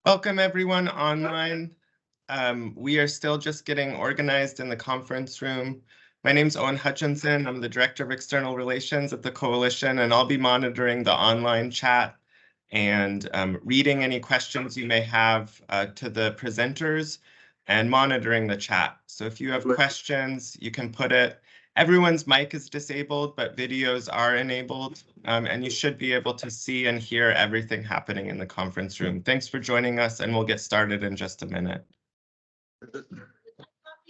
Welcome everyone online. We are still just getting organized in the conference room. My name's Owen Hutchinson. I'm the Director of External Relations at the Coalition, and I'll be monitoring the online chat and reading any questions you may have to the presenters and monitoring the chat. So if you have questions, you can put it. Everyone's mic is disabled, but videos are enabled, and you should be able to see and hear everything happening in the conference room. Thanks for joining us, and we'll get started in just a minute. Coffee,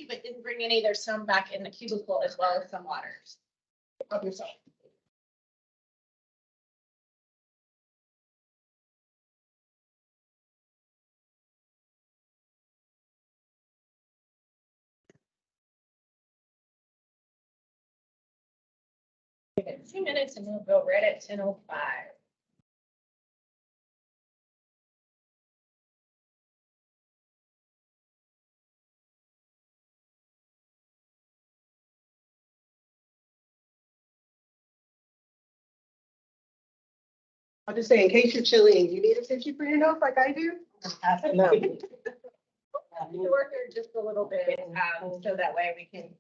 but didn't bring any. There's some back in the cubicle as well as some waters. Help yourself. Give it 2 minutes and we'll go right at 10:05. I'll just say, in case you're chilly and you need a tissue for your nose like I do. No. Door here just a little bit, so that way we can,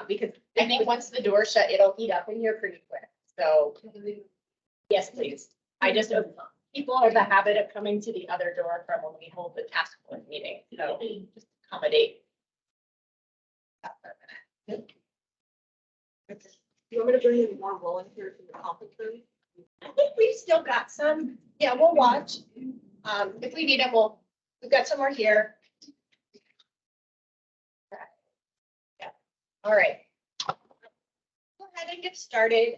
because I think once the door shut, it'll heat up in here pretty quick. So, yes, please. I just, people are the habit of coming to the other door from when we hold the task force meeting, so just accommodate. You want me to bring in more rolling here from the conference room? I think we've still got some. Yeah, we'll watch. If we need them, we've got some more here. Yeah. All right. Go ahead and get started.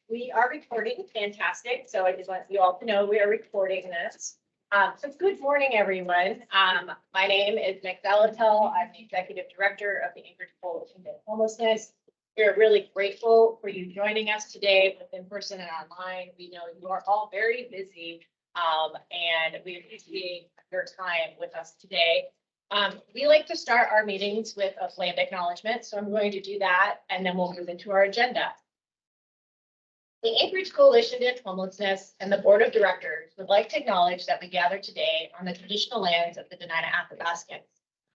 We are recording. Fantastic. So I just want you all to know we are recording this. So good morning, everyone. My name is Nick Zalatel. I'm the Executive Director of the Anchorage Coalition Against Homelessness. We're really grateful for you joining us today, both in person and online. We know you are all very busy, and we appreciate your time with us today. We like to start our meetings with a land acknowledgement, so I'm going to do that, and then we'll move into our agenda. The Anchorage Coalition Against Homelessness and the Board of Directors would like to acknowledge that we gather today on the traditional lands of the Dena'ina Athabascans.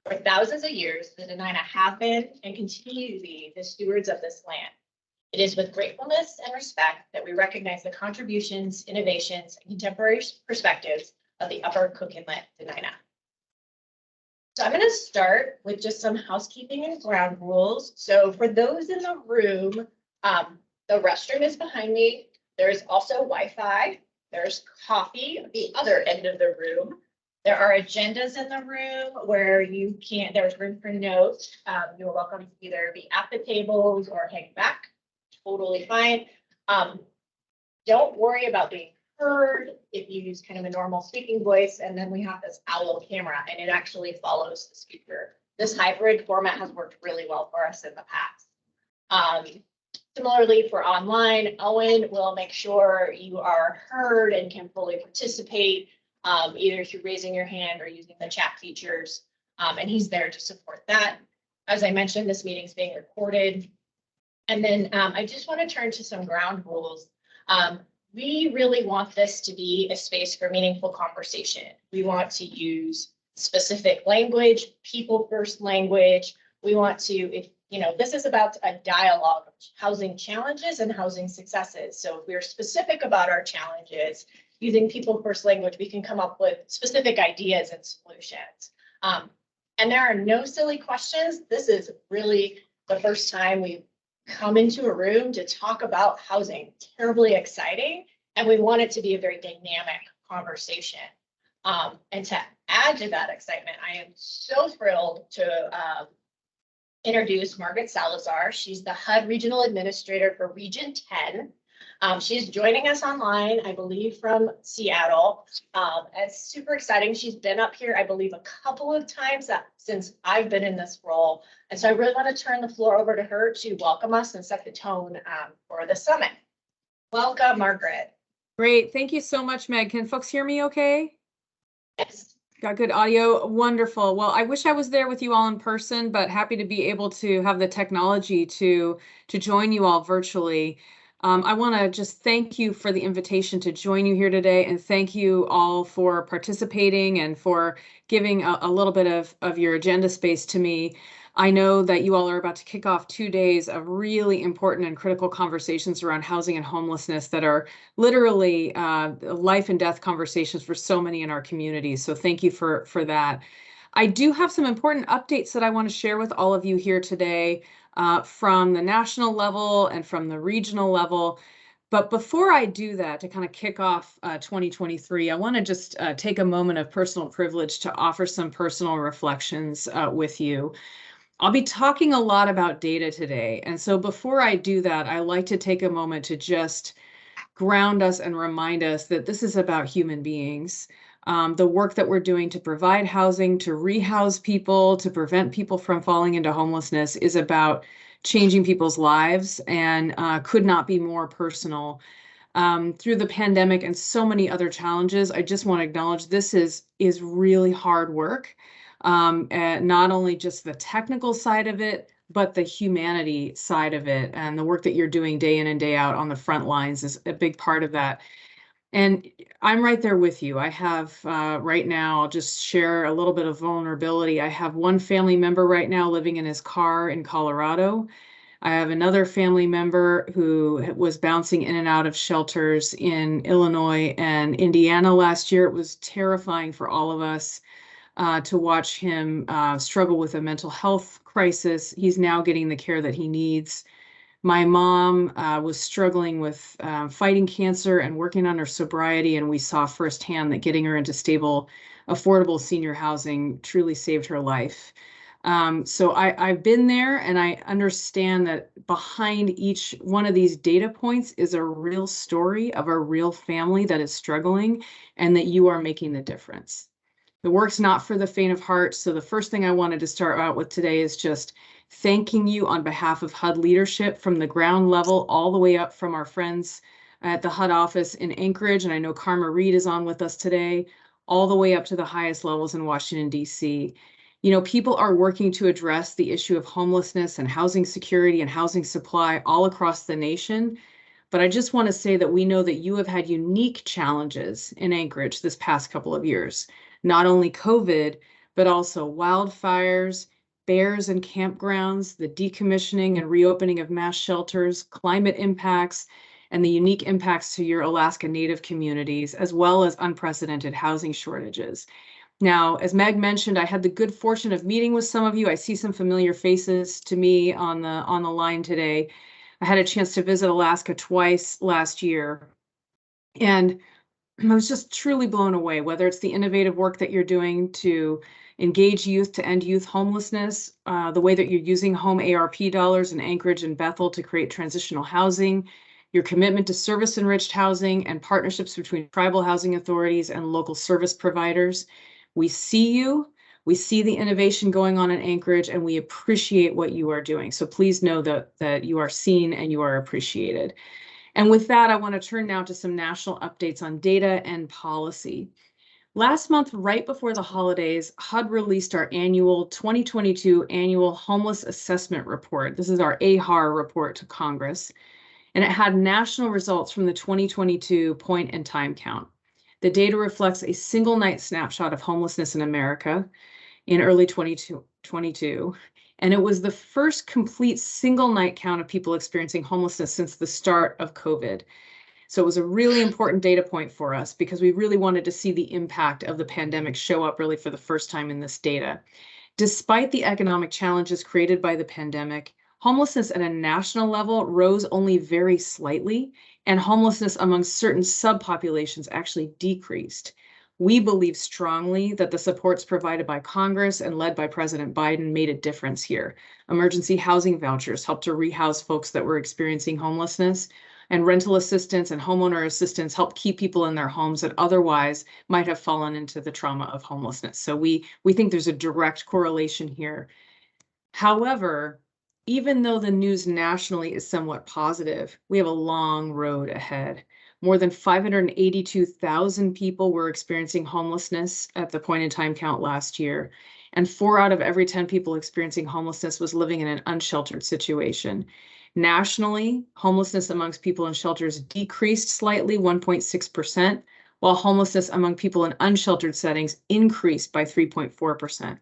For thousands of years, the Dena'ina have been and continue to be the stewards of this land. It is with gratefulness and respect that we recognize the contributions, innovations, and contemporary perspectives of the Upper Cook Inlet Dena'ina. So I'm going to start with just some housekeeping and ground rules. So for those in the room, the restroom is behind me. There's also Wi-Fi. There's coffee at the other end of the room. There are agendas in the room where you can't, there's room for notes. You're welcome to either be at the tables or hang back. Totally fine. Don't worry about being heard if you use kind of a normal speaking voice. And then we have this owl camera and it actually follows the speaker. This hybrid format has worked really well for us in the past. Similarly, for online, Owen will make sure you are heard and can fully participate. Either through raising your hand or using the chat features, and he's there to support that. As I mentioned, this meeting is being recorded. And then I just want to turn to some ground rules. We really want this to be a space for meaningful conversation. We want to use specific language, people first language. We want to, if you know, this is about a dialogue of housing challenges and housing successes. So if we're specific about our challenges, using people first language, we can come up with specific ideas and solutions. And there are no silly questions. This is really the first time we've come into a room to talk about housing. Terribly exciting. And we want it to be a very dynamic conversation. And to add to that excitement, I am so thrilled to introduce Margaret Salazar. She's the HUD Regional Administrator for Region 10. She's joining us online, I believe, from Seattle. It's super exciting. She's been up here, I believe, a couple of times since I've been in this role. And so I really want to turn the floor over to her to welcome us and set the tone for the summit. Welcome, Margaret. Great. Thank you so much, Meg. Can folks hear me okay? Yes. Got good audio. Wonderful. Well, I wish I was there with you all in person, but happy to be able to have the technology to join you all virtually. I want to just thank you for the invitation to join you here today, and thank you all for participating and for giving a little bit of your agenda space to me. I know that you all are about to kick off 2 days of really important and critical conversations around housing and homelessness that are literally life and death conversations for so many in our communities. So thank you for that. I do have some important updates that I want to share with all of you here today from the national level and from the regional level. But before I do that, to kind of kick off 2023, I want to just take a moment of personal privilege to offer some personal reflections with you. I'll be talking a lot about data today. And so before I do that, I like to take a moment to just ground us and remind us that this is about human beings. The work that we're doing to provide housing, to rehouse people, to prevent people from falling into homelessness is about changing people's lives and could not be more personal. Through the pandemic and so many other challenges, I just want to acknowledge this is really hard work. And not only just the technical side of it, but the humanity side of it, and the work that you're doing day in and day out on the front lines is a big part of that. And I'm right there with you. I have right now, I'll just share a little bit of vulnerability. I have one family member right now living in his car in Colorado. I have another family member who was bouncing in and out of shelters in Illinois and Indiana last year. It was terrifying for all of us to watch him struggle with a mental health crisis. He's now getting the care that he needs. My mom was struggling with fighting cancer and working on her sobriety, and we saw firsthand that getting her into stable, affordable senior housing truly saved her life. So I've been there, and I understand that behind each one of these data points is a real story of a real family that is struggling, and that you are making the difference. The work's not for the faint of heart. So the first thing I wanted to start out with today is just thanking you on behalf of HUD leadership from the ground level all the way up from our friends at the HUD office in Anchorage. And I know Karma Reed is on with us today, all the way up to the highest levels in Washington, D.C. You know, people are working to address the issue of homelessness and housing security and housing supply all across the nation. But I just want to say that we know that you have had unique challenges in Anchorage this past couple of years. Not only COVID, but also wildfires, bears and campgrounds, the decommissioning and reopening of mass shelters, climate impacts, and the unique impacts to your Alaska Native communities, as well as unprecedented housing shortages. Now, as Meg mentioned, I had the good fortune of meeting with some of you. I see some familiar faces to me on the line today. I had a chance to visit Alaska twice last year, and I was just truly blown away, whether it's the innovative work that you're doing to engage youth to end youth homelessness, the way that you're using home ARP dollars in Anchorage and Bethel to create transitional housing, your commitment to service-enriched housing and partnerships between tribal housing authorities and local service providers. We see you, we see the innovation going on in Anchorage, and we appreciate what you are doing. So please know that you are seen and you are appreciated. And with that, I want to turn now to some national updates on data and policy. Last month, right before the holidays, HUD released our annual 2022 Annual Homeless Assessment Report. This is our AHAR report to Congress, and it had national results from the 2022 point and time count. The data reflects a single night snapshot of homelessness in America in early 2022. And it was the first complete single night count of people experiencing homelessness since the start of COVID. So it was a really important data point for us because we really wanted to see the impact of the pandemic show up really for the first time in this data. Despite the economic challenges created by the pandemic, homelessness at a national level rose only very slightly, and homelessness among certain subpopulations actually decreased. We believe strongly that the supports provided by Congress and led by President Biden made a difference here. Emergency housing vouchers helped to rehouse folks that were experiencing homelessness, and rental assistance and homeowner assistance helped keep people in their homes that otherwise might have fallen into the trauma of homelessness. So we think there's a direct correlation here. However, even though the news nationally is somewhat positive, we have a long road ahead. More than 582,000 people were experiencing homelessness at the point in time count last year, and 4 out of every 10 people experiencing homelessness was living in an unsheltered situation. Nationally, homelessness amongst people in shelters decreased slightly, 1.6%, while homelessness among people in unsheltered settings increased by 3.4%.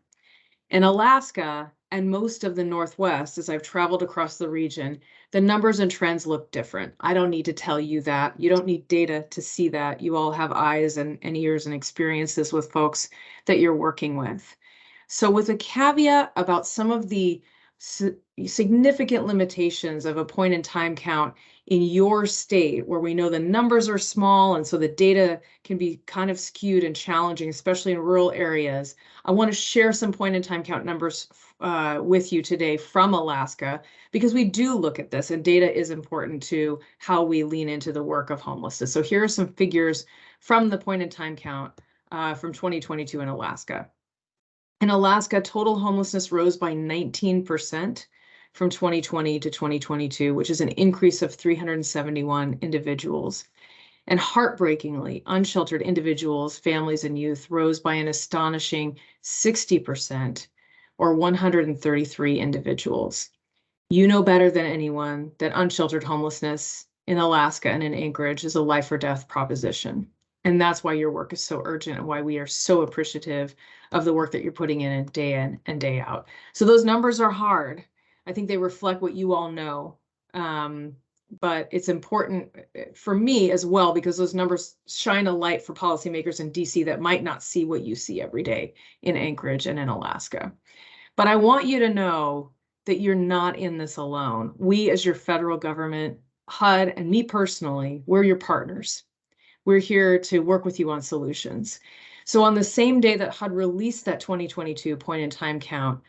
In Alaska and most of the Northwest, as I've traveled across the region, the numbers and trends look different. I don't need to tell you that. You don't need data to see that. You all have eyes and ears and experiences with folks that you're working with. So with a caveat about some of the significant limitations of a point in time count in your state, where we know the numbers are small and so the data can be kind of skewed and challenging, especially in rural areas, I want to share some point in time count numbers with you today from Alaska, because we do look at this and data is important to how we lean into the work of homelessness. So here are some figures from the point in time count from 2022 in Alaska. In Alaska, total homelessness rose by 19% from 2020 to 2022, which is an increase of 371 individuals. And heartbreakingly, unsheltered individuals, families, and youth rose by an astonishing 60%, or 133 individuals. You know better than anyone that unsheltered homelessness in Alaska and in Anchorage is a life or death proposition. And that's why your work is so urgent and why we are so appreciative of the work that you're putting in and day out. So those numbers are hard. I think they reflect what you all know. But it's important for me as well, because those numbers shine a light for policymakers in DC that might not see what you see every day in Anchorage and in Alaska. But I want you to know that you're not in this alone. We, as your federal government, HUD, and me personally, we're your partners. We're here to work with you on solutions. So on the same day that HUD released that 2022 point in time count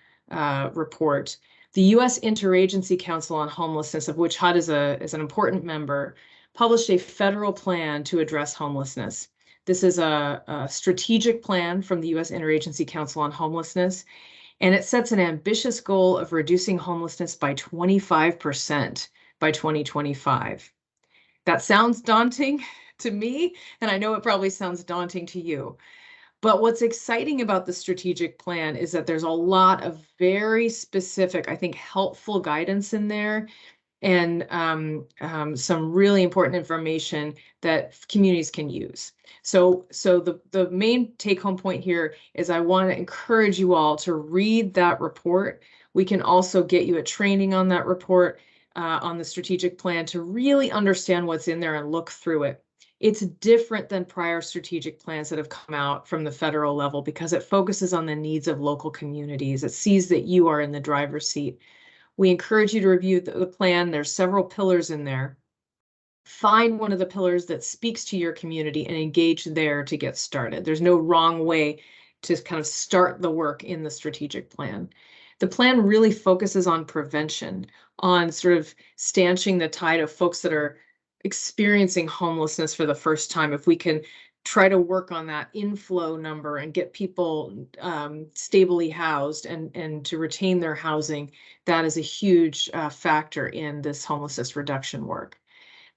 report, the U.S. Interagency Council on Homelessness, of which HUD is an important member, published a federal plan to address homelessness. This is a strategic plan from the U.S. Interagency Council on Homelessness, and it sets an ambitious goal of reducing homelessness by 25% by 2025. That sounds daunting to me, and I know it probably sounds daunting to you. But what's exciting about the strategic plan is that there's a lot of very specific, I think, helpful guidance in there, and some really important information that communities can use. So the main take-home point here is I want to encourage you all to read that report. We can also get you a training on that report, on the strategic plan, to really understand what's in there and look through it. It's different than prior strategic plans that have come out from the federal level because it focuses on the needs of local communities. It sees that you are in the driver's seat. We encourage you to review the plan. There's several pillars in there. Find one of the pillars that speaks to your community and engage there to get started. There's no wrong way to kind of start the work in the strategic plan. The plan really focuses on prevention, on sort of stanching the tide of folks that are experiencing homelessness for the first time. If we can try to work on that inflow number and get people stably housed and to retain their housing, that is a huge factor in this homelessness reduction work.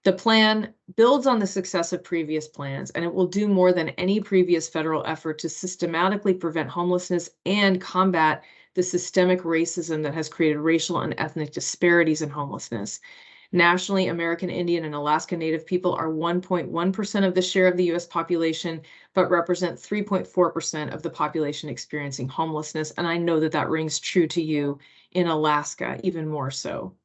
The plan builds on the success of previous plans, and it will do more than any previous federal effort to systematically prevent homelessness and combat the systemic racism that has created racial and ethnic disparities in homelessness. Nationally, American Indian and Alaska Native people are 1.1% of the share of the U.S. population, but represent 3.4% of the population experiencing homelessness. And I know that that rings true to you in Alaska, even more so.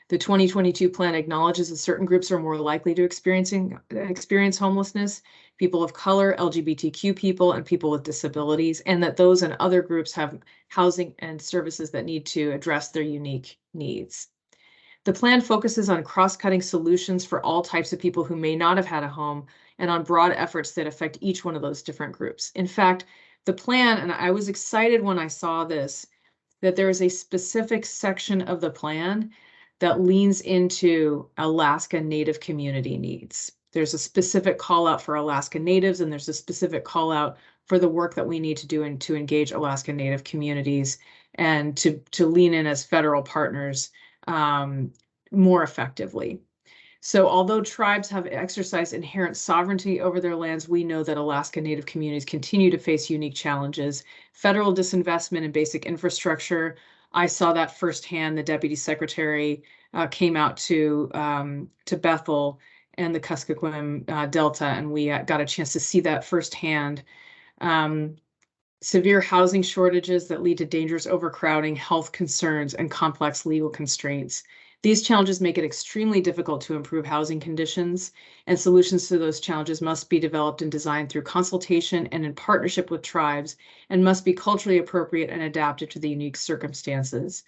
The 2022 plan acknowledges that certain groups are more likely to experience homelessness: people of color, LGBTQ people, and people with disabilities, and that those and other groups have housing and services that need to address their unique needs. The plan focuses on cross-cutting solutions for all types of people who may not have had a home, and on broad efforts that affect each one of those different groups. In fact, the plan, and I was excited when I saw this, that there is a specific section of the plan that leans into Alaska Native community needs. There's a specific call out for Alaska Natives, and there's a specific call out for the work that we need to do and to engage Alaska Native communities and to lean in as federal partners more effectively. So although tribes have exercised inherent sovereignty over their lands, we know that Alaska Native communities continue to face unique challenges: federal disinvestment in basic infrastructure, I saw that firsthand. The deputy secretary came out to Bethel and the Kuskokwim Delta, and we got a chance to see that firsthand. Severe housing shortages that lead to dangerous overcrowding, health concerns, and complex legal constraints. These challenges make it extremely difficult to improve housing conditions, and solutions to those challenges must be developed and designed through consultation and in partnership with tribes, and must be culturally appropriate and adapted to the unique circumstances.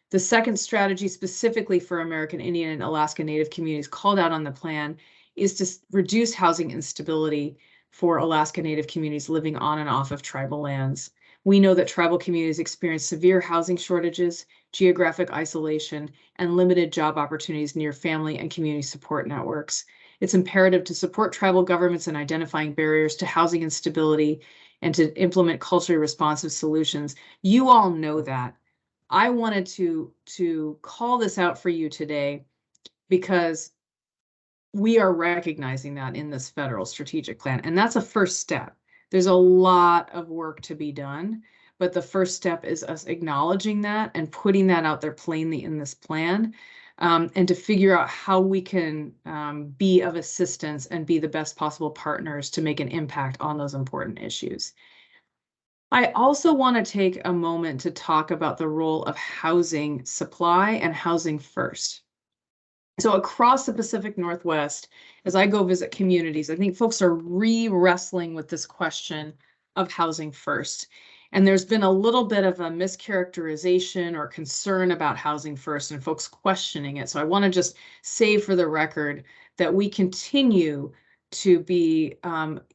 The second strategy specifically for American Indian and Alaska Native communities called out on the plan is to reduce housing instability for Alaska Native communities living on and off of tribal lands. We know that tribal communities experience severe housing shortages, geographic isolation, and limited job opportunities near family and community support networks. It's imperative to support tribal governments in identifying barriers to housing instability and to implement culturally responsive solutions. You all know that. I wanted to call this out for you today because we are recognizing that in this federal strategic plan, and that's a first step. There's a lot of work to be done, but the first step is us acknowledging that and putting that out there plainly in this plan, and to figure out how we can be of assistance and be the best possible partners to make an impact on those important issues. I also want to take a moment to talk about the role of housing supply and housing first. So across the Pacific Northwest, as I go visit communities, I think folks are wrestling with this question of housing first. And there's been a little bit of a mischaracterization or concern about housing first and folks questioning it. So I want to just say for the record that we continue to be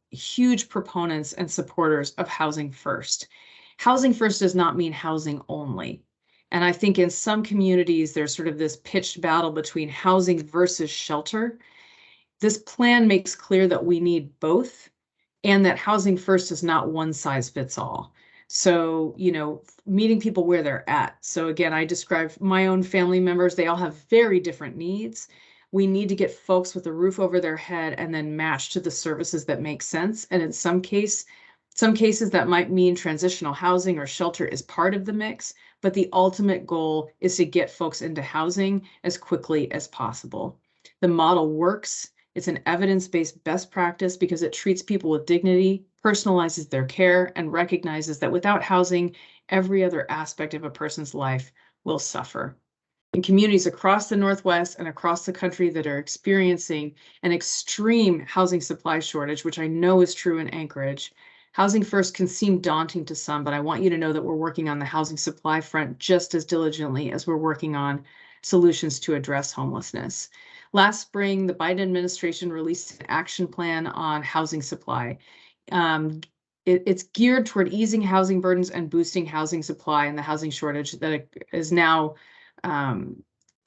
huge proponents and supporters of housing first. Housing first does not mean housing only. And I think in some communities, there's sort of this pitched battle between housing versus shelter. This plan makes clear that we need both, and that housing first is not one size fits all. So, you know, meeting people where they're at. So again, I described my own family members. They all have very different needs. We need to get folks with a roof over their head and then match to the services that make sense. And in some cases that might mean transitional housing or shelter is part of the mix, but the ultimate goal is to get folks into housing as quickly as possible. The model works. It's an evidence-based best practice because it treats people with dignity, personalizes their care, and recognizes that without housing, every other aspect of a person's life will suffer. In communities across the Northwest and across the country that are experiencing an extreme housing supply shortage, which I know is true in Anchorage, housing first can seem daunting to some, but I want you to know that we're working on the housing supply front just as diligently as we're working on solutions to address homelessness. Last spring, the Biden administration released an action plan on housing supply. It's geared toward easing housing burdens and boosting housing supply and the housing shortage that is now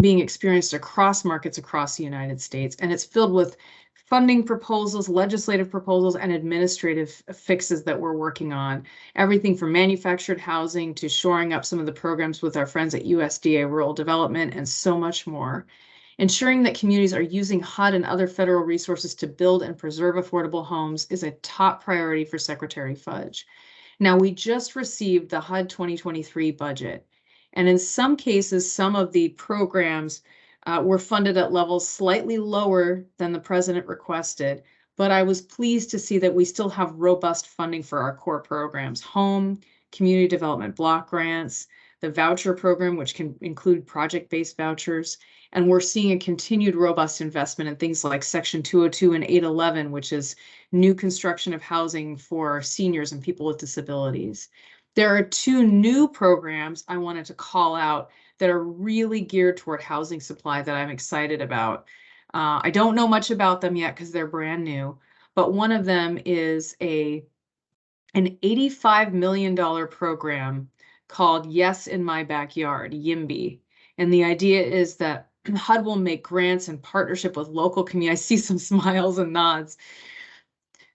being experienced across markets across the United States. And it's filled with funding proposals, legislative proposals, and administrative fixes that we're working on. Everything from manufactured housing to shoring up some of the programs with our friends at USDA Rural Development and so much more. Ensuring that communities are using HUD and other federal resources to build and preserve affordable homes is a top priority for Secretary Fudge. Now, we just received the HUD 2023 budget, and in some cases, some of the programs were funded at levels slightly lower than the president requested, but I was pleased to see that we still have robust funding for our core programs: home, community development block grants, the voucher program, which can include project-based vouchers. And we're seeing a continued robust investment in things like Section 202 and 811, which is new construction of housing for seniors and people with disabilities. There are two new programs I wanted to call out that are really geared toward housing supply that I'm excited about. I don't know much about them yet because they're brand new, but one of them is an $85 million program called Yes in My Backyard, YIMBY. And the idea is that HUD will make grants in partnership with local communities. I see some smiles and nods.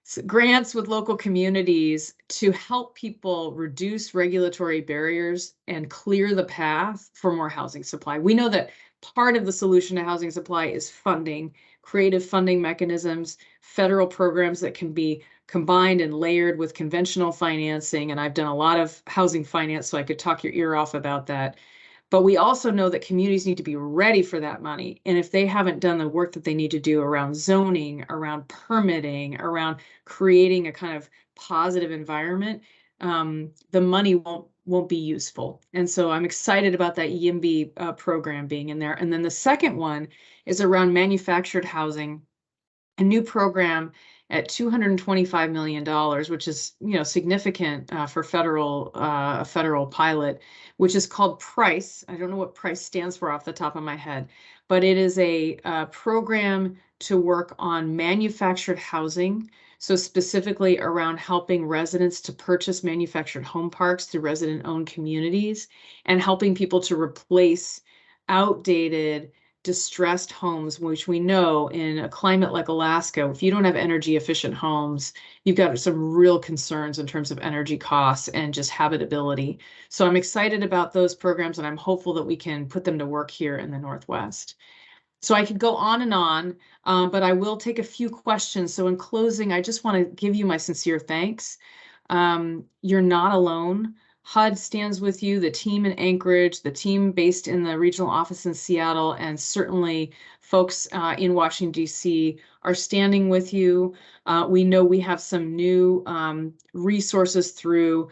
So grants with local communities to help people reduce regulatory barriers and clear the path for more housing supply. We know that part of the solution to housing supply is funding, creative funding mechanisms, federal programs that can be combined and layered with conventional financing. And I've done a lot of housing finance, so I could talk your ear off about that. But we also know that communities need to be ready for that money. And if they haven't done the work that they need to do around zoning, around permitting, around creating a kind of positive environment, the money won't be useful. And so I'm excited about that YIMBY program being in there. And then the second one is around manufactured housing, a new program at $225 million, which is, significant for a federal pilot, which is called PRICE. I don't know what PRICE stands for off the top of my head, but it is a program to work on manufactured housing. So specifically around helping residents to purchase manufactured home parks through resident-owned communities and helping people to replace outdated, distressed homes, which we know in a climate like Alaska, if you don't have energy efficient homes, you've got some real concerns in terms of energy costs and just habitability. So I'm excited about those programs, and I'm hopeful that we can put them to work here in the Northwest. So I could go on and on, but I will take a few questions. So in closing, I just want to give you my sincere thanks. You're not alone. HUD stands with you, the team in Anchorage, the team based in the regional office in Seattle, and certainly folks in Washington, D.C. are standing with you. We know we have some new resources through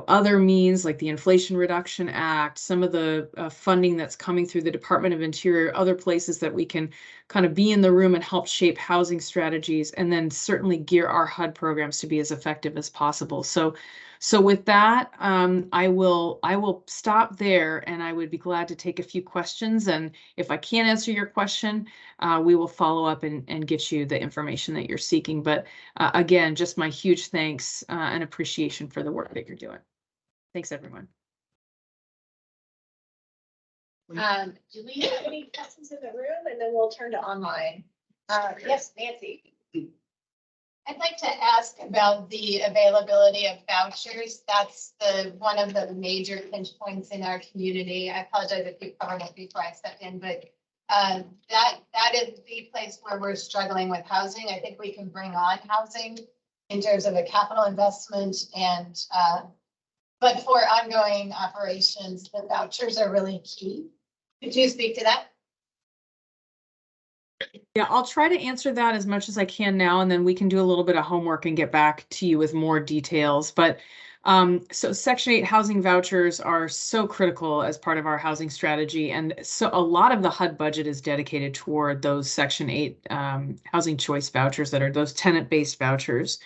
other means like the Inflation Reduction Act, some of the funding that's coming through the Department of Interior, other places that we can kind of be in the room and help shape housing strategies, and then certainly gear our HUD programs to be as effective as possible. So with that, I will stop there, and I would be glad to take a few questions. And if I can't answer your question, we will follow up and get you the information that you're seeking. But again, just my huge thanks and appreciation for the work that you're doing. Thanks, everyone. Do we have any questions in the room? And then we'll turn to online. Yes, Nancy. I'd like to ask about the availability of vouchers. That's one of the major pinch points in our community. I apologize if you covered it before I stepped in, but that is the place where we're struggling with housing. I think we can bring on housing in terms of a capital investment, and but for ongoing operations, the vouchers are really key. Could you speak to that? Yeah, I'll try to answer that as much as I can now, and then we can do a little bit of homework and get back to you with more details. But so Section 8 housing vouchers are so critical as part of our housing strategy. And so a lot of the HUD budget is dedicated toward those Section 8 housing choice vouchers that are those tenant-based vouchers.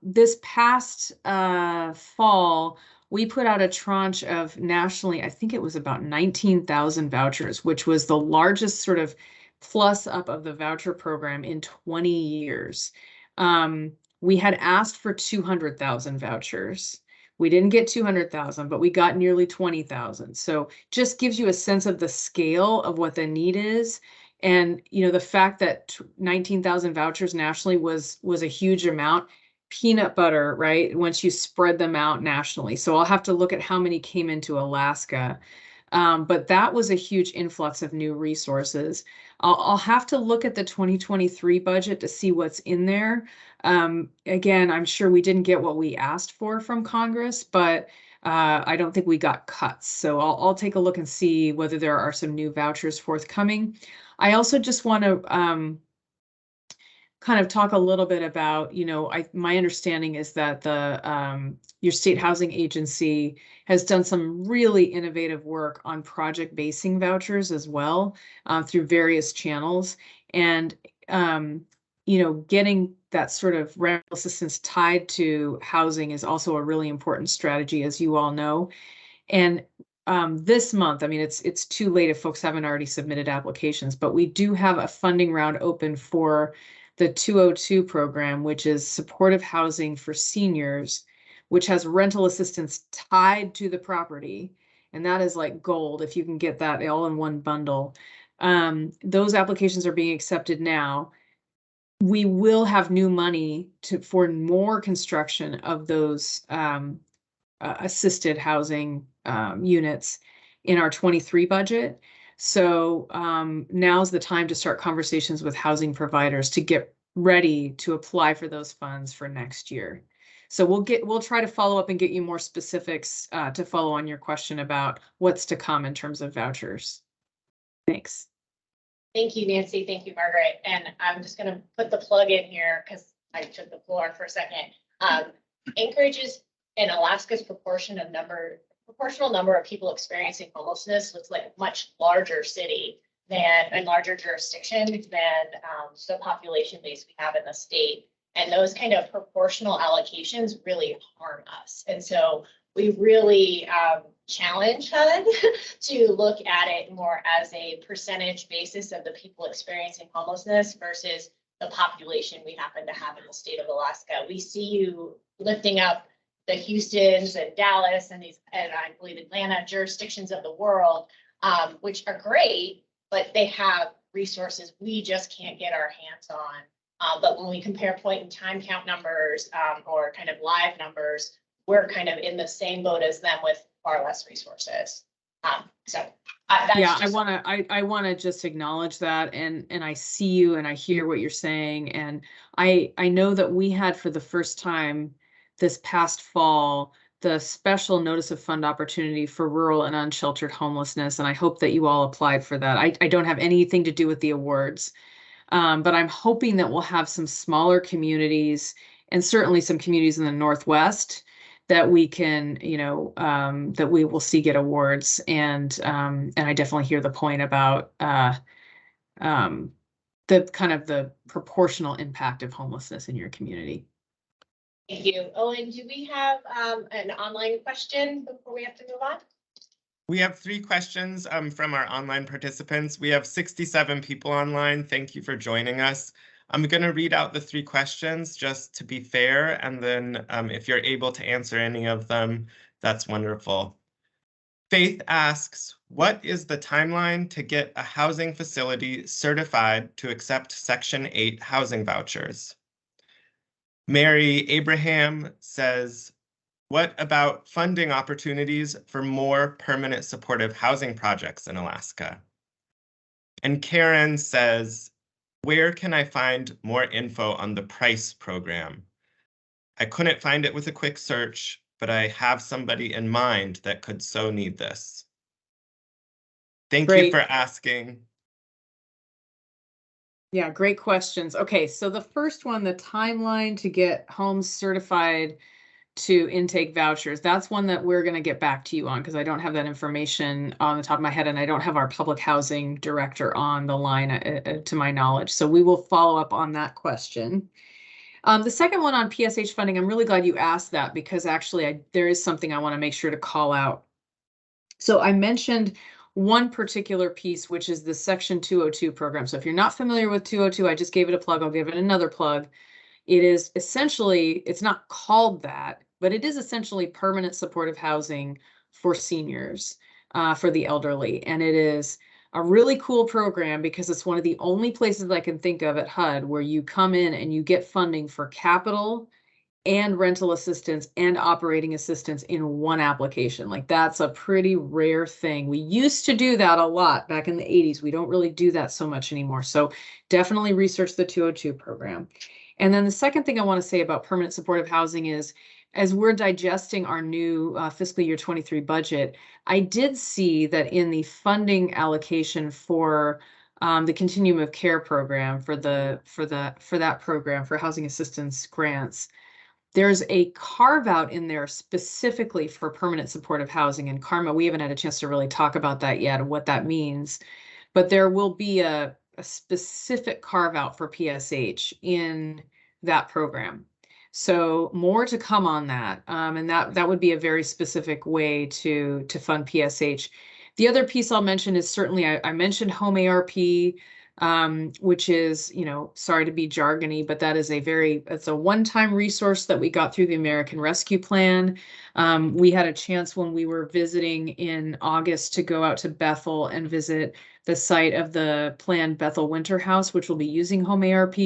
This past fall, we put out a tranche of nationally, I think it was about 19,000 vouchers, which was the largest sort of plus up of the voucher program in 20 years. We had asked for 200,000 vouchers. We didn't get 200,000, but we got nearly 20,000. So just gives you a sense of the scale of what the need is. And, the fact that 19,000 vouchers nationally was a huge amount. Peanut butter, right? Once you spread them out nationally. So I'll have to look at how many came into Alaska. But that was a huge influx of new resources. I'll have to look at the 2023 budget to see what's in there. Again, I'm sure we didn't get what we asked for from Congress, but I don't think we got cuts. So I'll take a look and see whether there are some new vouchers forthcoming. I also just want to kind of talk a little bit about, my understanding is that your state housing agency has done some really innovative work on project basing vouchers as well through various channels. And, getting that sort of rental assistance tied to housing is also a really important strategy, as you all know. And this month, I mean, it's too late if folks haven't already submitted applications, but we do have a funding round open for the 202 program, which is supportive housing for seniors, which has rental assistance tied to the property. And that is like gold if you can get that all in one bundle. Those applications are being accepted now. We will have new money for more construction of those assisted housing units in our 23 budget. So now's the time to start conversations with housing providers to get ready to apply for those funds for next year. So we'll try to follow up and get you more specifics to follow on your question about what's to come in terms of vouchers. Thanks. Thank you, Nancy. Thank you, Margaret. And I'm just going to put the plug in here because I took the floor for a second. Anchorage's and Alaska's proportional number of people experiencing homelessness looks like a much larger city than a larger jurisdiction than the population base we have in the state. And those kind of proportional allocations really harm us. And so we really challenge HUD to look at it more as a percentage basis of the people experiencing homelessness versus the population we happen to have in the state of Alaska. We see you lifting up the Houstons and Dallas and I believe Atlanta jurisdictions of the world, which are great, but they have resources we just can't get our hands on. But when we compare point in time count numbers or kind of live numbers, we're kind of in the same boat as them with far less resources. I want to just acknowledge that, and I see you and I hear what you're saying, and I know that we had for the first time this past fall the special notice of fund opportunity for rural and unsheltered homelessness, and I hope that you all applied for that. I don't have anything to do with the awards, but I'm hoping that we'll have some smaller communities and certainly some communities in the Northwest that we can, that we will see get awards. And I definitely hear the point about the kind of the proportional impact of homelessness in your community. Thank you. Owen, do we have an online question before we have to move on? We have 3 questions from our online participants. We have 67 people online. Thank you for joining us. I'm going to read out the 3 questions just to be fair, and then if you're able to answer any of them, that's wonderful. Faith asks, what is the timeline to get a housing facility certified to accept Section 8 housing vouchers? Mary Abraham says, what about funding opportunities for more permanent supportive housing projects in Alaska? And Karen says, where can I find more info on the PRICE program? I couldn't find it with a quick search, but I have somebody in mind that could so need this. Thank you for asking. Yeah, great questions. Okay, so the first one, the timeline to get homes certified to intake vouchers, that's one that we're going to get back to you on because I don't have that information on the top of my head, and I don't have our public housing director on the line to my knowledge. So we will follow up on that question. The second one on PSH funding, I'm really glad you asked that because actually there is something I want to make sure to call out. So I mentioned one particular piece, which is the Section 202 program. So if you're not familiar with 202, I just gave it a plug. I'll give it another plug. It is essentially, it's not called that, but it is essentially permanent supportive housing for seniors, for the elderly. And it is a really cool program because it's one of the only places I can think of at HUD where you come in and you get funding for capital and rental assistance and operating assistance in one application. Like that's a pretty rare thing. We used to do that a lot back in the 80s. We don't really do that so much anymore. So definitely research the 202 program. And then the second thing I want to say about permanent supportive housing is, as we're digesting our new fiscal year 23 budget, I did see that in the funding allocation for the Continuum of Care program, for that program, for housing assistance grants, there's a carve out in there specifically for permanent supportive housing. And Karma, we haven't had a chance to really talk about that yet, and what that means, but there will be a specific carve out for PSH in that program. So more to come on that. And that would be a very specific way to fund PSH. The other piece I'll mention is certainly, I mentioned home ARP, which is, sorry to be jargony, but that is it's a one-time resource that we got through the American Rescue Plan. We had a chance when we were visiting in August to go out to Bethel and visit the site of the planned Bethel Winter House, which will be using home ARP.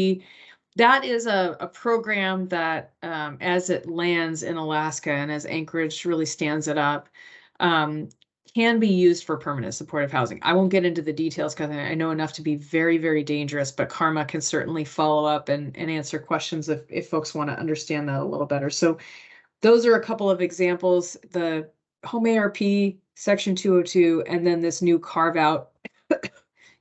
That is a program that, as it lands in Alaska and as Anchorage really stands it up, can be used for permanent supportive housing. I won't get into the details because I know enough to be very, very dangerous, but Karma can certainly follow up and answer questions if folks want to understand that a little better. So those are a couple of examples, the home ARP, section 202, and then this new carve out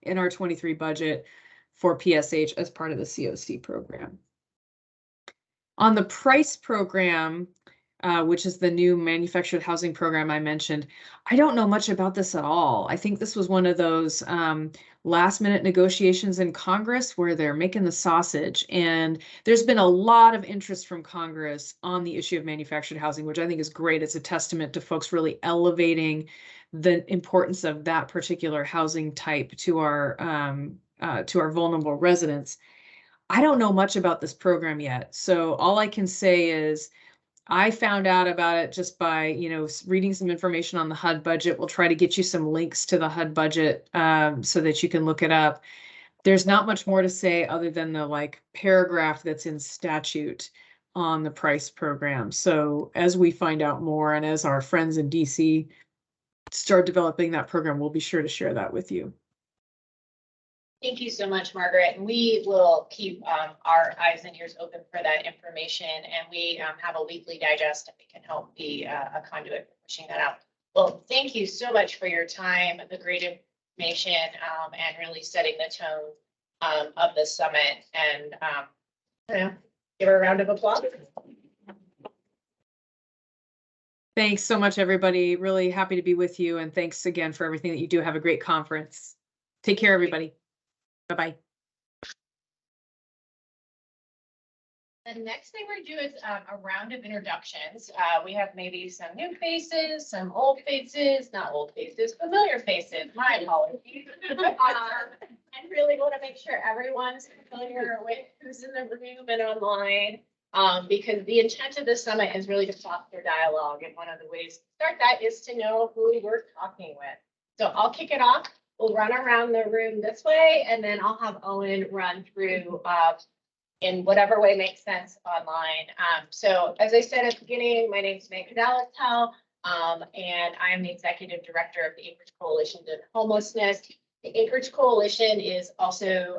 in our 23 budget for PSH as part of the COC program. On the PRICE program, which is the new manufactured housing program I mentioned, I don't know much about this at all. I think this was one of those last minute negotiations in Congress where they're making the sausage. And there's been a lot of interest from Congress on the issue of manufactured housing, which I think is great. It's a testament to folks really elevating the importance of that particular housing type to our vulnerable residents. I don't know much about this program yet. So all I can say is I found out about it just by, reading some information on the HUD budget. We'll try to get you some links to the HUD budget so that you can look it up. There's not much more to say other than the paragraph that's in statute on the PRICE program. So as we find out more and as our friends in DC start developing that program, we'll be sure to share that with you. Thank you so much, Margaret. And we will keep our eyes and ears open for that information. And we have a weekly digest that we can help be a conduit for pushing that out. Well, thank you so much for your time, the great information, and really setting the tone of the summit. And give her a round of applause. Thanks so much, everybody. Really happy to be with you. And thanks again for everything that you do. Have a great conference. Take care, everybody. Bye-bye. The next thing we're doing is a round of introductions. We have maybe some new faces, some old faces, not old faces, familiar faces. My apologies. And really want to make sure everyone's familiar with who's in the room and online, because the intent of this summit is really to foster dialogue. And one of the ways to start that is to know who we're talking with. So I'll kick it off. We'll run around the room this way, and then I'll have Owen run through in whatever way makes sense online. So as I said at the beginning, my name is Megan Dalatel, and I am the Executive Director of the Anchorage Coalition to Homelessness. The Anchorage Coalition is also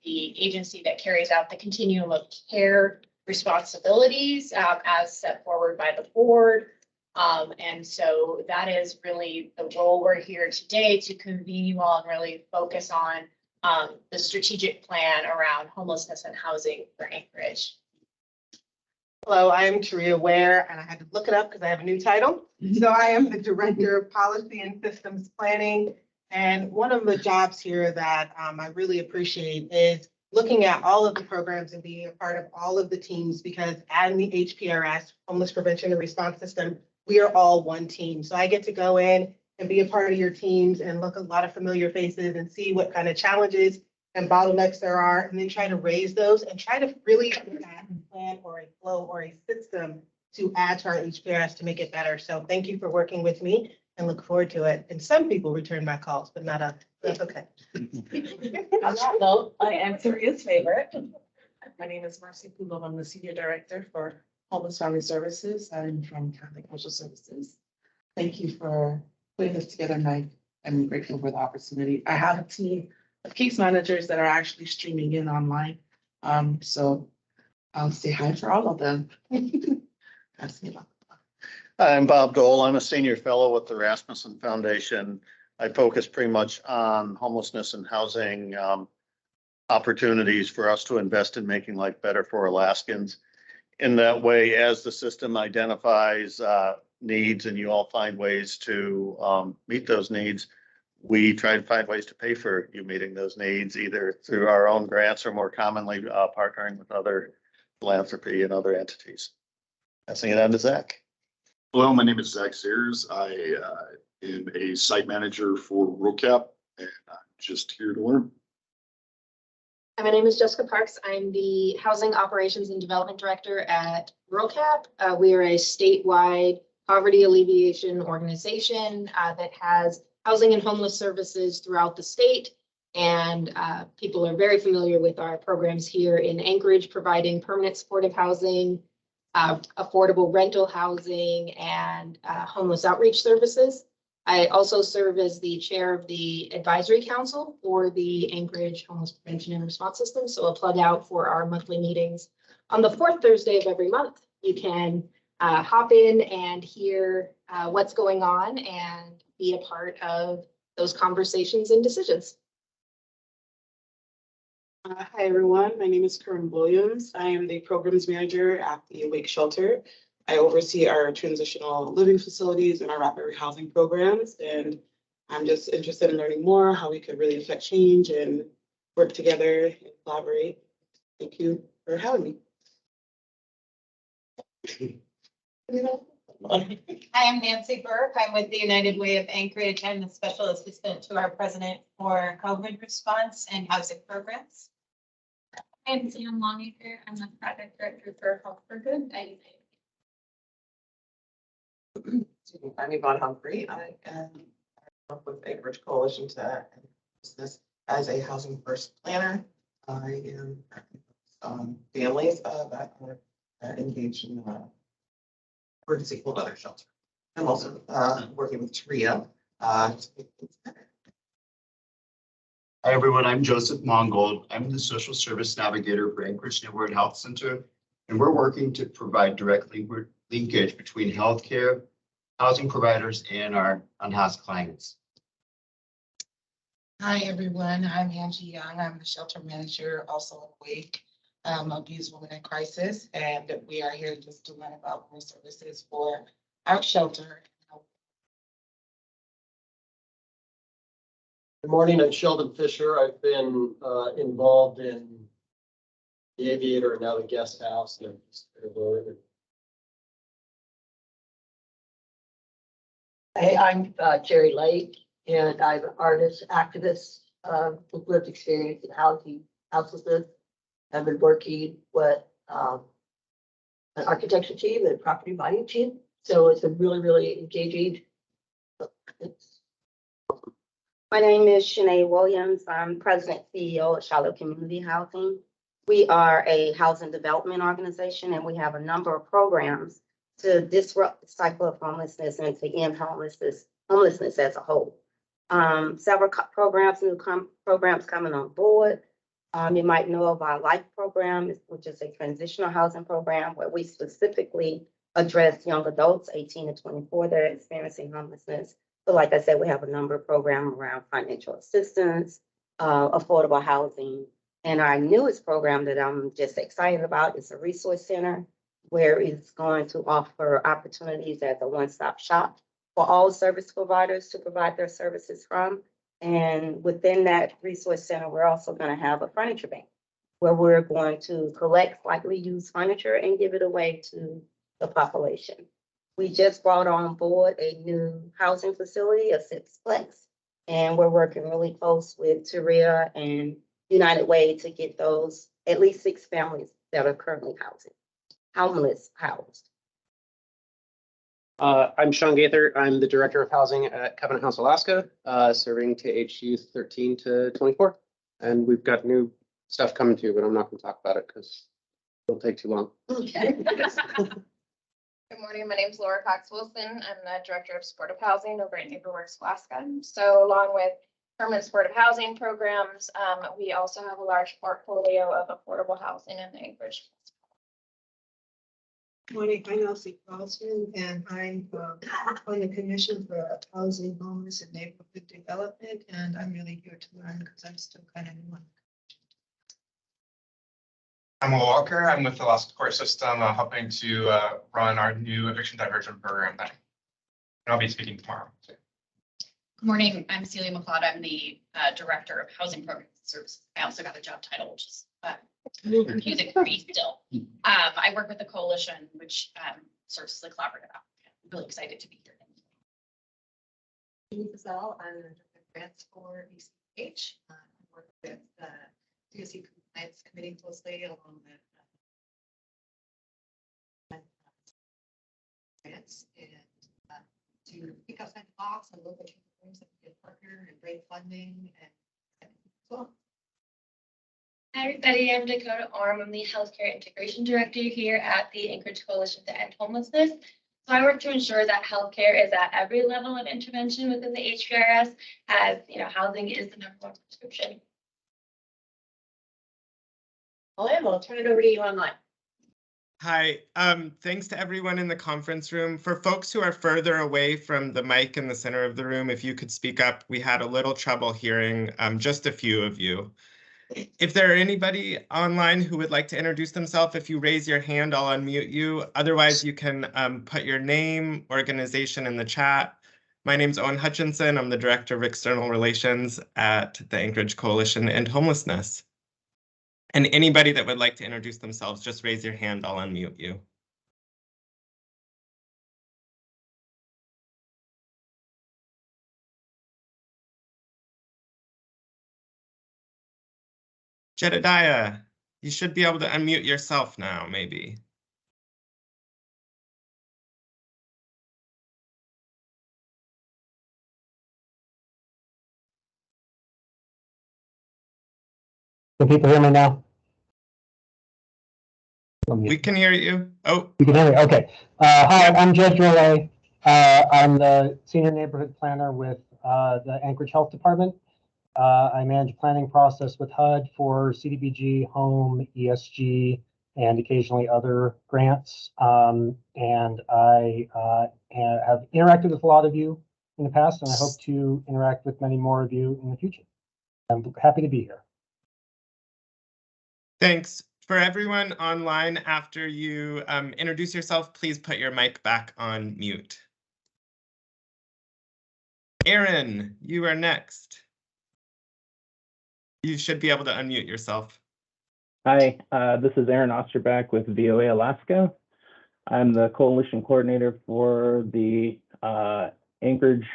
the agency that carries out the continuum of care responsibilities as set forward by the board. And so that is really the role we're here today to convene you all and really focus on the strategic plan around homelessness and housing for Anchorage. Hello, I am Taria Ware, and I had to look it up because I have a new title. So I am the Director of Policy and Systems Planning. And one of the jobs here that I really appreciate is looking at all of the programs and being a part of all of the teams, because in the HPRS, Homeless Prevention and Response System, we are all one team. So I get to go in and be a part of your teams and look at a lot of familiar faces and see what kind of challenges and bottlenecks there are, and then try to raise those and try to really add a plan or a flow or a system to add to our HPRS to make it better. So thank you for working with me and look forward to it. And some people return my calls, but not others. That's okay. On that note, I am Taria's favorite. My name is Marcy Pulov. I'm the Senior Director for Homeless Family Services. I'm from Catholic Social Services. Thank you for putting this together, and I'm grateful for the opportunity. I have a team of case managers that are actually streaming in online. So I'll say hi for all of them. I'm Bob Dole. I'm a senior fellow with the Rasmussen Foundation. I focus pretty much on homelessness and housing opportunities for us to invest in making life better for Alaskans. In that way, as the system identifies needs and you all find ways to meet those needs, we try to find ways to pay for you meeting those needs, either through our own grants or more commonly partnering with other philanthropy and other entities. Passing it on to Zach. Hello, my name is Zach Sears. I am a site manager for RoCap, and I'm just here to learn. My name is Jessica Parks. I'm the Housing Operations and Development Director at RoCap. We are a statewide poverty alleviation organization that has housing and homeless services throughout the state. And people are very familiar with our programs here in Anchorage, providing permanent supportive housing, affordable rental housing, and homeless outreach services. I also serve as the chair of the advisory council for the Anchorage Homeless Prevention and Response System. So a plug out for our monthly meetings on the fourth Thursday of every month. You can hop in and hear what's going on and be a part of those conversations and decisions. Hi, everyone. My name is Karen Williams. I am the programs manager at the Awake Shelter. I oversee our transitional living facilities and our rapid housing programs. And I'm just interested in learning more how we could really affect change and work together and collaborate. Thank you for having me. I am Nancy Burke. I'm with the United Way of Anchorage. I'm the special assistant to our president for COVID response and housing programs. I'm Sam Longacre. I'm the project director for Health for Good. I'm Yvonne Humphrey. I work with Anchorage Coalition to business as a housing first planner. I am families that are engaged in emergency cold weather shelter. I'm also working with TRIA. Hi, everyone. I'm Joseph Mongold. I'm the social service navigator for Anchorage Neighborhood Health Center, and we're working to provide direct linkage between healthcare, housing providers, and our unhoused clients. Hi, everyone. I'm Angie Young. I'm the shelter manager, also Awake, Abused Women in Crisis, and we are here just to learn about more services for our shelter. Good morning, I'm Sheldon Fisher. I've been involved in the Aviator and now the Guest House. Hey, I'm Jerry Lake, and I'm an artist, activist with lived experience in housing, houselessness. I've been working with an architecture team and a property buying team, so it's been really, really engaging. My name is Shanae Williams. I'm President CEO of Charlotte Community Housing. We are a housing development organization, and we have a number of programs to disrupt the cycle of homelessness and to end homelessness as a whole. Several programs coming on board. You might know of our LIFE program, which is a transitional housing program where we specifically address young adults 18 to 24 that are experiencing homelessness. So like I said, we have a number of programs around financial assistance, affordable housing. And our newest program that I'm just excited about is a resource center where it's going to offer opportunities as a one-stop shop for all service providers to provide their services from. And within that resource center, we're also going to have a furniture bank where we're going to collect slightly used furniture and give it away to the population. We just brought on board a new housing facility, a sixplex, and we're working really close with TRIA and United Way to get those at least 6 families that are currently homeless housed. I'm Sean Gaither. I'm the Director of Housing at Covenant House, Alaska, serving to age youth 13 to 24. And we've got new stuff coming too, but I'm not going to talk about it because it'll take too long. Okay. Good morning. My name is Laura Cox Wilson. I'm the Director of Supportive Housing over at NeighborWorks Alaska. So along with permanent supportive housing programs, we also have a large portfolio of affordable housing in the Anchorage. Good morning, I'm Elsie Carlson, and I'm on the Commission for Housing, Homeless, and Neighborhood Development, and I'm really here to learn because I'm still kind of new. I'm Will Walker. I'm with the Alaska Court System, helping to run our new eviction diversion program. And I'll be speaking tomorrow. Good morning. I'm Celia McLeod. I'm the Director of Housing Program Services. I also got a job title, which is confusing for me still. I work with the coalition, which serves as a collaborative applicant. I'm really excited to be here. I'm the Director of Grants for ECH. I work with the DOC Compliance Committee closely along with grants and to pick up that box and look at things that we can partner and bring funding and so. Hi, everybody. I'm Dakota Orm. I'm the Healthcare Integration Director here at the Anchorage Coalition to End Homelessness. So I work to ensure that healthcare is at every level of intervention within the HPRS, as housing is the number one prescription. William, I'll turn it over to you online. Hi, thanks to everyone in the conference room. For folks who are further away from the mic in the center of the room, if you could speak up, we had a little trouble hearing just a few of you. If there are anybody online who would like to introduce themselves, if you raise your hand, I'll unmute you. Otherwise, you can put your name, organization in the chat. My name's Owen Hutchinson. I'm the Director of External Relations at the Anchorage Coalition and Homelessness. And anybody that would like to introduce themselves, just raise your hand, I'll unmute you. Jedediah, you should be able to unmute yourself now, maybe. Can people hear me now? We can hear you. Oh, you can hear me. Okay. Hi, I'm Judge Rolay. I'm the senior neighborhood planner with the Anchorage Health Department. I manage planning process with HUD for CDBG, home, ESG, and occasionally other grants. And I have interacted with a lot of you in the past, and I hope to interact with many more of you in the future. I'm happy to be here. Thanks. For everyone online, after you introduce yourself, please put your mic back on mute. Aaron, you are next. You should be able to unmute yourself. Hi, this is Aaron Osterbach with VOA Alaska. I'm the coalition coordinator for the Anchorage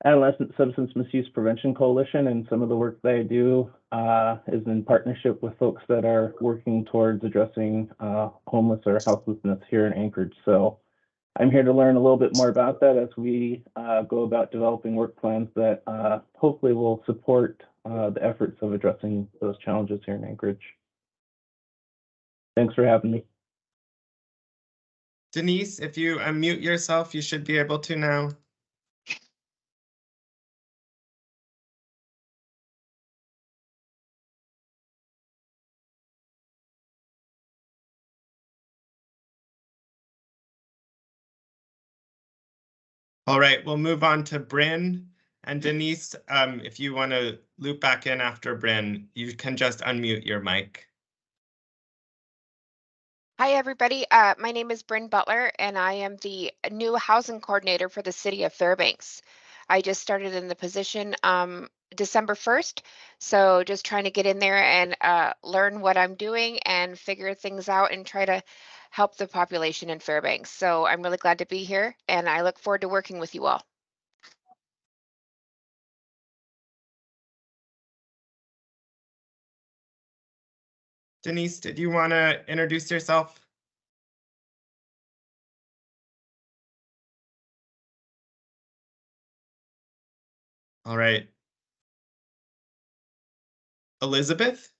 Adolescent Substance Misuse Prevention Coalition, and some of the work that I do is in partnership with folks that are working towards addressing homeless or houselessness here in Anchorage. So I'm here to learn a little bit more about that as we go about developing work plans that hopefully will support the efforts of addressing those challenges here in Anchorage. Thanks for having me. Denise, if you unmute yourself, you should be able to now. All right, we'll move on to Bryn. And Denise, if you want to loop back in after Bryn, you can just unmute your mic. Hi, everybody. My name is Bryn Butler, and I am the new housing coordinator for the city of Fairbanks. I just started in the position December 1st, so just trying to get in there and learn what I'm doing and figure things out and try to help the population in Fairbanks. So I'm really glad to be here, and I look forward to working with you all. Denise, did you want to introduce yourself? All right. Elizabeth?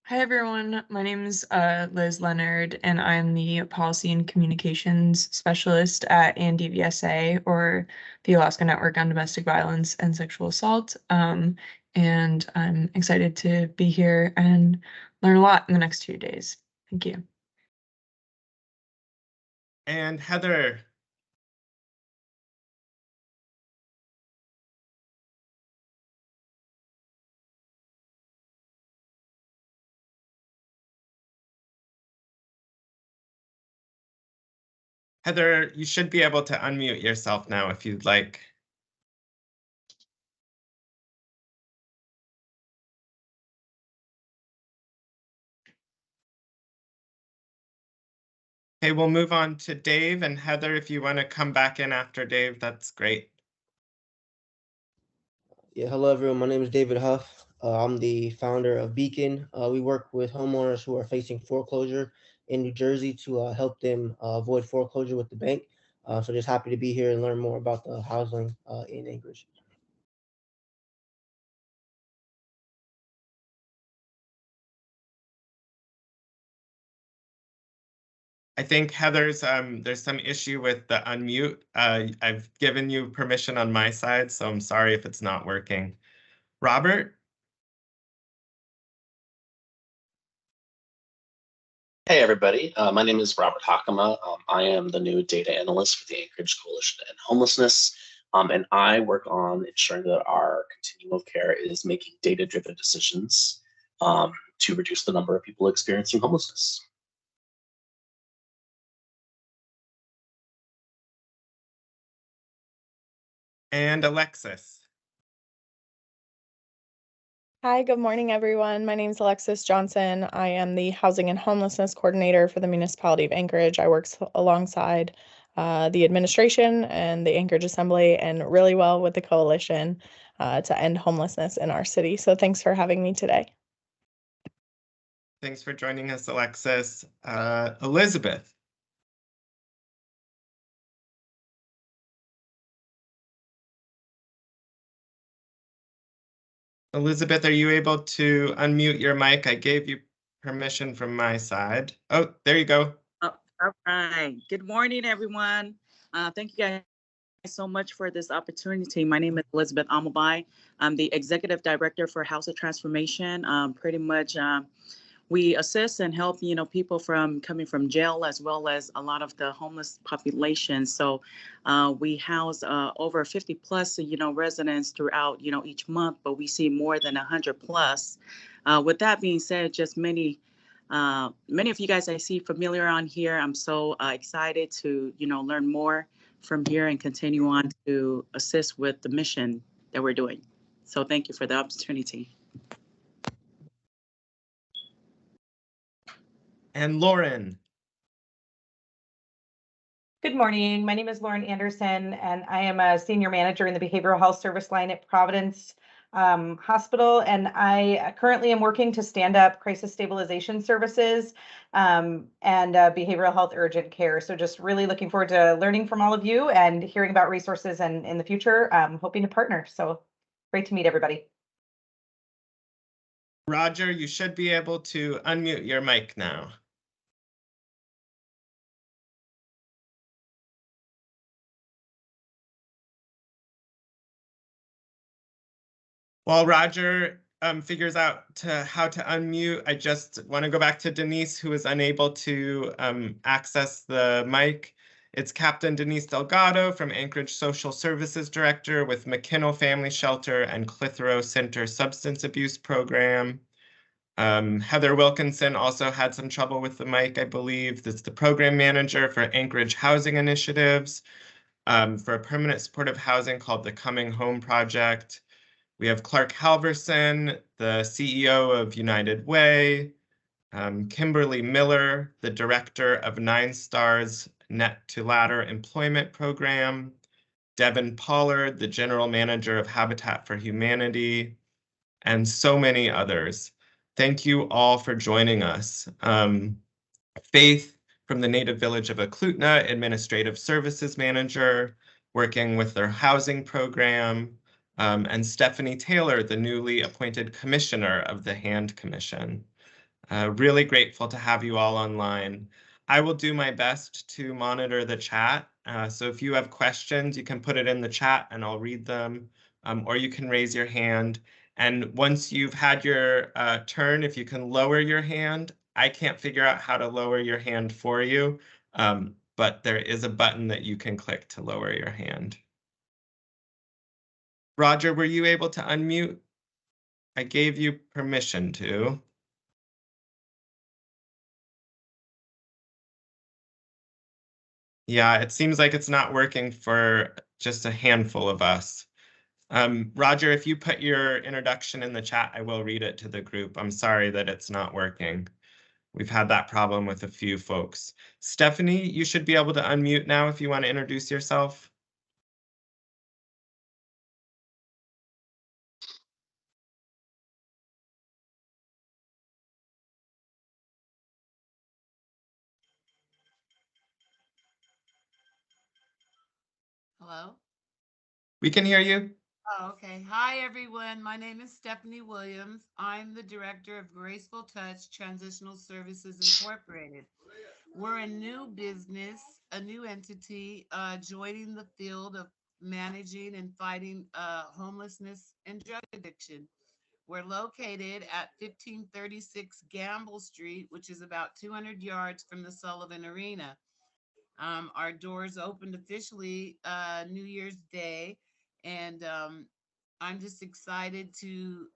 Hi, everyone. My name is Liz Leonard, and I'm the Policy and Communications Specialist at ANDVSA, or the Alaska Network on Domestic Violence and Sexual Assault. And I'm excited to be here and learn a lot in the next 2 days. Thank you. And Heather? Heather, you should be able to unmute yourself now if you'd like. Okay, we'll move on to Dave, and Heather, if you want to come back in after Dave, that's great. Yeah, hello everyone. My name is David Huff. I'm the founder of Beacon. We work with homeowners who are facing foreclosure in New Jersey to help them avoid foreclosure with the bank. So just happy to be here and learn more about the housing in Anchorage. I think Heather's, there's some issue with the unmute. I've given you permission on my side, so I'm sorry if it's not working. Robert? Hey, everybody. My name is Robert Hakama. I am the new data analyst for the Anchorage Coalition to End Homelessness. And I work on ensuring that our continuum of care is making data-driven decisions to reduce the number of people experiencing homelessness. And Alexis. Hi, good morning, everyone. My name is Alexis Johnson. I am the Housing and Homelessness Coordinator for the Municipality of Anchorage. I work alongside the administration and the Anchorage Assembly and really well with the coalition to end homelessness in our city. So thanks for having me today. Thanks for joining us, Alexis. Elizabeth. Elizabeth, are you able to unmute your mic? I gave you permission from my side. Oh, there you go. Oh, all right. Good morning, everyone. Thank you guys so much for this opportunity. My name is Elizabeth Amabai. I'm the Executive Director for House of Transformation. Pretty much we assist and help, people coming from jail as well as a lot of the homeless population. So we house over 50 plus, residents throughout, each month, but we see more than 100 plus. With that being said, just many of you guys I see familiar on here. I'm so excited to, learn more from here and continue on to assist with the mission that we're doing. So thank you for the opportunity. And Lauren. Good morning. My name is Lauren Anderson, and I am a senior manager in the behavioral health service line at Providence Hospital. And I currently am working to stand up crisis stabilization services and behavioral health urgent care. So just really looking forward to learning from all of you and hearing about resources and in the future, hoping to partner. So great to meet everybody. Roger, you should be able to unmute your mic now. While Roger figures out how to unmute, I just want to go back to Denise, who is unable to access the mic. It's Captain Denise Delgado from Anchorage Social Services Director with McKinnell Family Shelter and Clitheroe Center Substance Abuse Program. Heather Wilkinson also had some trouble with the mic, I believe. That's the program manager for Anchorage Housing Initiatives for a permanent supportive housing called the Coming Home Project. We have Clark Halverson, the CEO of United Way, Kimberly Miller, the director of 9 Stars Net to Ladder Employment Program, Devin Pollard, the general manager of Habitat for Humanity, and so many others. Thank you all for joining us. Faith from the native village of Eklutna, administrative services manager, working with their housing program, and Stephanie Taylor, the newly appointed commissioner of the HAND Commission. Really grateful to have you all online. I will do my best to monitor the chat. So if you have questions, you can put it in the chat and I'll read them, or you can raise your hand. And once you've had your turn, if you can lower your hand, I can't figure out how to lower your hand for you, but there is a button that you can click to lower your hand. Roger, were you able to unmute? I gave you permission to. Yeah, it seems like it's not working for just a handful of us. Roger, if you put your introduction in the chat, I will read it to the group. I'm sorry that it's not working. We've had that problem with a few folks. Stephanie, you should be able to unmute now if you want to introduce yourself. Hello? We can hear you. Oh, okay. Hi, everyone. My name is Stephanie Williams. I'm the director of Graceful Touch Transitional Services Incorporated. we're a new business, a new entity, joining the field of managing and fighting homelessness and drug addiction. We're located at 1536 Gamble Street, which is about 200 yards from the Sullivan Arena. Our doors opened officially New Year's Day, and I'm just excited to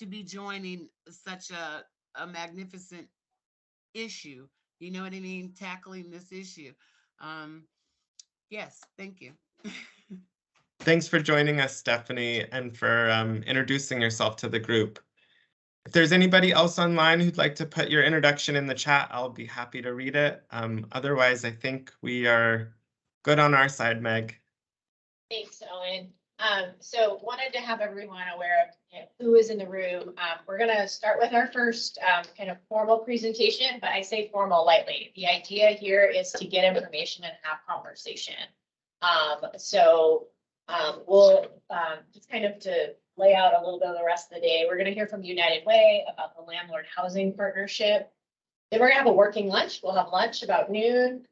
be joining such a magnificent issue. You know what I mean? Tackling this issue. Yes, thank you. Thanks for joining us, Stephanie, and for introducing yourself to the group. If there's anybody else online who'd like to put your introduction in the chat, I'll be happy to read it. Otherwise, I think we are good on our side, Meg. Thanks, Owen. So wanted to have everyone aware of who is in the room. We're going to start with our first kind of formal presentation, but I say formal lightly. The idea here is to get information and have conversation. We'll just kind of to lay out a little bit of the rest of the day. We're going to hear from United Way about the landlord housing partnership. Then we're going to have a working lunch. We'll have lunch about noon.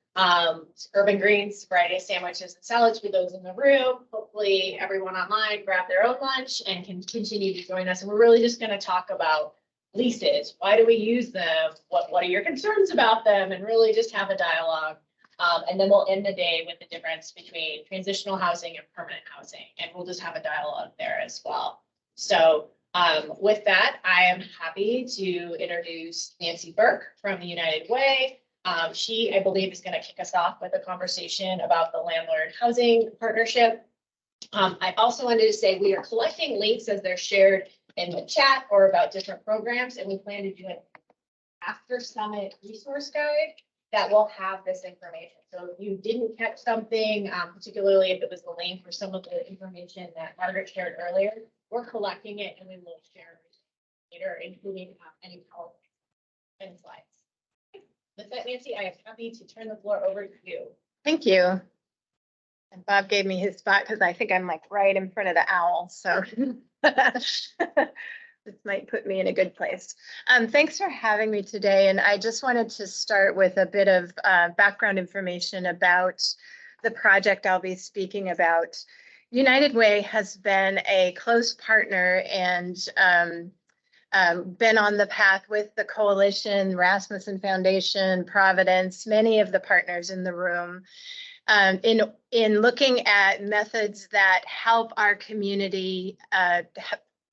Urban Greens, Friday sandwiches and salads for those in the room. Hopefully everyone online grab their own lunch and can continue to join us. And we're really just going to talk about leases. Why do we use them? What are your concerns about them? And really just have a dialogue. And then we'll end the day with the difference between transitional housing and permanent housing. And we'll just have a dialogue there as well. So with that, I am happy to introduce Nancy Burke from the United Way. She, I believe, is going to kick us off with a conversation about the landlord housing partnership. I also wanted to say we are collecting links as they're shared in the chat or about different programs, and we plan to do an after summit resource guide that will have this information. So if you didn't catch something, particularly if it was the link or some of the information that Margaret shared earlier, we're collecting it and we will share it later, including any PowerPoint and slides. With that, Nancy, I am happy to turn the floor over to you. Thank you. And Bob gave me his spot because I think I'm like right in front of the owl. So this might put me in a good place. Thanks for having me today. And I just wanted to start with a bit of background information about the project I'll be speaking about. United Way has been a close partner and been on the path with the coalition, Rasmussen Foundation, Providence, many of the partners in the room, in looking at methods that help our community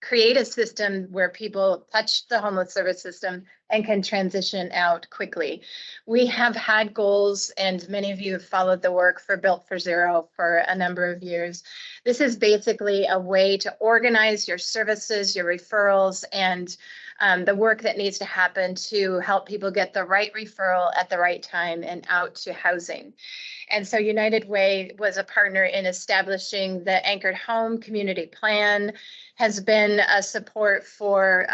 create a system where people touch the homeless service system and can transition out quickly. We have had goals, and many of you have followed the work for Built for Zero for a number of years. This is basically a way to organize your services, your referrals, and the work that needs to happen to help people get the right referral at the right time and out to housing. And so United Way was a partner in establishing the Anchored Home Community Plan, has been a support for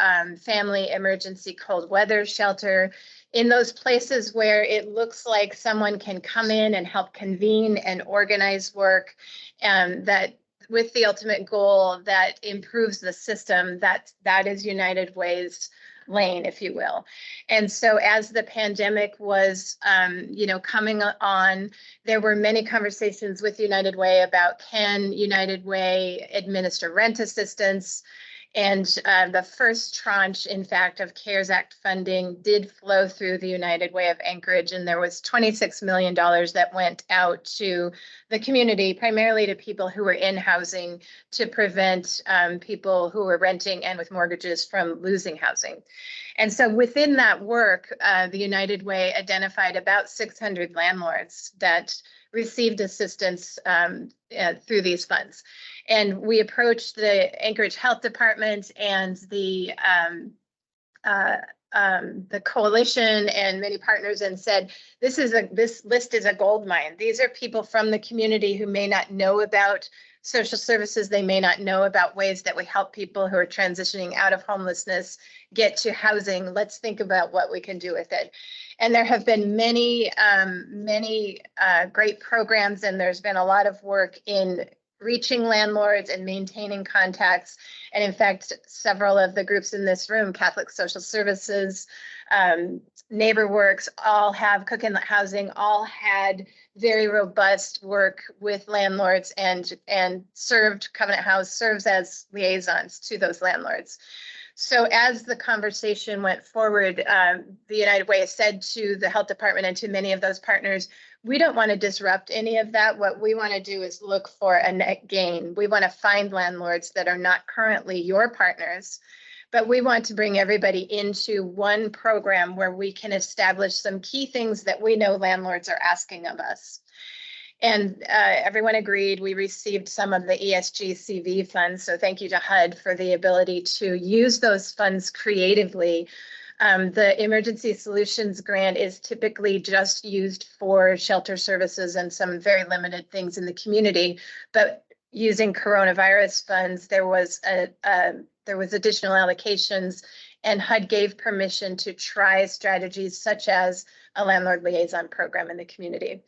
family emergency cold weather shelter in those places where it looks like someone can come in and help convene and organize work, that with the ultimate goal that improves the system. That is United Way's lane, if you will. And so as the pandemic was, coming on, there were many conversations with United Way about, can United Way administer rent assistance? And the first tranche, in fact, of CARES Act funding did flow through the United Way of Anchorage, and there was $26 million that went out to the community, primarily to people who were in housing, to prevent people who were renting and with mortgages from losing housing. And so within that work, the United Way identified about 600 landlords that received assistance through these funds. And we approached the Anchorage Health Department and the coalition and many partners and said, this list is a gold mine. These are people from the community who may not know about social services. They may not know about ways that we help people who are transitioning out of homelessness get to housing. Let's think about what we can do with it. And there have been many great programs, and there's been a lot of work in reaching landlords and maintaining contacts. And in fact, several of the groups in this room, Catholic Social Services, Neighbor Works, all have Cook Inlet Housing, all had very robust work with landlords and served, Covenant House serves as liaisons to those landlords. So as the conversation went forward, the United Way said to the health department and to many of those partners, we don't want to disrupt any of that. What we want to do is look for a net gain. We want to find landlords that are not currently your partners, but we want to bring everybody into one program where we can establish some key things that we know landlords are asking of us. And everyone agreed. We received some of the ESG CV funds. So thank you to HUD for the ability to use those funds creatively. The Emergency Solutions Grant is typically just used for shelter services and some very limited things in the community. But using coronavirus funds, there was additional allocations, and HUD gave permission to try strategies such as a landlord liaison program in the community.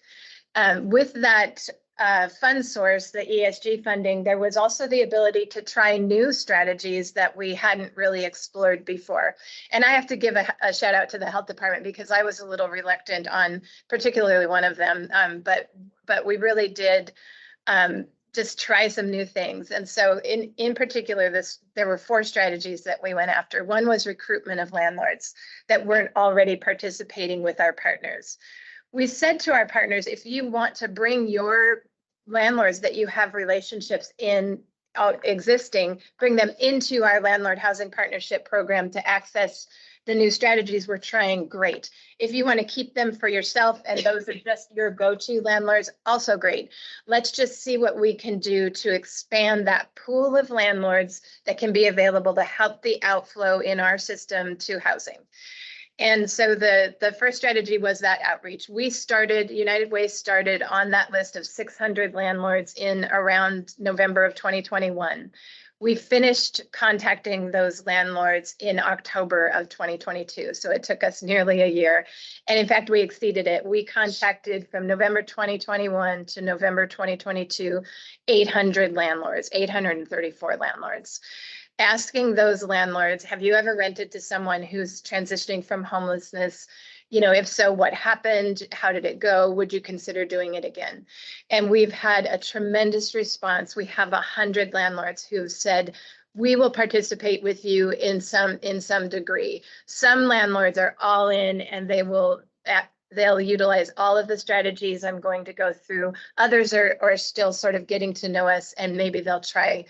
With that fund source, the ESG funding, there was also the ability to try new strategies that we hadn't really explored before. And I have to give a shout out to the health department because I was a little reluctant on particularly one of them, but we really did just try some new things. And so in particular, there were 4 strategies that we went after. One was recruitment of landlords that weren't already participating with our partners. We said to our partners, if you want to bring your landlords that you have relationships in existing, bring them into our landlord housing partnership program to access the new strategies we're trying, great. If you want to keep them for yourself and those are just your go-to landlords, also great. Let's just see what we can do to expand that pool of landlords that can be available to help the outflow in our system to housing. And so the first strategy was that outreach. United Way started on that list of 600 landlords in around November of 2021. We finished contacting those landlords in October of 2022. So it took us nearly a year. And in fact, we exceeded it. We contacted from November 2021 to November 2022, 800 landlords, 834 landlords. Asking those landlords, have you ever rented to someone who's transitioning from homelessness? You know, if so, what happened? How did it go? Would you consider doing it again? And we've had a tremendous response. We have 100 landlords who've said, we will participate with you in some degree. Some landlords are all in and they'll utilize all of the strategies I'm going to go through. Others are still sort of getting to know us and maybe they'll try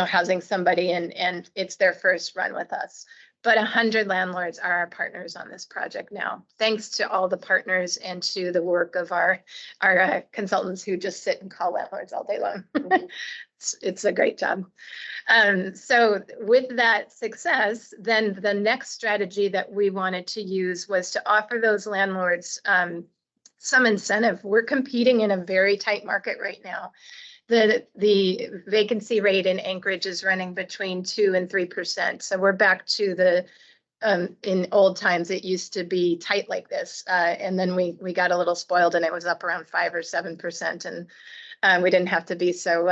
housing somebody and it's their first run with us. But 100 landlords are our partners on this project now, thanks to all the partners and to the work of our consultants who just sit and call landlords all day long. It's a great job. So with that success, then the next strategy that we wanted to use was to offer those landlords some incentive. We're competing in a very tight market right now. The vacancy rate in Anchorage is running between 2% and 3%. So we're back to in old times, it used to be tight like this. And then we got a little spoiled and it was up around 5 or 7%. And we didn't have to be so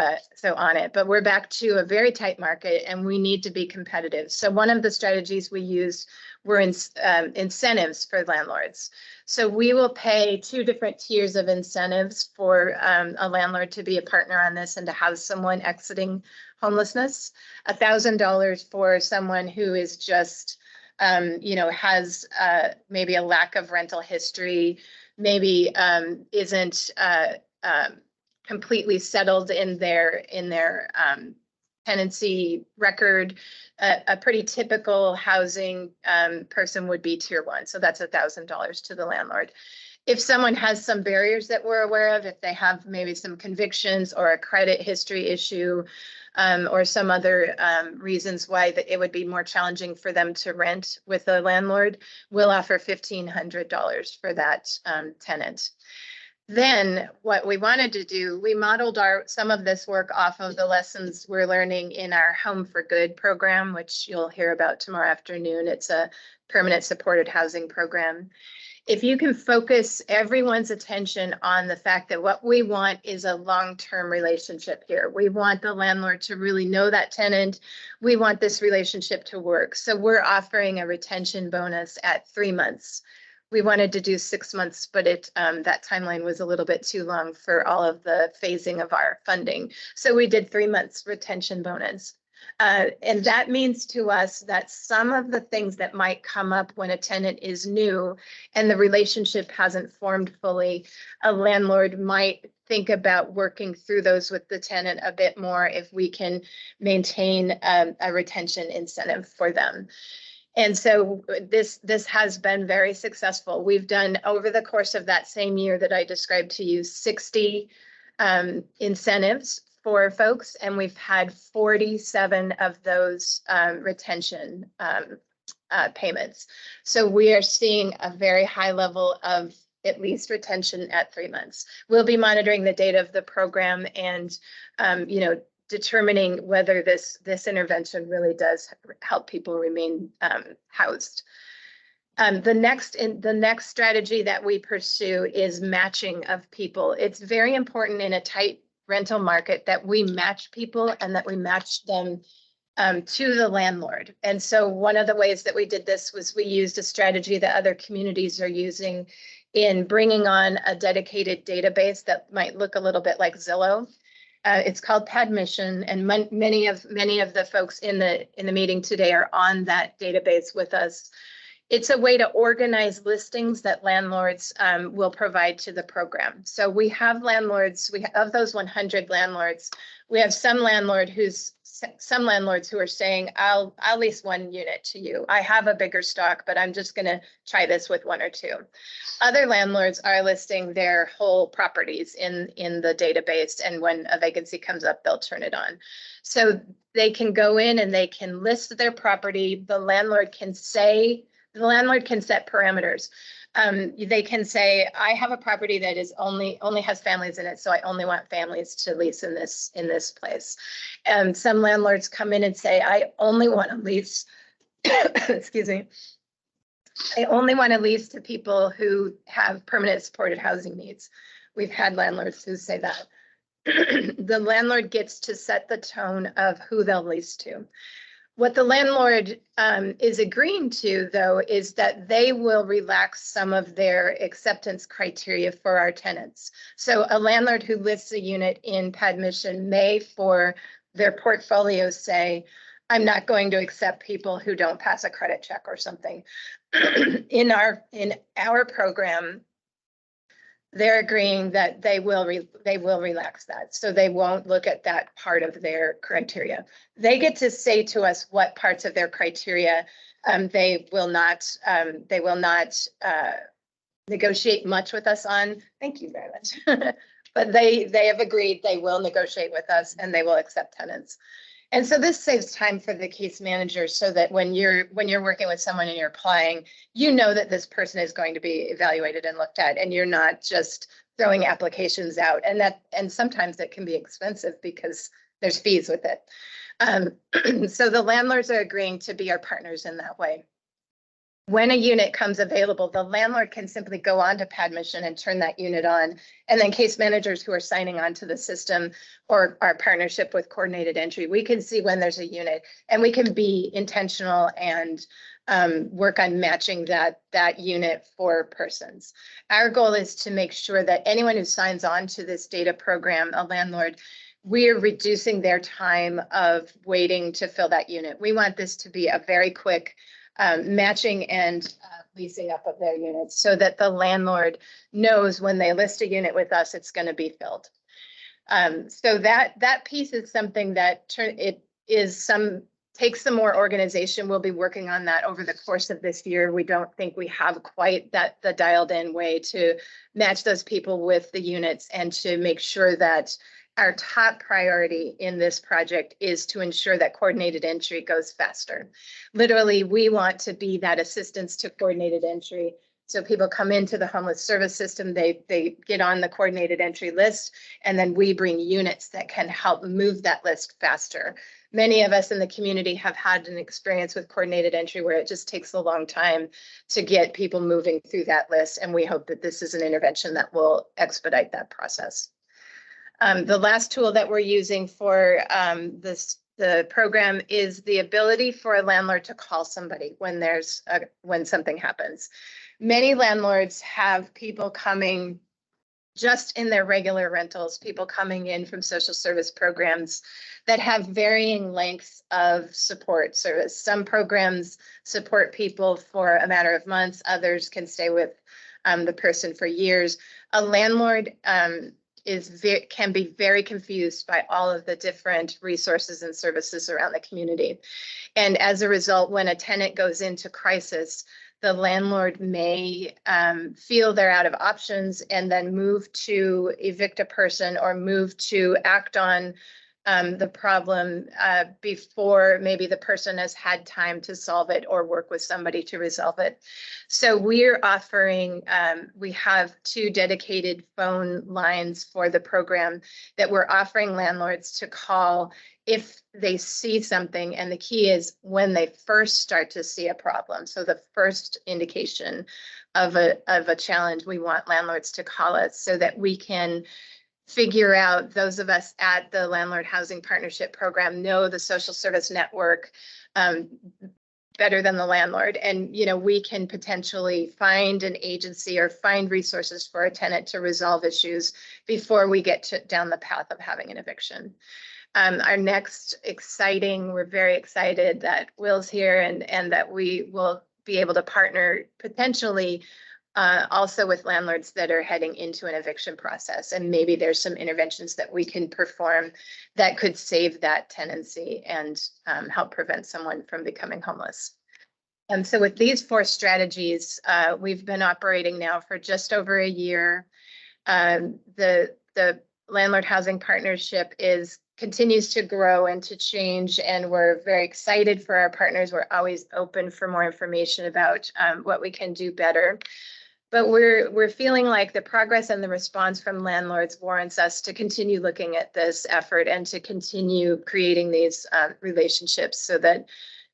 on it. But we're back to a very tight market and we need to be competitive. So one of the strategies we used were incentives for landlords. So we will pay 2 different tiers of incentives for a landlord to be a partner on this and to house someone exiting homelessness. $1,000 for someone who is just, has maybe a lack of rental history, maybe isn't completely settled in their tenancy record. A pretty typical housing person would be tier 1. So that's $1,000 to the landlord. If someone has some barriers that we're aware of, if they have maybe some convictions or a credit history issue or some other reasons why it would be more challenging for them to rent with a landlord, we'll offer $1,500 for that tenant. Then what we wanted to do, we modeled some of this work off of the lessons we're learning in our Home for Good program, which you'll hear about tomorrow afternoon. It's a permanent supported housing program. If you can focus everyone's attention on the fact that what we want is a long-term relationship here. We want the landlord to really know that tenant. We want this relationship to work. So we're offering a retention bonus at 3 months. We wanted to do 6 months, but that timeline was a little bit too long for all of the phasing of our funding. So we did 3 months retention bonus. And that means to us that some of the things that might come up when a tenant is new and the relationship hasn't formed fully, a landlord might think about working through those with the tenant a bit more if we can maintain a retention incentive for them. And so this has been very successful. We've done, over the course of that same year that I described to you, 60 incentives for folks, and we've had 47 of those retention payments. So we are seeing a very high level of at least retention at 3 months. We'll be monitoring the data of the program and, determining whether this intervention really does help people remain housed. The next strategy that we pursue is matching of people. It's very important in a tight rental market that we match people and that we match them to the landlord. And so one of the ways that we did this was we used a strategy that other communities are using in bringing on a dedicated database that might look a little bit like Zillow. It's called Padmission, and many of the folks in the meeting today are on that database with us. It's a way to organize listings that landlords will provide to the program. So we have landlords, of those 100 landlords, we have some landlords who are saying, I'll lease 1 unit to you. I have a bigger stock, but I'm just going to try this with 1 or 2. Other landlords are listing their whole properties in the database, and when a vacancy comes up, they'll turn it on. So they can go in and they can list their property. The landlord can set parameters. They can say, I have a property that is only has families in it, so I only want families to lease in this place. And some landlords come in and say, I only want to lease, excuse me, I only want to lease to people who have permanent supported housing needs. We've had landlords who say that. The landlord gets to set the tone of who they'll lease to. What the landlord is agreeing to, though, is that they will relax some of their acceptance criteria for our tenants. So a landlord who lists a unit in Padmission may, for their portfolio, say, I'm not going to accept people who don't pass a credit check or something. In our program, they're agreeing that they will relax that. So they won't look at that part of their criteria. They get to say to us what parts of their criteria they will not negotiate much with us on. Thank you very much. But they have agreed they will negotiate with us and they will accept tenants. And so this saves time for the case manager, so that when you're working with someone and you're applying, you know that this person is going to be evaluated and looked at, and you're not just throwing applications out. And sometimes it can be expensive because there's fees with it. So the landlords are agreeing to be our partners in that way. When a unit comes available, the landlord can simply go on to Padmission and turn that unit on. And then case managers who are signing on to the system, or our partnership with Coordinated Entry, we can see when there's a unit, and we can be intentional and work on matching that unit for persons. Our goal is to make sure that anyone who signs on to this data program, a landlord, we're reducing their time of waiting to fill that unit. We want this to be a very quick matching and leasing up of their units, so that the landlord knows when they list a unit with us, it's going to be filled. So that piece is something that takes some more organization. We'll be working on that over the course of this year. We don't think we have quite the dialed in way to match those people with the units, and to make sure that our top priority in this project is to ensure that Coordinated Entry goes faster. Literally, we want to be that assistance to Coordinated Entry So people come into the homeless service system, they get on the coordinated entry list, and then we bring units that can help move that list faster. Many of us in the community have had an experience with coordinated entry where it just takes a long time to get people moving through that list. And we hope that this is an intervention that will expedite that process. The last tool that we're using for the program is the ability for a landlord to call somebody when something happens. Many landlords have people coming just in their regular rentals, people coming in from social service programs that have varying lengths of support service. Some programs support people for a matter of months, others can stay with the person for years. A landlord can be very confused by all of the different resources and services around the community. And as a result, when a tenant goes into crisis, the landlord may feel they're out of options and then move to evict a person or move to act on the problem before maybe the person has had time to solve it or work with somebody to resolve it. So we're offering, we have 2 dedicated phone lines for the program that we're offering landlords to call if they see something. And the key is when they first start to see a problem. So the first indication of a challenge, we want landlords to call us so that we can figure out, those of us at the Landlord Housing Partnership Program know the social service network better than the landlord. And, you know, we can potentially find an agency or find resources for a tenant to resolve issues before we get down the path of having an eviction. Our next we're very excited that Will's here and that we will be able to partner potentially also with landlords that are heading into an eviction process. And maybe there's some interventions that we can perform that could save that tenancy and help prevent someone from becoming homeless. And so with these 4 strategies, we've been operating now for just over a year. The Landlord Housing Partnership continues to grow and to change, and we're very excited for our partners. We're always open for more information about what we can do better. But we're feeling like the progress and the response from landlords warrants us to continue looking at this effort and to continue creating these relationships so that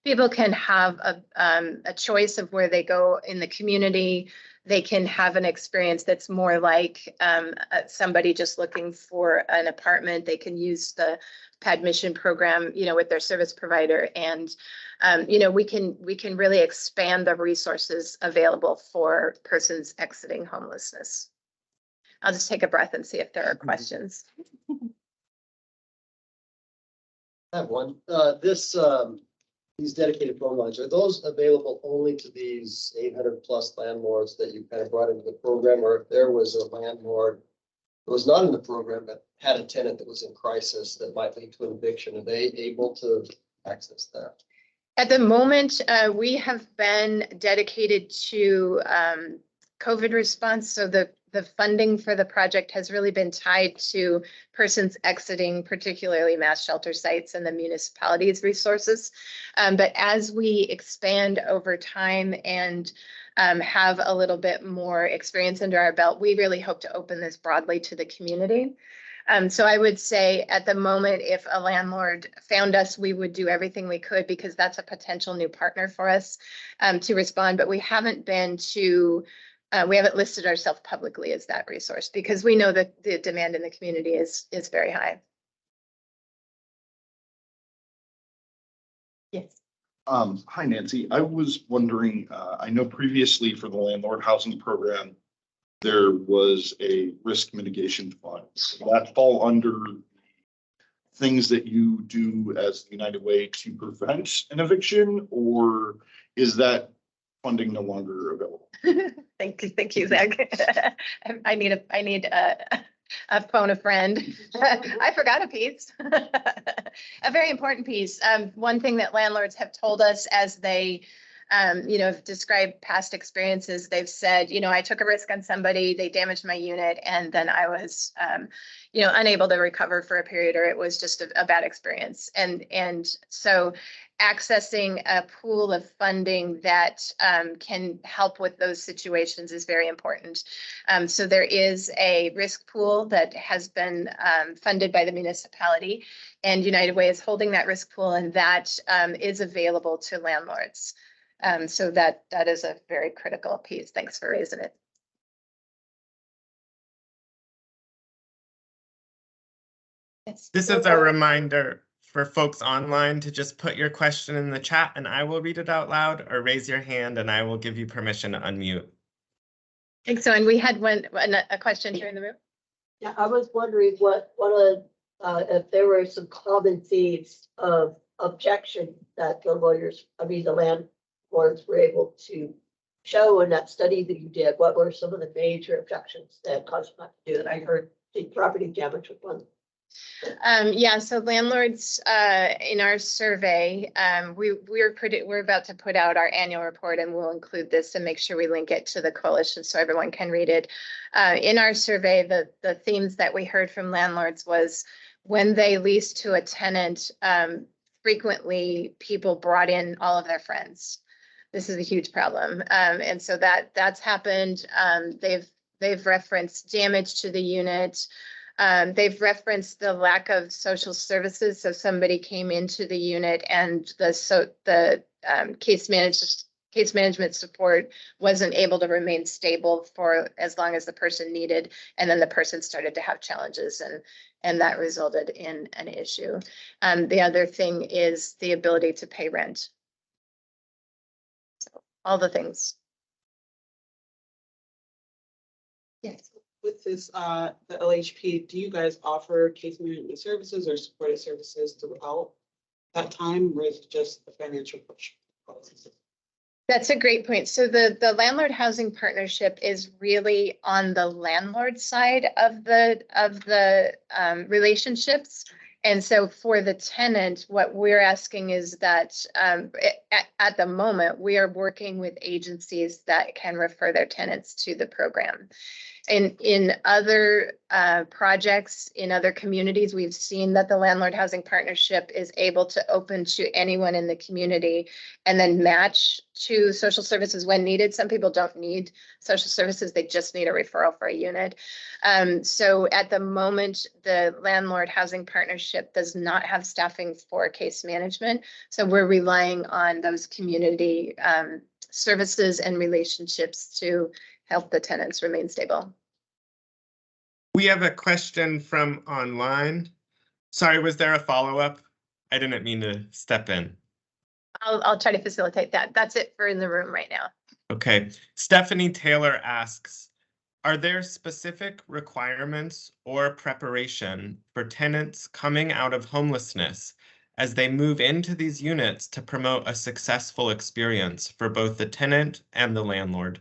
people can have a choice of where they go in the community. They can have an experience that's more like somebody just looking for an apartment. They can use the PAD mission program, you know, with their service provider. And, you know, we can really expand the resources available for persons exiting homelessness. I'll just take a breath and see if there are questions. I have one. These dedicated phone lines, are those available only to these 800 plus landlords that you kind of brought into the program? Or if there was a landlord who was not in the program but had a tenant that was in crisis that might lead to an eviction, are they able to access that? At the moment, we have been dedicated to COVID response. So the funding for the project has really been tied to persons exiting, particularly mass shelter sites and the municipality's resources. But as we expand over time and have a little bit more experience under our belt, we really hope to open this broadly to the community. So I would say at the moment, if a landlord found us, we would do everything we could because that's a potential new partner for us to respond. But we haven't listed ourselves publicly as that resource because we know that the demand in the community is very high. Yes. Hi, Nancy. I was wondering, I know previously for the landlord housing program, there was a risk mitigation fund. Does that fall under things that you do as the United Way to prevent an eviction, or is that funding no longer available? Thank you, Zach. I need a phone a friend. I forgot a piece, a very important piece. One thing that landlords have told us as they you know, have described past experiences, they've said, you know, I took a risk on somebody, they damaged my unit, and then I was, you know, unable to recover for a period, or it was just a bad experience. And so accessing a pool of funding that can help with those situations is very important. So there is a risk pool that has been funded by the municipality, and United Way is holding that risk pool, and that is available to landlords. So that is a very critical piece. Thanks for raising it. This is a reminder for folks online to just put your question in the chat and I will read it out loud, or raise your hand and I will give you permission to unmute. Thanks. So, and we had a question here in the room. Yeah, I was wondering if there were some common themes of objection that the landlords were able to show in that study that you did. What were some of the major objections that caused them not to do it? I heard the property damage was one. Yeah, so landlords in our survey, we're about to put out our annual report, and we'll include this and make sure we link it to the coalition so everyone can read it. In our survey, the themes that we heard from landlords was when they leased to a tenant, frequently people brought in all of their friends. This is a huge problem, and so that's happened. They've referenced damage to the unit. They've referenced the lack of social services. So somebody came into the unit and the case management support wasn't able to remain stable for as long as the person needed. And then the person started to have challenges, and that resulted in an issue. The other thing is the ability to pay rent. So all the things. Yes. With this, the LHP, do you guys offer case management services or supportive services throughout that time, or is it just the financial push? That's a great point. So the landlord housing partnership is really on the landlord side of the relationships. And so for the tenant, what we're asking is that at the moment, we are working with agencies that can refer their tenants to the program. And in other projects in other communities, we've seen that the landlord housing partnership is able to open to anyone in the community and then match to social services when needed. Some people don't need social services, they just need a referral for a unit. So at the moment, the landlord housing partnership does not have staffing for case management. So we're relying on those community services and relationships to help the tenants remain stable. We have a question from online. Sorry, was there a follow-up? I didn't mean to step in. I'll try to facilitate that. That's it for in the room right now. Okay. Stephanie Taylor asks, are there specific requirements or preparation for tenants coming out of homelessness as they move into these units to promote a successful experience for both the tenant and the landlord?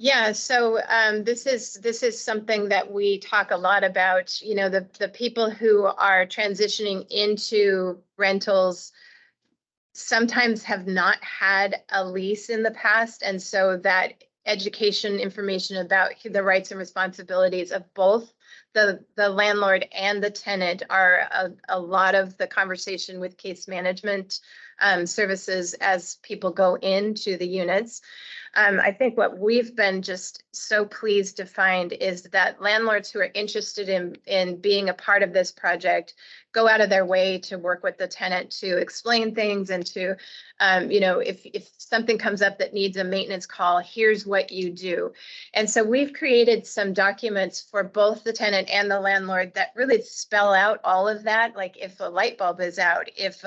Yeah, so this is something that we talk a lot about. You know, the people who are transitioning into rentals sometimes have not had a lease in the past, and so that education information about the rights and responsibilities of both the landlord and the tenant are a lot of the conversation with case management services as people go into the units. I think what we've been just so pleased to find is that landlords who are interested in being a part of this project go out of their way to work with the tenant to explain things and to, you know, if something comes up that needs a maintenance call, here's what you do. And so we've created some documents for both the tenant and the landlord that really spell out all of that. Like if a light bulb is out, if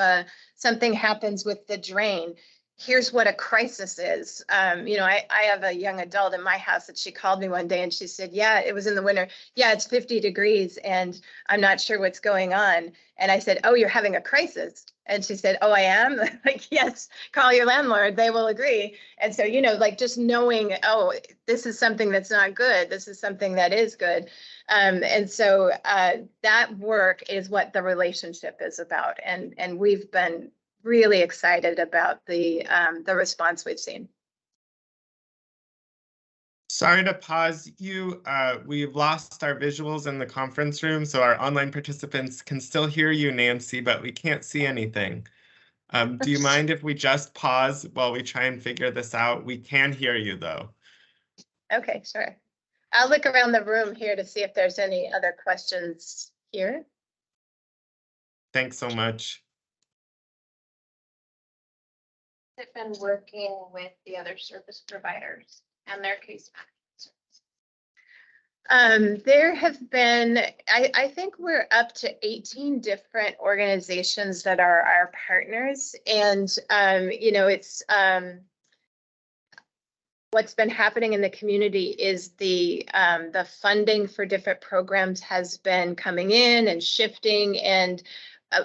something happens with the drain, here's what a crisis is. You know, I have a young adult in my house that she called me one day and she said, yeah, it was in the winter. Yeah, it's 50 degrees and I'm not sure what's going on. And I said, oh, you're having a crisis. And she said, oh, I am? Like, yes, call your landlord, they will agree. And so, you know, like just knowing, oh, this is something that's not good. This is something that is good. And so that work is what the relationship is about. And we've been really excited about the response we've seen. Sorry to pause you. We've lost our visuals in the conference room, so our online participants can still hear you, Nancy, but we can't see anything. Do you mind if we just pause while we try and figure this out? We can hear you though. Okay, sure. I'll look around the room here to see if there's any other questions here. Thanks so much. Has it been working with the other service providers and their case management? There have been, I think we're up to 18 different organizations that are our partners. And, you know, it's, what's been happening in the community is the funding for different programs has been coming in and shifting, and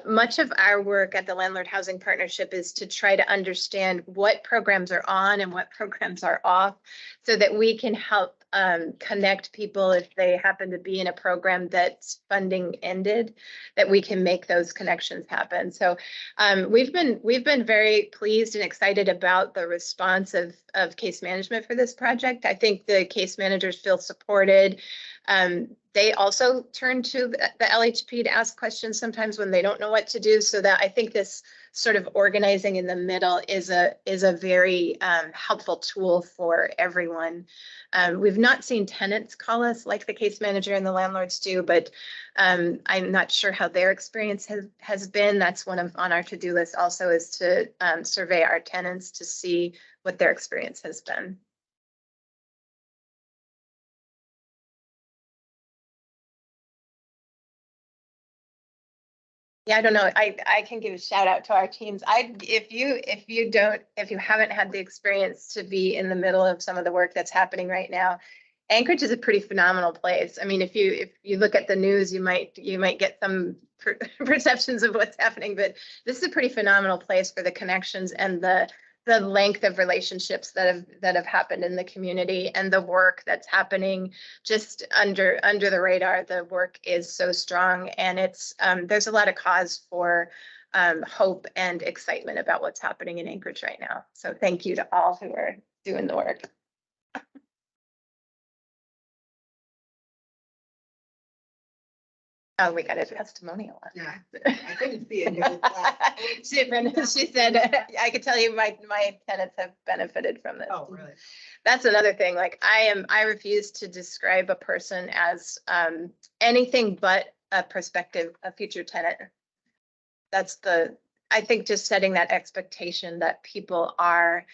much of our work at the Landlord Housing Partnership is to try to understand what programs are on and what programs are off, so that we can help connect people if they happen to be in a program that's funding ended, that we can make those connections happen. So we've been very pleased and excited about the response of case management for this project. I think the case managers feel supported. They also turn to the LHP to ask questions sometimes when they don't know what to do. So that I think this sort of organizing in the middle is a very helpful tool for everyone. We've not seen tenants call us like the case manager and the landlords do, but I'm not sure how their experience has been. That's one of on our to-do list also, is to survey our tenants to see what their experience has been. Yeah, I don't know. I can give a shout out to our teams. If you haven't had the experience to be in the middle of some of the work that's happening right now, Anchorage is a pretty phenomenal place. I mean, if you look at the news, you might get some perceptions of what's happening, but this is a pretty phenomenal place for the connections and the length of relationships that have happened in the community, and the work that's happening just under the radar. The work is so strong, and it's there's a lot of cause for hope and excitement about what's happening in Anchorage right now. So thank you to all who are doing the work. Oh, we got a testimonial. Yeah, I couldn't see it. She said, I could tell you my tenants have benefited from this. Oh, really? That's another thing. Like I refuse to describe a person as anything but a future tenant. I think just setting that expectation that people are,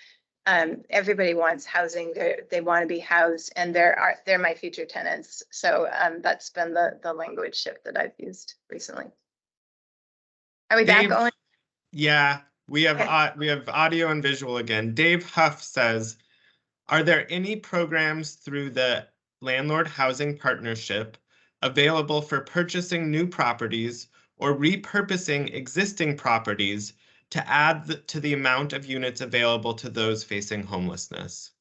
everybody wants housing. They want to be housed, and they're my future tenants. So that's been the language shift that I've used recently. Are we Dave, back on? Yeah, we have Okay. we have audio and visual again. Dave Huff says, are there any programs through the Landlord Housing Partnership available for purchasing new properties or repurposing existing properties to add to the amount of units available to those facing homelessness?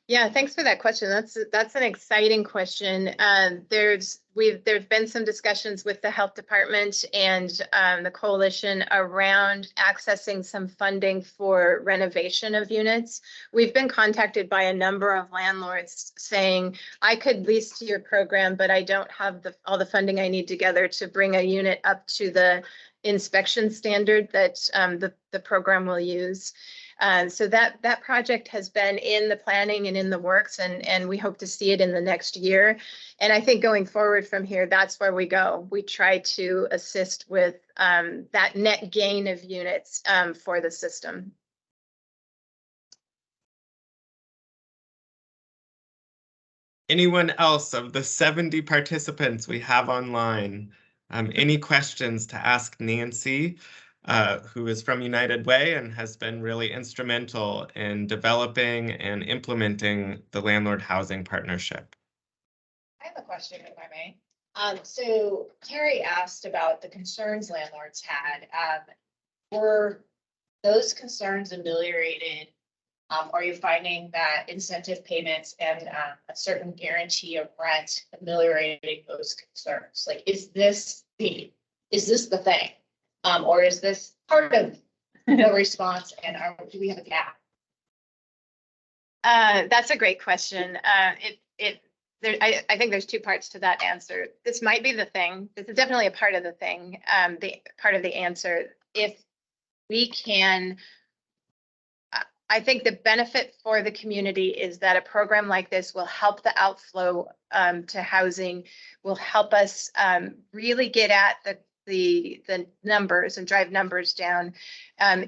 Yeah, thanks for that question. That's an exciting question. There's been some discussions with the health department and the coalition around accessing some funding for renovation of units. We've been contacted by a number of landlords saying, I could lease to your program, but I don't have all the funding I need together to bring a unit up to the inspection standard that the program will use. So that project has been in the planning and in the works, and we hope to see it in the next year. And I think going forward from here, that's where we go. We try to assist with that net gain of units for the system. Anyone else of the 70 participants we have online? Any questions to ask Nancy, who is from United Way and has been really instrumental in developing and implementing the Landlord Housing Partnership? I have a question, if I may. So Terry asked about the concerns landlords had. Were those concerns ameliorated? Are you finding that incentive payments and a certain guarantee of rent ameliorating those concerns? Like, is this the thing? Or is this part of the response, and do we have a gap? That's a great question. I think there's two parts to that answer. This might be the thing. This is definitely a part of the thing, part of the answer. If we can, I think the benefit for the community is that a program like this will help the outflow to housing, will help us really get at the numbers and drive numbers down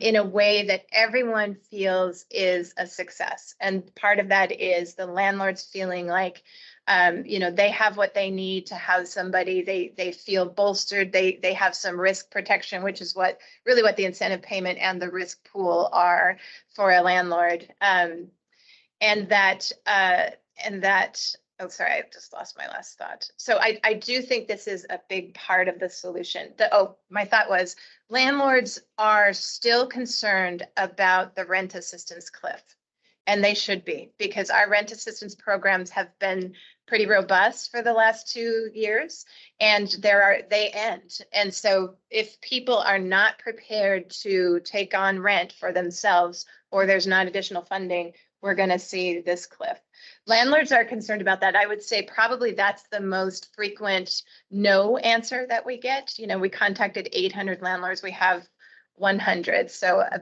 in a way that everyone feels is a success. And part of that is the landlords feeling like they have what they need to house somebody. They feel bolstered. They have some risk protection, which is what the incentive payment and the risk pool are for a landlord. Oh, sorry, I just lost my last thought. So I do think this is a big part of the solution. My thought was landlords are still concerned about the rent assistance cliff. And they should be, because our rent assistance programs have been pretty robust for the last 2 years, and they end. And so if people are not prepared to take on rent for themselves, or there's not additional funding, we're going to see this cliff. Landlords are concerned about that. I would say probably that's the most frequent no answer that we get. We contacted 800 landlords. We have 100. So a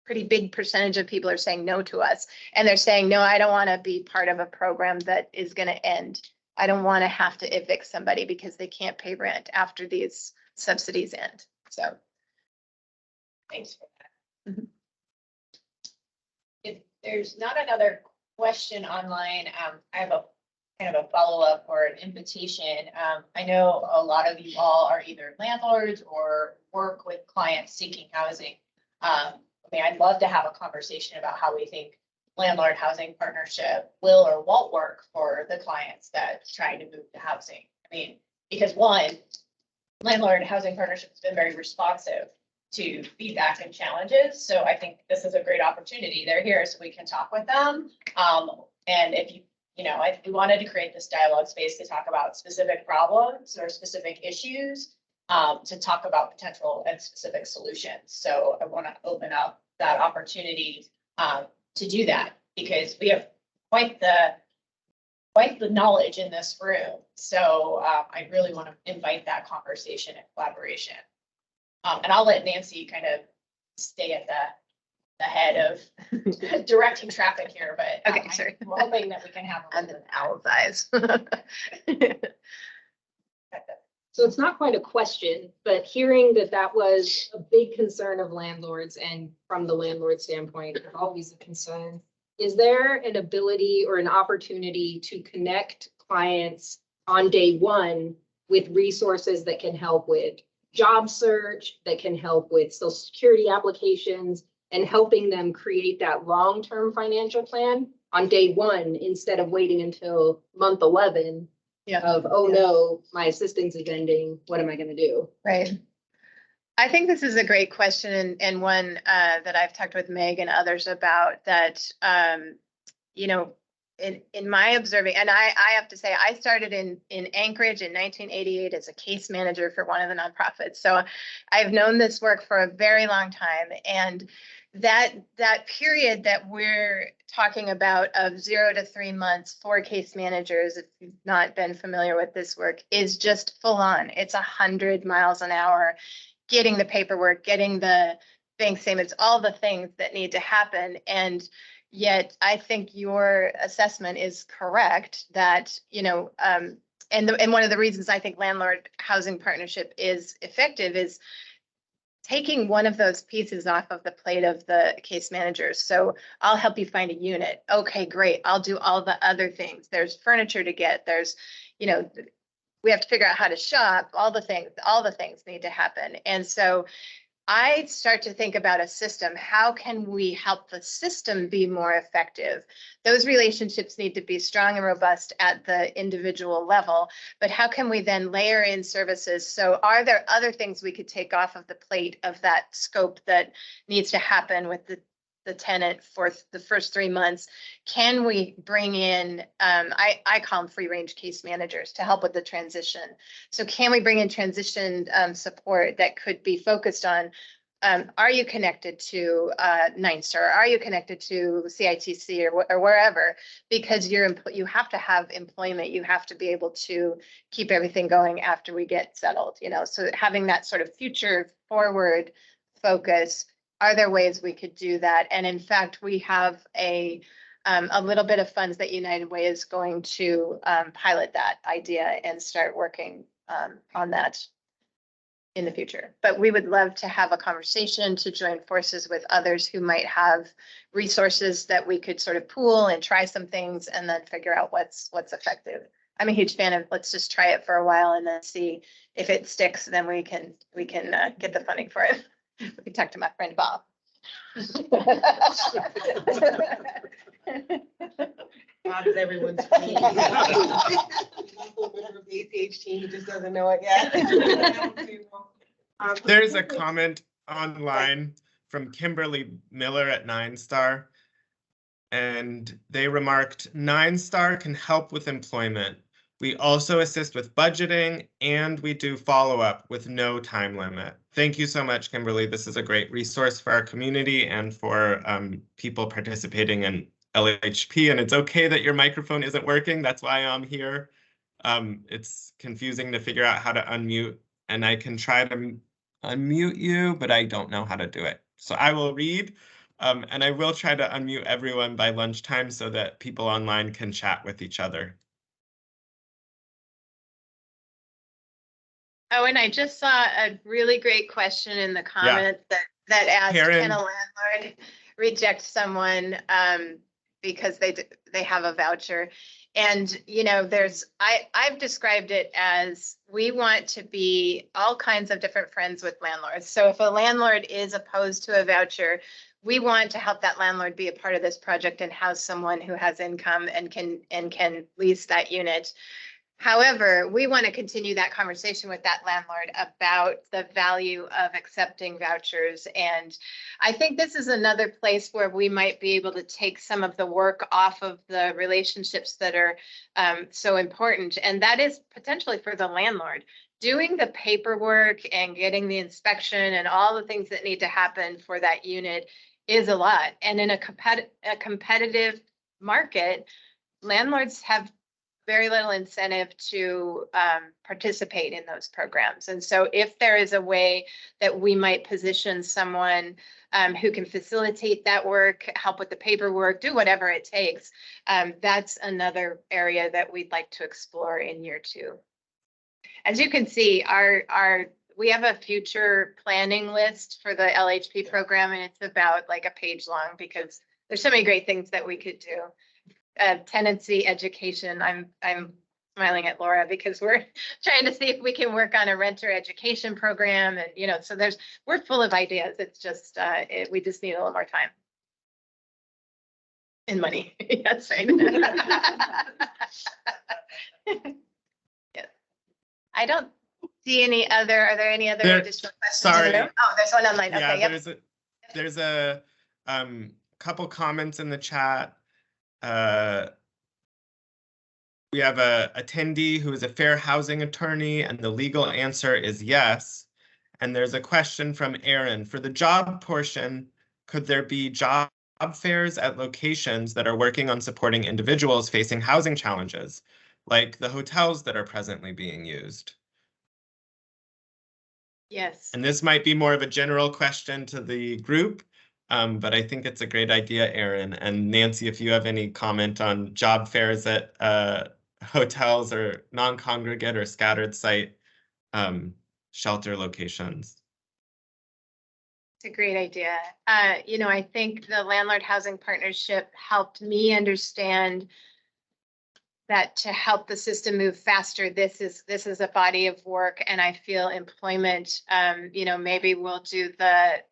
pretty big percentage of people are saying no to us. And they're saying, no, I don't want to be part of a program that is going to end. I don't want to have to evict somebody because they can't pay rent after these subsidies end. So thanks for that. If there's not another question online, I have a kind of a follow-up or an invitation. I know a lot of you all are either landlords or work with clients seeking housing. I'd love to have a conversation about how we think landlord housing partnership will or won't work for the clients that try to move to housing. Because one, landlord housing partnership has been very responsive to feedback and challenges. So I think this is a great opportunity. They're here so we can talk with them. And if we wanted to create this dialogue space to talk about specific problems or specific issues, to talk about potential and specific solutions. So I want to open up that opportunity to do that, because we have quite the knowledge in this room. So I really want to invite that conversation and collaboration. And I'll let Nancy kind of stay at the head of directing traffic here, but okay, sorry. I'm hoping that we can have and an owl's eyes. So it's not quite a question, but hearing that was a big concern of landlords, and from the landlord standpoint, always a concern. Is there an ability or an opportunity to connect clients on day one with resources that can help with job search, that can help with Social Security applications, and helping them create that long-term financial plan on day one instead of waiting until month 11? No, my assistance is ending. What am I going to do? Right. I think this is a great question, and one that I've talked with Meg and others about that, in my observing, and I have to say, I started in Anchorage in 1988 as a case manager for one of the nonprofits. So I've known this work for a very long time. And that period that we're talking about of 0 to 3 months for case managers, if you've not been familiar with this work, is just full on. It's 100 miles an hour, getting the paperwork, getting the bank statements, all the things that need to happen. And yet I think your assessment is correct that, and one of the reasons I think landlord housing partnership is effective is taking one of those pieces off of the plate of the case managers. So I'll help you find a unit. Okay, great. I'll do all the other things. There's furniture to get. There's, we have to figure out how to shop. All the things need to happen. And so I start to think about a system. How can we help the system be more effective? Those relationships need to be strong and robust at the individual level, but how can we then layer in services? So are there other things we could take off of the plate of that scope that needs to happen with the tenant for the first 3 months? Can we bring in, I call them free range case managers to help with the transition. So can we bring in transition support that could be focused on, are you connected to NINSTAR? Are you connected to CITC or wherever? Because you have to have employment. You have to be able to keep everything going after we get settled, so having that sort of future forward focus are there ways we could do that? And in fact, we have a little bit of funds that United Way is going to pilot that idea and start working on that in the future. But we would love to have a conversation to join forces with others who might have resources that we could sort of pool and try some things and then figure out what's effective. I'm a huge fan of let's just try it for a while and then see if it sticks, then we can get the funding for it. We can talk to my friend Bob. Bob is everyone's friend. He just doesn't know it yet. There's a comment online from Kimberly Miller at 9-Star. And they remarked, 9-Star can help with employment. We also assist with budgeting and we do follow-up with no time limit. Thank you so much, Kimberly. This is a great resource for our community and for people participating in LHP. And it's okay that your microphone isn't working. That's why I'm here. It's confusing to figure out how to unmute, and I can try to unmute you, but I don't know how to do it. So I will read, and I will try to unmute everyone by lunchtime so that people online can chat with each other. Oh, and I just saw a really great question in the comment that asked, Karen. Can a landlord reject someone because they have a voucher? And, you know, I've described it as we want to be all kinds of different friends with landlords. So if a landlord is opposed to a voucher, we want to help that landlord be a part of this project and house someone who has income and can lease that unit. However, we want to continue that conversation with that landlord about the value of accepting vouchers. And I think this is another place where we might be able to take some of the work off of the relationships that are so important. And that is potentially for the landlord. Doing the paperwork and getting the inspection and all the things that need to happen for that unit is a lot. And in a competitive market, landlords have very little incentive to participate in those programs. And so if there is a way that we might position someone who can facilitate that work, help with the paperwork, do whatever it takes, that's another area that we'd like to explore in year 2. As you can see, we have a future planning list for the LHP program, and it's about like a page long because there's so many great things that we could do. Tenancy education. I'm smiling at Laura because we're trying to see if we can work on a renter education program, and you know, so we're full of ideas. It's just we just need a little more time and money. Yes, right. Yes. I don't see any other. Are there any other additional questions? Sorry. Oh, there's one online. Yeah, Okay. Yep. there's a couple comments in the chat. We have a attendee who is a fair housing attorney, and the legal answer is yes. And there's a question from Aaron. For the job portion, could there be job fairs at locations that are working on supporting individuals facing housing challenges, like the hotels that are presently being used? Yes. And this might be more of a general question to the group, but I think it's a great idea, Erin. And Nancy, if you have any comment on job fairs at hotels or non-congregate or scattered site shelter locations. It's a great idea. You know, I think the Landlord Housing Partnership helped me understand that to help the system move faster, this is a body of work, and I feel employment, you know, maybe we'll do the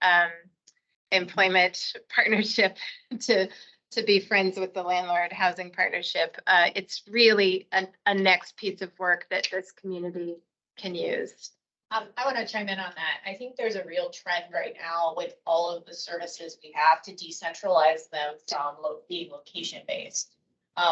employment partnership to be friends with the Landlord Housing Partnership. It's really a next piece of work that this community can use. I want to chime in on that. I think there's a real trend right now with all of the services we have to decentralize them from being location-based.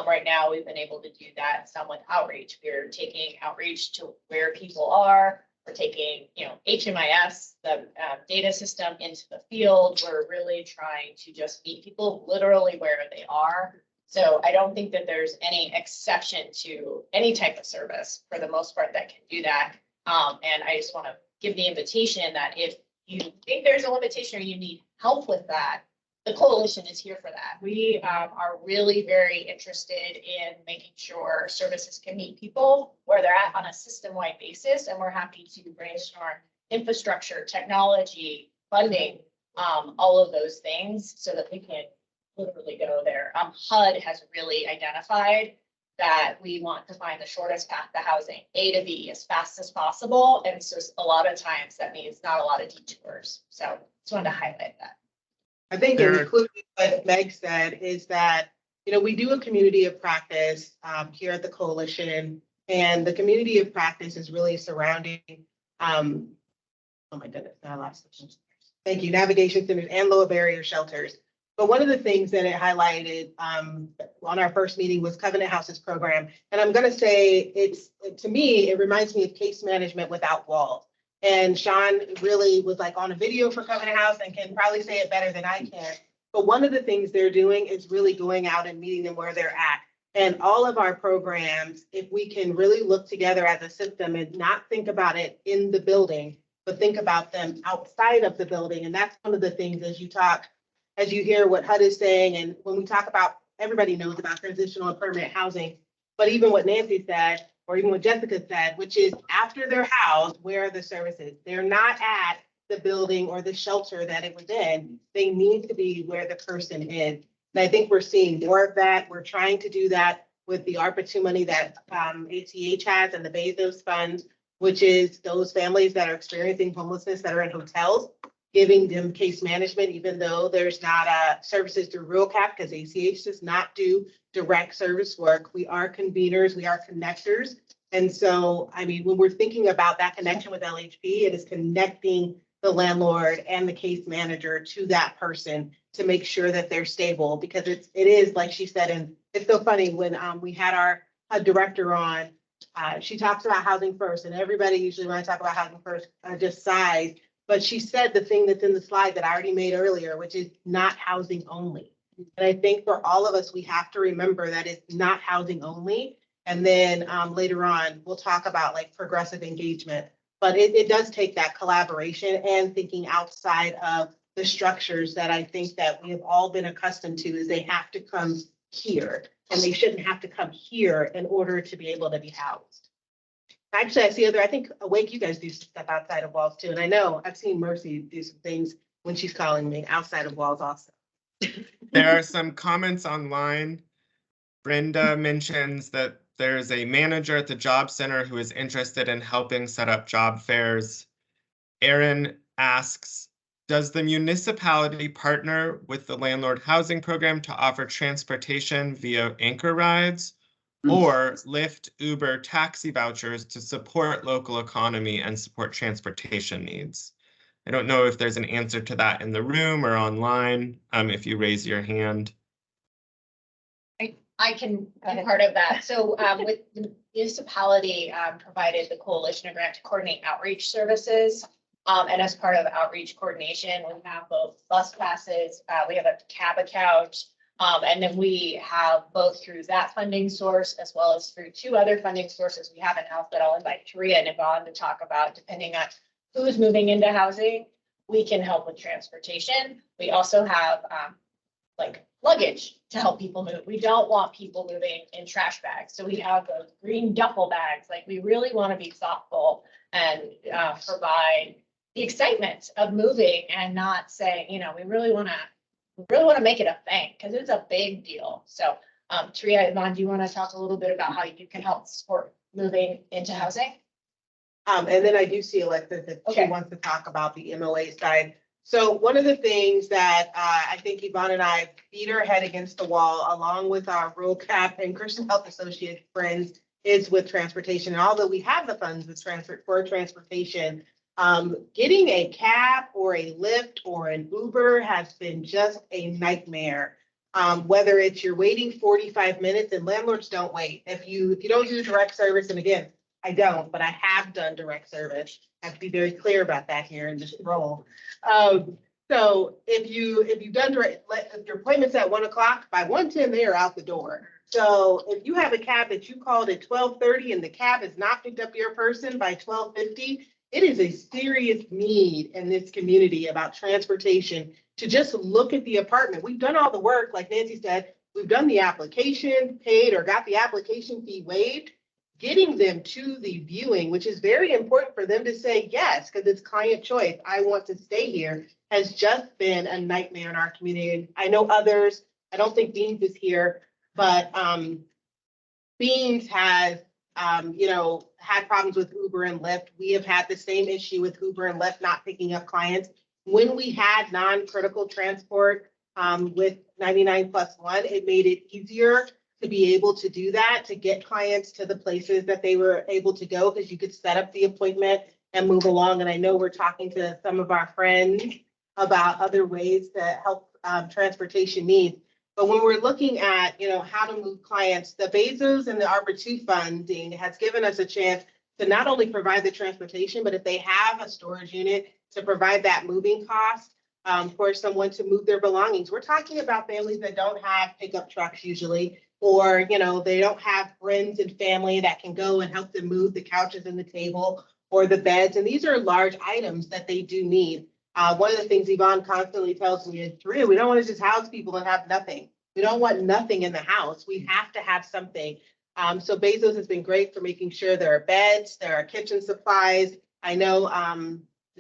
Right now, we've been able to do that some with outreach. We're taking outreach to where people are. We're taking, you know, HMIS, the data system, into the field. We're really trying to just meet people literally where they are. So I don't think that there's any exception to any type of service for the most part that can do that. And I just want to give the invitation that if you think there's a limitation or you need help with that, the coalition is here for that. We are really very interested in making sure services can meet people where they're at on a system-wide basis, and we're happy to brainstorm infrastructure, technology, funding, all of those things so that we can literally go there. HUD has really identified that we want to find the shortest path to housing, A to B, as fast as possible. And so a lot of times that means not a lot of detours. So just wanted to highlight that. I think including what Meg said is that, you know, we do a community of practice here at the coalition, and the community of practice is really surrounding, oh my goodness, now I lost it. Thank you, navigation centers and low barrier shelters. But one of the things that it highlighted on our first meeting was Covenant Houses program. And I'm going to say to me, it reminds me of case management without walls. And Sean really was like on a video for Covenant House and can probably say it better than I can. But one of the things they're doing is really going out and meeting them where they're at. And all of our programs, if we can really look together as a system and not think about it in the building, but think about them outside of the building. And that's one of the things as you hear what HUD is saying, and when we talk about, everybody knows about transitional and permanent housing, but even what Nancy said, or even what Jessica said, which is after they're housed, where are the services? They're not at the building or the shelter that it was in. They need to be where the person is. And I think we're seeing more of that. We're trying to do that with the ARPA 2 money that ACH has and the Bezos funds, which is those families that are experiencing homelessness that are in hotels, giving them case management, even though there's not services through Rural Cap, because ACH does not do direct service work. We are conveners, we are connectors. And so, I mean, when we're thinking about that connection with LHP, it is connecting the landlord and the case manager to that person to make sure that they're stable, because it is, like she said, and it's so funny when we had our director on, she talks about housing first, and everybody usually when I talk about housing first just sighs. But she said the thing that's in the slide that I already made earlier, which is not housing only. And I think for all of us, we have to remember that it's not housing only. And then later on, we'll talk about like progressive engagement. But it does take that collaboration and thinking outside of the structures that I think that we have all been accustomed to, is they have to come here. And they shouldn't have to come here in order to be able to be housed. Actually, I see I think Awake, you guys do stuff outside of walls too. And I know I've seen Mercy do some things when she's calling me outside of walls also. There are some comments online. Brenda mentions that there's a manager at the job center who is interested in helping set up job fairs. Aaron asks, does the municipality partner with the landlord housing program to offer transportation via anchor rides? Or Lyft, Uber, taxi vouchers to support local economy and support transportation needs? I don't know if there's an answer to that in the room or online, if you raise your hand. I can be part of that. So with the municipality provided the coalition a grant to coordinate outreach services. And as part of outreach coordination, we have both bus passes, we have a cab account, and then we have both through that funding source as well as through 2 other funding sources we have in-house that I'll invite Taria and Yvonne to talk about. Depending on who's moving into housing, we can help with transportation. We also have like luggage to help people move. We don't want people moving in trash bags. So we have those green duffel bags. Like we really want to be thoughtful and provide the excitement of moving and not saying, you know, we really want to make it a thing because it's a big deal. So Taria, Yvonne, do you want to talk a little bit about how you can help support moving into housing? And then I do see Alexis if she wants to talk about the MOA side. So one of the things that I think Yvonne and I beat our head against the wall, along with our Rural Cap and Christian Health Associates friends, is with transportation. And although we have the funds with transportation, getting a cab or a Lyft or an Uber has been just a nightmare. Whether it's you're waiting 45 minutes, and landlords don't wait. If you don't do direct service, and again, I don't, but I have done direct service. I have to be very clear about that here in this role. So if you've done direct, if your appointment's at 1 o'clock, by 1:10 they are out the door. So if you have a cab that you called at 12:30 and the cab has not picked up your person by 12:50, it is a serious need in this community about transportation to just look at the apartment. We've done all the work, like Nancy said, we've done the application, paid or got the application fee waived, getting them to the viewing, which is very important for them to say yes, because it's client choice. I want to stay here, has just been a nightmare in our community. I know others, I don't think Beans is here, but Beans has, had problems with Uber and Lyft. We have had the same issue with Uber and Lyft not picking up clients. When we had non-critical transport with 99+1, it made it easier to be able to do that, to get clients to the places that they were able to go, because you could set up the appointment and move along. And I know we're talking to some of our friends about other ways to help transportation needs. But when we're looking at, how to move clients, the Bezos and the ARPA 2 funding has given us a chance to not only provide the transportation, but if they have a storage unit, to provide that moving cost for someone to move their belongings. We're talking about families that don't have pickup trucks usually, or, they don't have friends and family that can go and help them move the couches and the table or the beds. And these are large items that they do need. One of the things Yvonne constantly tells me is true. We don't want to just house people and have nothing. We don't want nothing in the house. We have to have something. So Bezos has been great for making sure there are beds, there are kitchen supplies. I know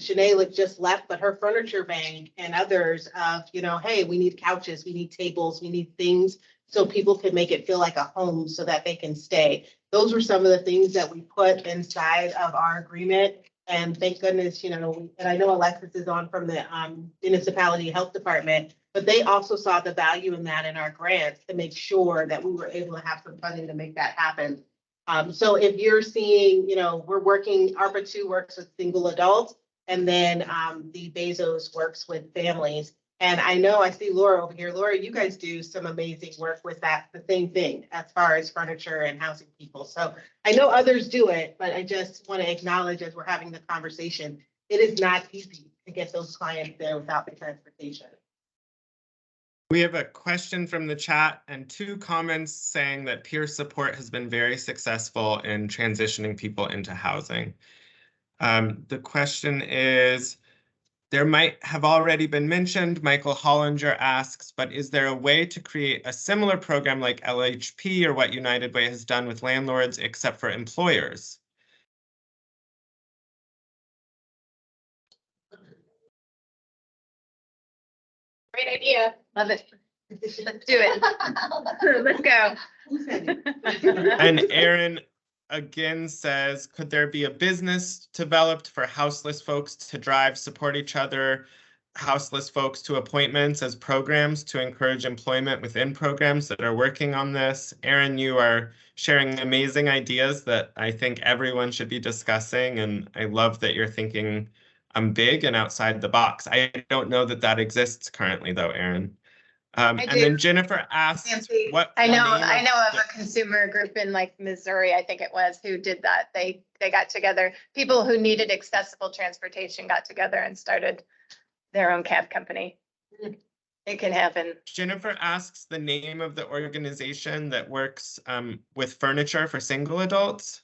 Shanae just left, but her furniture bank and others of, hey, we need couches, we need tables, we need things so people can make it feel like a home so that they can stay. Those were some of the things that we put inside of our agreement. And thank goodness, and I know Alexis is on from the municipality health department, but they also saw the value in that in our grants to make sure that we were able to have some funding to make that happen. So if you're seeing, we're working, ARPA 2 works with single adults, and then the Bezos works with families. And I know I see Laura over here. Laura, you guys do some amazing work with that, the same thing as far as furniture and housing people. So I know others do it, but I just want to acknowledge as we're having the conversation, it is not easy to get those clients there without the transportation. We have a question from the chat and 2 comments saying that peer support has been very successful in transitioning people into housing. The question is, there might have already been mentioned, Michael Hollinger asks, but is there a way to create a similar program like LHP or what United Way has done with landlords, except for employers? Great idea. Love it. Let's do it. Let's go. And Aaron again says, could there be a business developed for houseless folks to drive, support each other, houseless folks to appointments as programs to encourage employment within programs that are working on this? Aaron, you are sharing amazing ideas that I think everyone should be discussing. And I love that you're thinking big and outside the box. I don't know that that exists currently though, Aaron. And then Jennifer asked, what I know of a consumer group in like Missouri, I think it was, who did that. They got together, people who needed accessible transportation got together and started their own cab company. It can happen. Jennifer asks the name of the organization that works with furniture for single adults.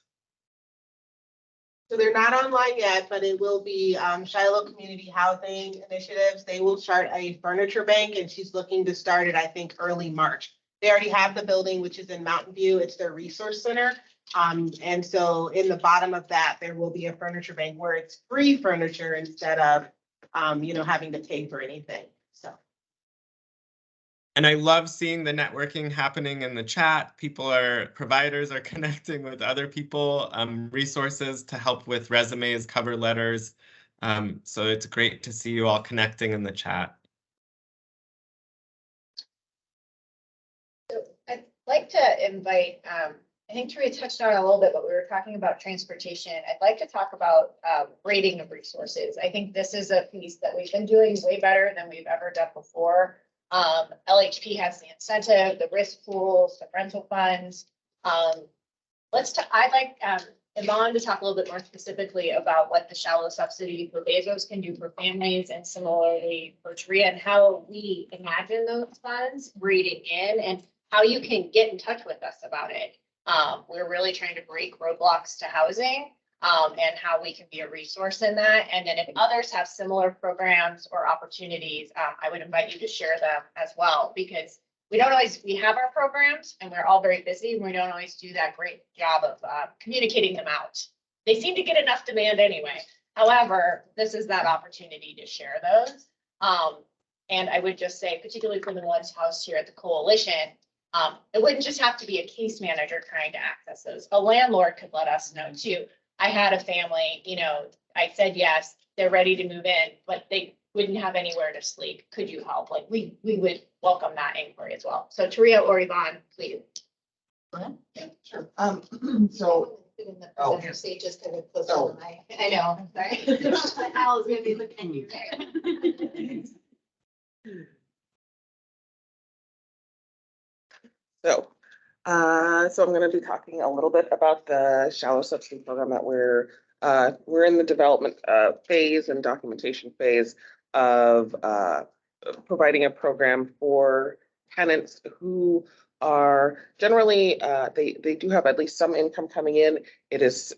So they're not online yet, but it will be Shiloh Community Housing Initiatives. They will start a furniture bank, and she's looking to start it, I think, early March. They already have the building, which is in Mountain View. It's their resource center. And so in the bottom of that, there will be a furniture bank where it's free furniture instead of, having to pay for anything. So. And I love seeing the networking happening in the chat. Providers are connecting with other people, resources to help with resumes, cover letters. So it's great to see you all connecting in the chat. So I'd like to invite, I think Tria touched on it a little bit, but we were talking about transportation. I'd like to talk about rating of resources. I think this is a piece that we've been doing way better than we've ever done before. LHP has the incentive, the risk pools, the rental funds. I'd like Yvonne to talk a little bit more specifically about what the shallow subsidy for Bezos can do for families, and similarly for Tria, and how we imagine those funds reading in and how you can get in touch with us about it. We're really trying to break roadblocks to housing. and how we can be a resource in that. And then if others have similar programs or opportunities, I would invite you to share them as well, because we have our programs and we're all very busy. And we don't always do that great job of communicating them out. They seem to get enough demand anyway. However, this is that opportunity to share those. And I would just say, particularly for the ones housed here at the coalition, it wouldn't just have to be a case manager trying to access those. A landlord could let us know too. I had a family, I said yes, they're ready to move in, but they wouldn't have anywhere to sleep. Could you help? Like we would welcome that inquiry as well. So Taria or Yvonne, please. Yeah, sure. So. In the presenter stage is kind of close to my, I know, I'm sorry. Al is gonna be looking at you there. So I'm going to be talking a little bit about the shallow subsidy program that we're in the development phase and documentation phase of providing a program for tenants who are generally they do have at least some income coming in. It is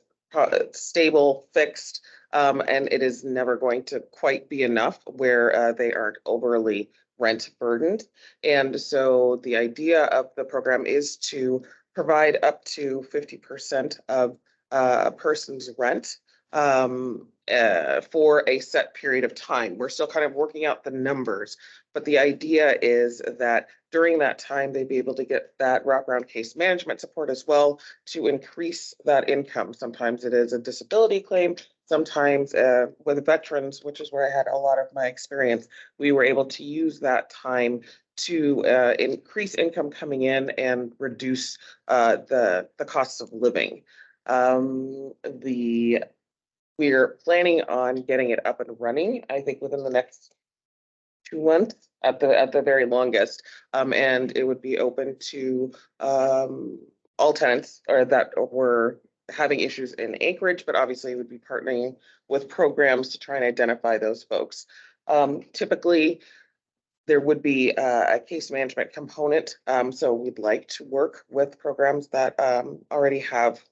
stable, fixed, and it is never going to quite be enough where they aren't overly rent burdened. And so the idea of the program is to provide up to 50% of a person's rent for a set period of time. We're still kind of working out the numbers, but the idea is that during that time, they'd be able to get that wraparound case management support as well to increase that income. Sometimes it is a disability claim. Sometimes with veterans, which is where I had a lot of my experience, we were able to use that time to increase income coming in and reduce the costs of living. We're planning on getting it up and running, I think within the next 2 months at the very longest. And it would be open to all tenants or that were having issues in Anchorage, but obviously would be partnering with programs to try and identify those folks. Typically, there would be a case management component. So we'd like to work with programs that already have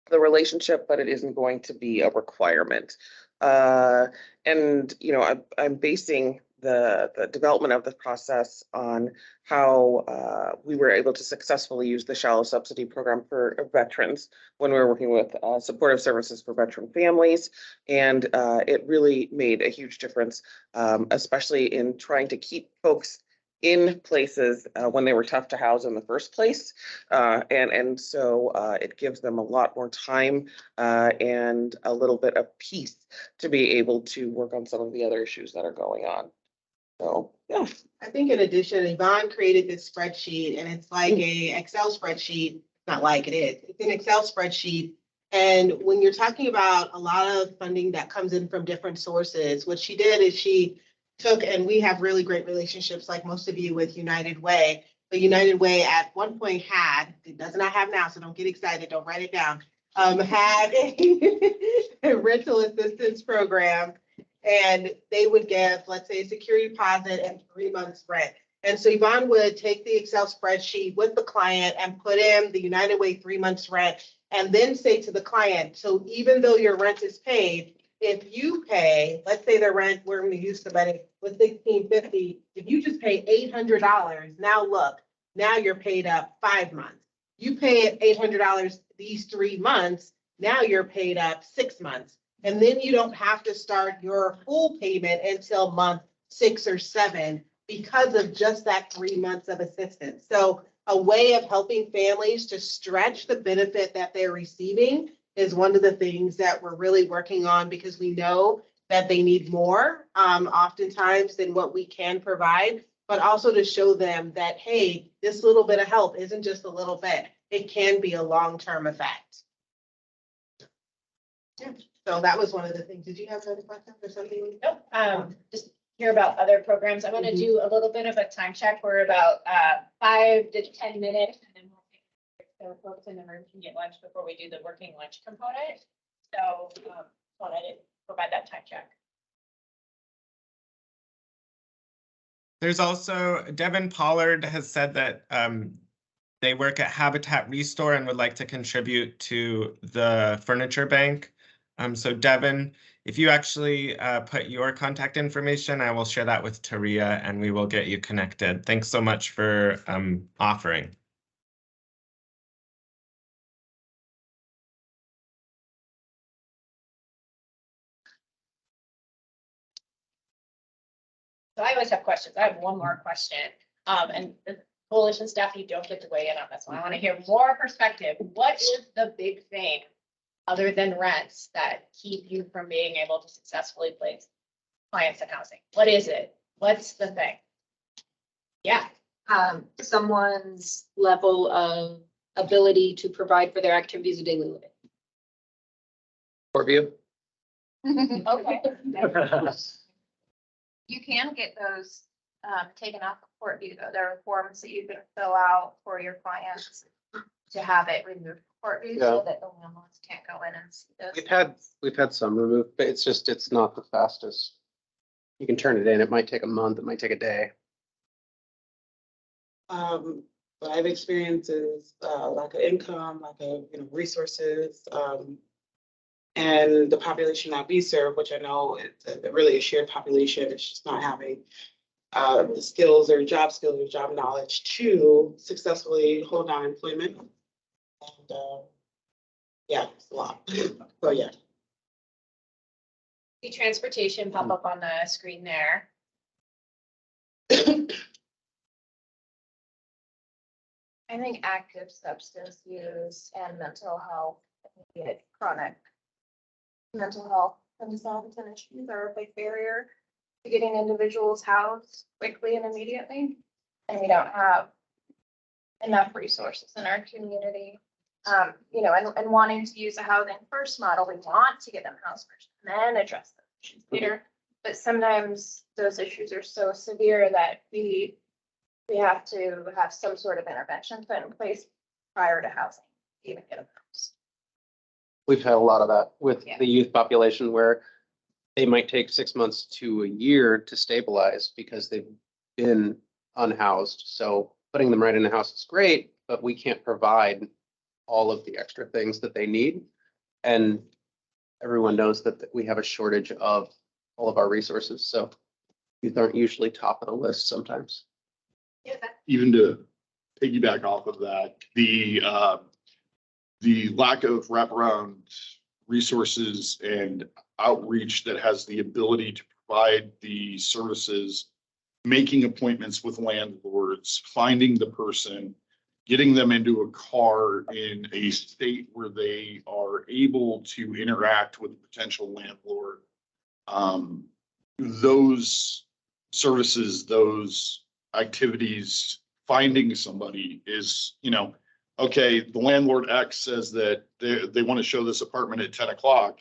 the relationship, but it isn't going to be a requirement. And I'm basing the development of the process on how we were able to successfully use the shallow subsidy program for veterans when we were working with supportive services for veteran families. And it really made a huge difference, especially in trying to keep folks in places when they were tough to house in the first place. And so it gives them a lot more time and a little bit of peace to be able to work on some of the other issues that are going on. So, yeah. I think in addition, Yvonne created this spreadsheet and it's like a Excel spreadsheet. Not like it is. It's an Excel spreadsheet. And when you're talking about a lot of funding that comes in from different sources, what she did is she took, and we have really great relationships like most of you with United Way. But United Way at one point had, it does not have now, so don't get excited, don't write it down, had a rental assistance program. And they would give, let's say, a security deposit and 3 months rent. And so Yvonne would take the Excel spreadsheet with the client and put in the United Way 3 months rent, and then say to the client, so even though your rent is paid, if you pay, let's say the rent, we're going to use the money with $1,650, if you just pay $800, now look, now you're paid up 5 months. You pay $800 these 3 months, now you're paid up 6 months. And then you don't have to start your full payment until month 6 or 7 because of just that 3 months of assistance. So a way of helping families to stretch the benefit that they're receiving is one of the things that we're really working on, because we know that they need more oftentimes than what we can provide, but also to show them that, hey, this little bit of help isn't just a little bit. It can be a long-term effect. Yeah. So that was one of the things. Did you have another question or something? Nope. Just hear about other programs. I'm going to do a little bit of a time check. We're about 5 to 10 minutes, and then we'll take so folks in the room can get lunch before we do the working lunch component. So wanted to provide that time check. There's also Devin Pollard has said that They work at Habitat Restore and would like to contribute to the furniture bank. So Devin, if you actually put your contact information, I will share that with Taria and we will get you connected. Thanks so much for offering. So I always have questions. I have one more question. And the coalition staff, you don't get to weigh in on this one. I want to hear more perspective. What is the big thing other than rents that keep you from being able to successfully place clients in housing? What is it? What's the thing? Yeah. Someone's level of ability to provide for their activities of daily living. View. Okay. You can get those taken off of Court View, though. There are forms that you can fill out for your clients to have it removed from Court View so that the landlords can't go in and see those. We've had some removed, but it's not the fastest. You can turn it in. It might take a month. It might take a day. What I've experienced is lack of income, lack of resources, and the population that we serve, which I know it's really a shared population. It's just not having the skills or job knowledge to successfully hold down employment. And yeah, it's a lot. So yeah. See transportation pop up on the screen there. I think active substance use and mental health, chronic mental health and disability issues are a big barrier to getting individuals housed quickly and immediately. And we don't have enough resources in our community. And wanting to use a housing first model, we want to get them housed first and then address those issues later. But sometimes those issues are so severe that we have to have some sort of intervention put in place prior to housing, to even get them housed. We've had a lot of that with the youth population where they might take 6 months to a year to stabilize because they've been unhoused. So putting them right in the house is great, but we can't provide all of the extra things that they need. And everyone knows that we have a shortage of all of our resources. So youth aren't usually top of the list sometimes. Even to piggyback off of that, the lack of wraparound resources and outreach that has the ability to provide the services, making appointments with landlords, finding the person, getting them into a car in a state where they are able to interact with a potential landlord. Those services, those activities, finding somebody is, okay, the landlord X says that they want to show this apartment at 10 o'clock.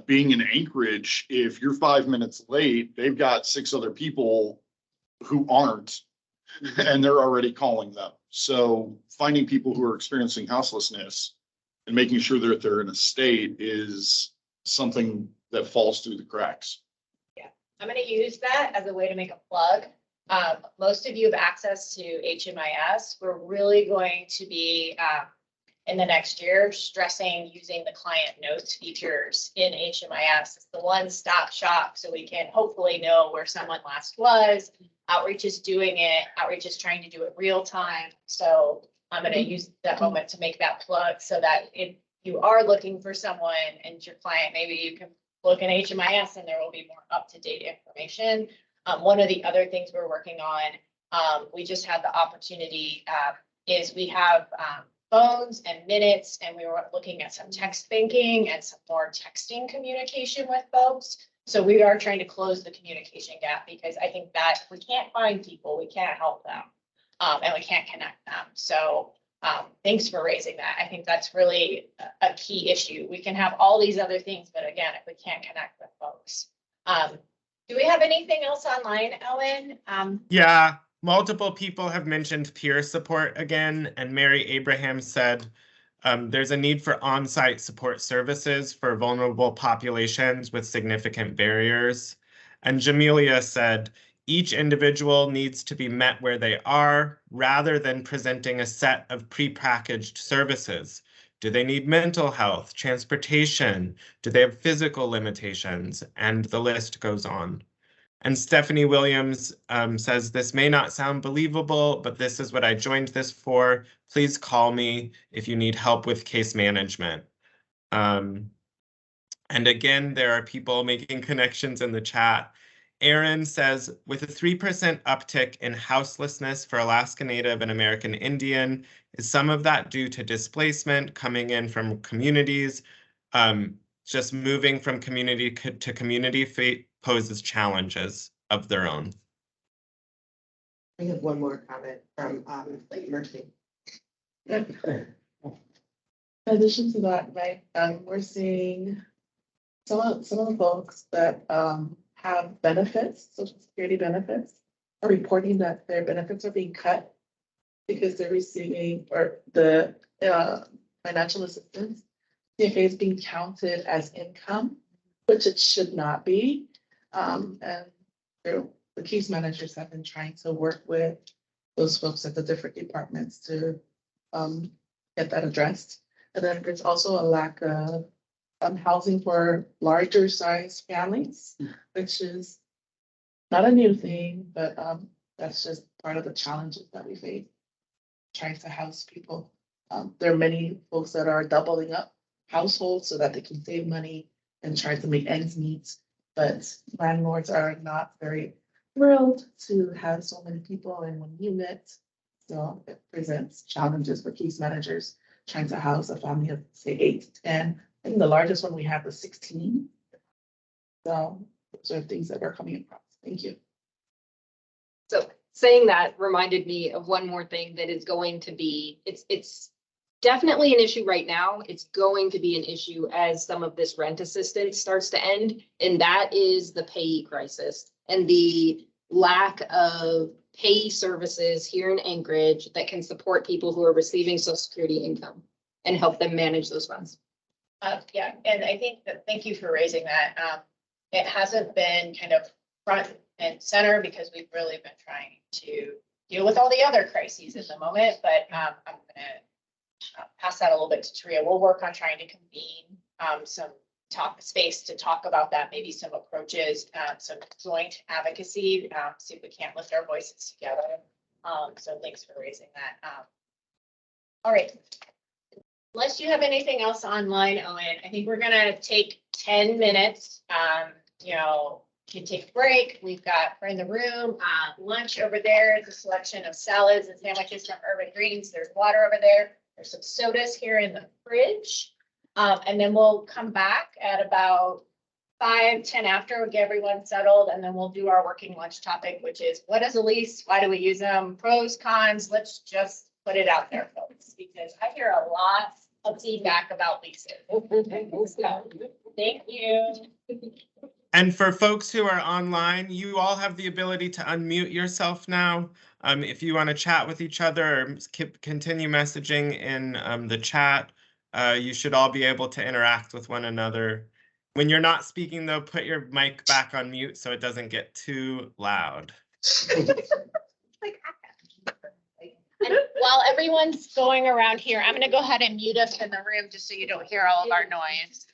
Being in Anchorage, if you're 5 minutes late, they've got 6 other people who aren't, and they're already calling them. So finding people who are experiencing houselessness and making sure that they're in a state is something that falls through the cracks. Yeah, I'm going to use that as a way to make a plug. Most of you have access to HMIS. We're really going to be in the next year stressing using the client notes features in HMIS. It's the one-stop shop, so we can hopefully know where someone last was. Outreach is doing it. Outreach is trying to do it real time. So I'm going to use that moment to make that plug so that if you are looking for someone and your client, maybe you can look in HMIS and there will be more up-to-date information. One of the other things we're working on, we just had the opportunity, is we have phones and minutes, and we were looking at some text banking and some more texting communication with folks. So we are trying to close the communication gap because I think that if we can't find people, we can't help them, and we can't connect them. So thanks for raising that. I think that's really a key issue. We can have all these other things, but again, if we can't connect with folks. Do we have anything else online, Ellen? Yeah, multiple people have mentioned peer support again, and Mary Abraham said there's a need for on-site support services for vulnerable populations with significant barriers. And Jamelia said, Each individual needs to be met where they are rather than presenting a set of prepackaged services. Do they need mental health, transportation? Do they have physical limitations? And the list goes on. And Stephanie Williams says, this may not sound believable, but this is what I joined this for. Please call me if you need help with case management. And again, there are people making connections in the chat. Aaron says, with a 3% uptick in houselessness for Alaska Native and American Indian, is some of that due to displacement coming in from communities? Just moving from community to community poses challenges of their own. I have one more comment from Lady Murphy. In addition to that, right, we're seeing some of the folks that have benefits, Social Security benefits, are reporting that their benefits are being cut because they're receiving or the financial assistance. CFA is being counted as income, which it should not be. And the case managers have been trying to work with those folks at the different departments to get that addressed. And then there's also a lack of housing for larger size families, which is not a new thing, but that's just part of the challenges that we face trying to house people. There are many folks that are doubling up households so that they can save money and try to make ends meet, but landlords are not very thrilled to have so many people in one unit. So it presents challenges for case managers trying to house a family of say 8 to 10. I think the largest one we have was 16. So those are things that are coming across. Thank you. So saying that reminded me of one more thing that is going to be, it's definitely an issue right now. It's going to be an issue as some of this rent assistance starts to end. And that is the payee crisis and the lack of payee services here in Anchorage that can support people who are receiving Social Security income and help them manage those funds. Yeah, and I think that, thank you for raising that. It hasn't been kind of front and center because we've really been trying to deal with all the other crises in the moment, but I'm gonna pass that a little bit to Taria. We'll work on trying to convene some space to talk about that, maybe some approaches, some joint advocacy, see if we can't lift our voices together. So thanks for raising that. All right. Unless you have anything else online, Owen, I think we're gonna take 10 minutes. You know, can take a break. We've got, we're in the room, lunch over there. It's a selection of salads and sandwiches from Urban Greens. There's water over there. There's some sodas here in the fridge. And then we'll come back at about 5-10 after, we'll get everyone settled, and then we'll do our working lunch topic, which is what is a lease? Why do we use them? Pros, cons, let's just put it out there, folks, because I hear a lot of feedback about leases. Thank you. And for folks who are online, you all have the ability to unmute yourself now. If you want to chat with each other or continue messaging in the chat, you should all be able to interact with one another. When you're not speaking, though, put your mic back on mute so it doesn't get too loud. And while everyone's going around here, I'm gonna go ahead and mute us in the room just so you don't hear all of our noise.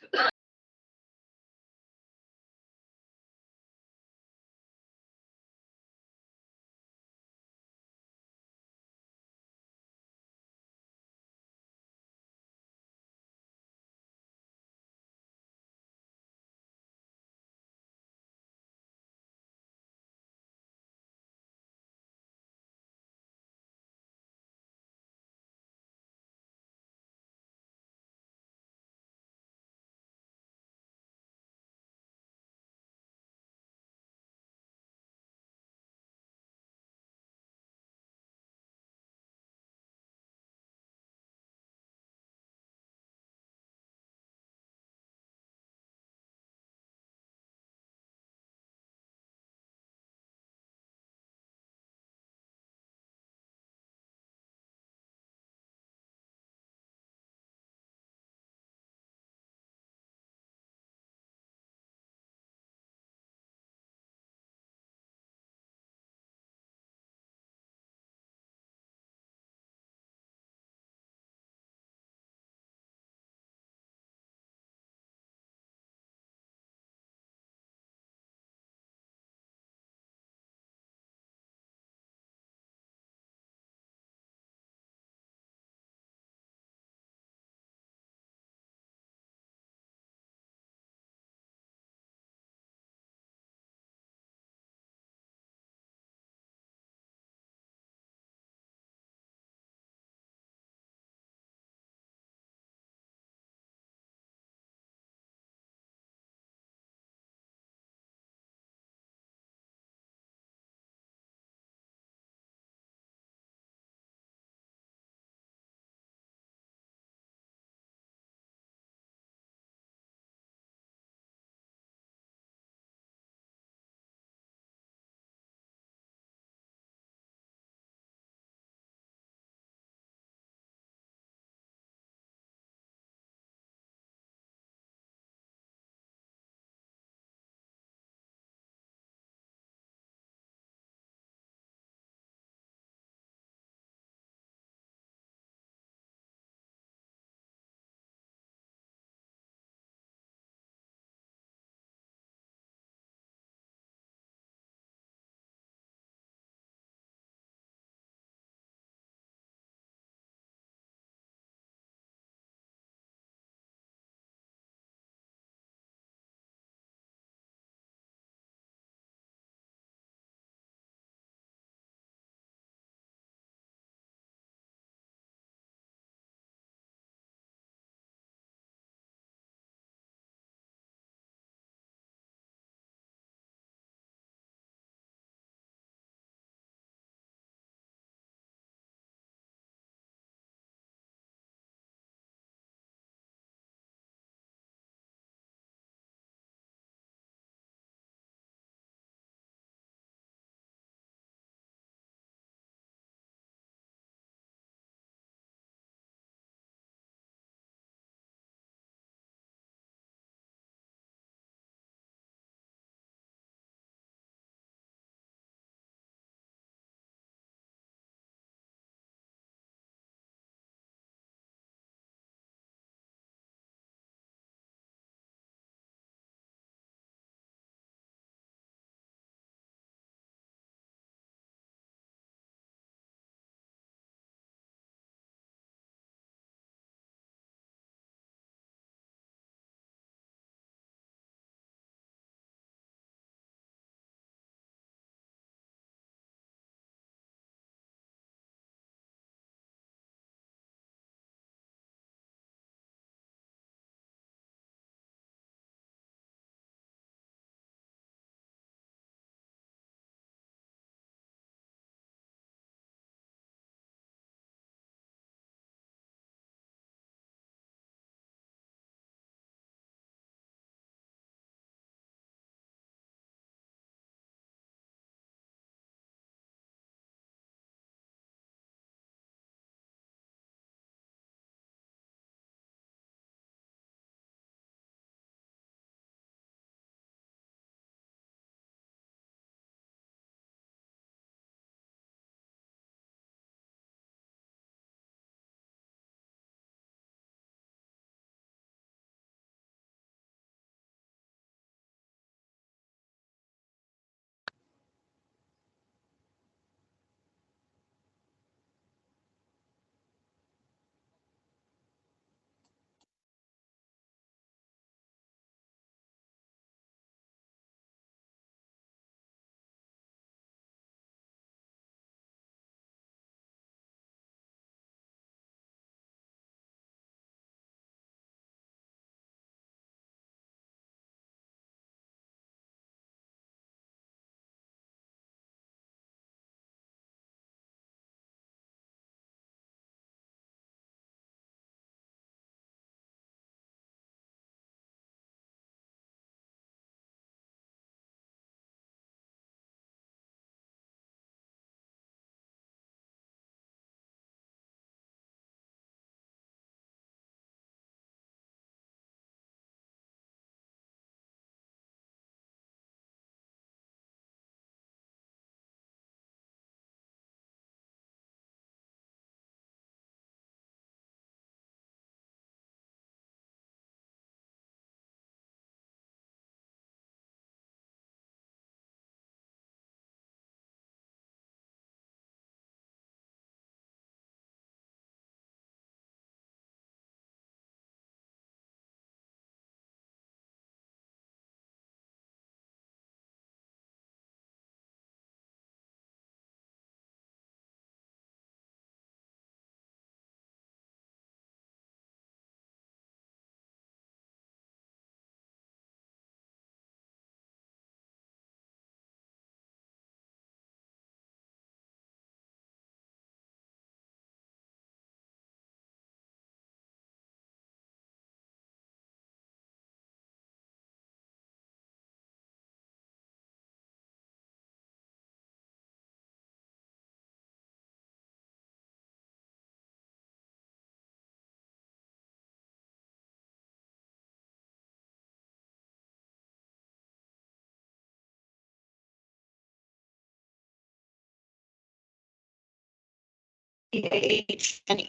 PH, and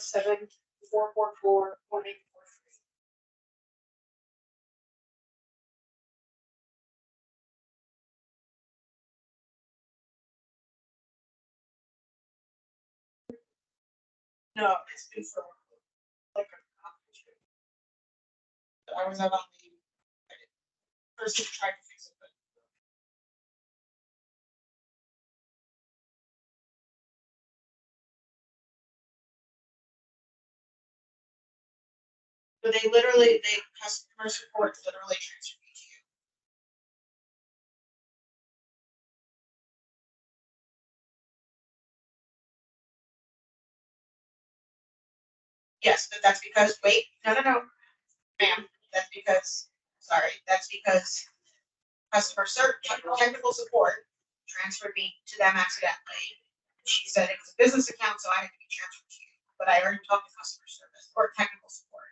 Seven, 444, 1843. No, it's been for like I was out on the person tried to fix it, but they literally, customer support literally transferred me to you. Yes, but that's because, wait, no, ma'am, that's because technical support transferred me to them accidentally. She said it was a business account, so I had to be transferred to you, but I already talked to customer service or technical support.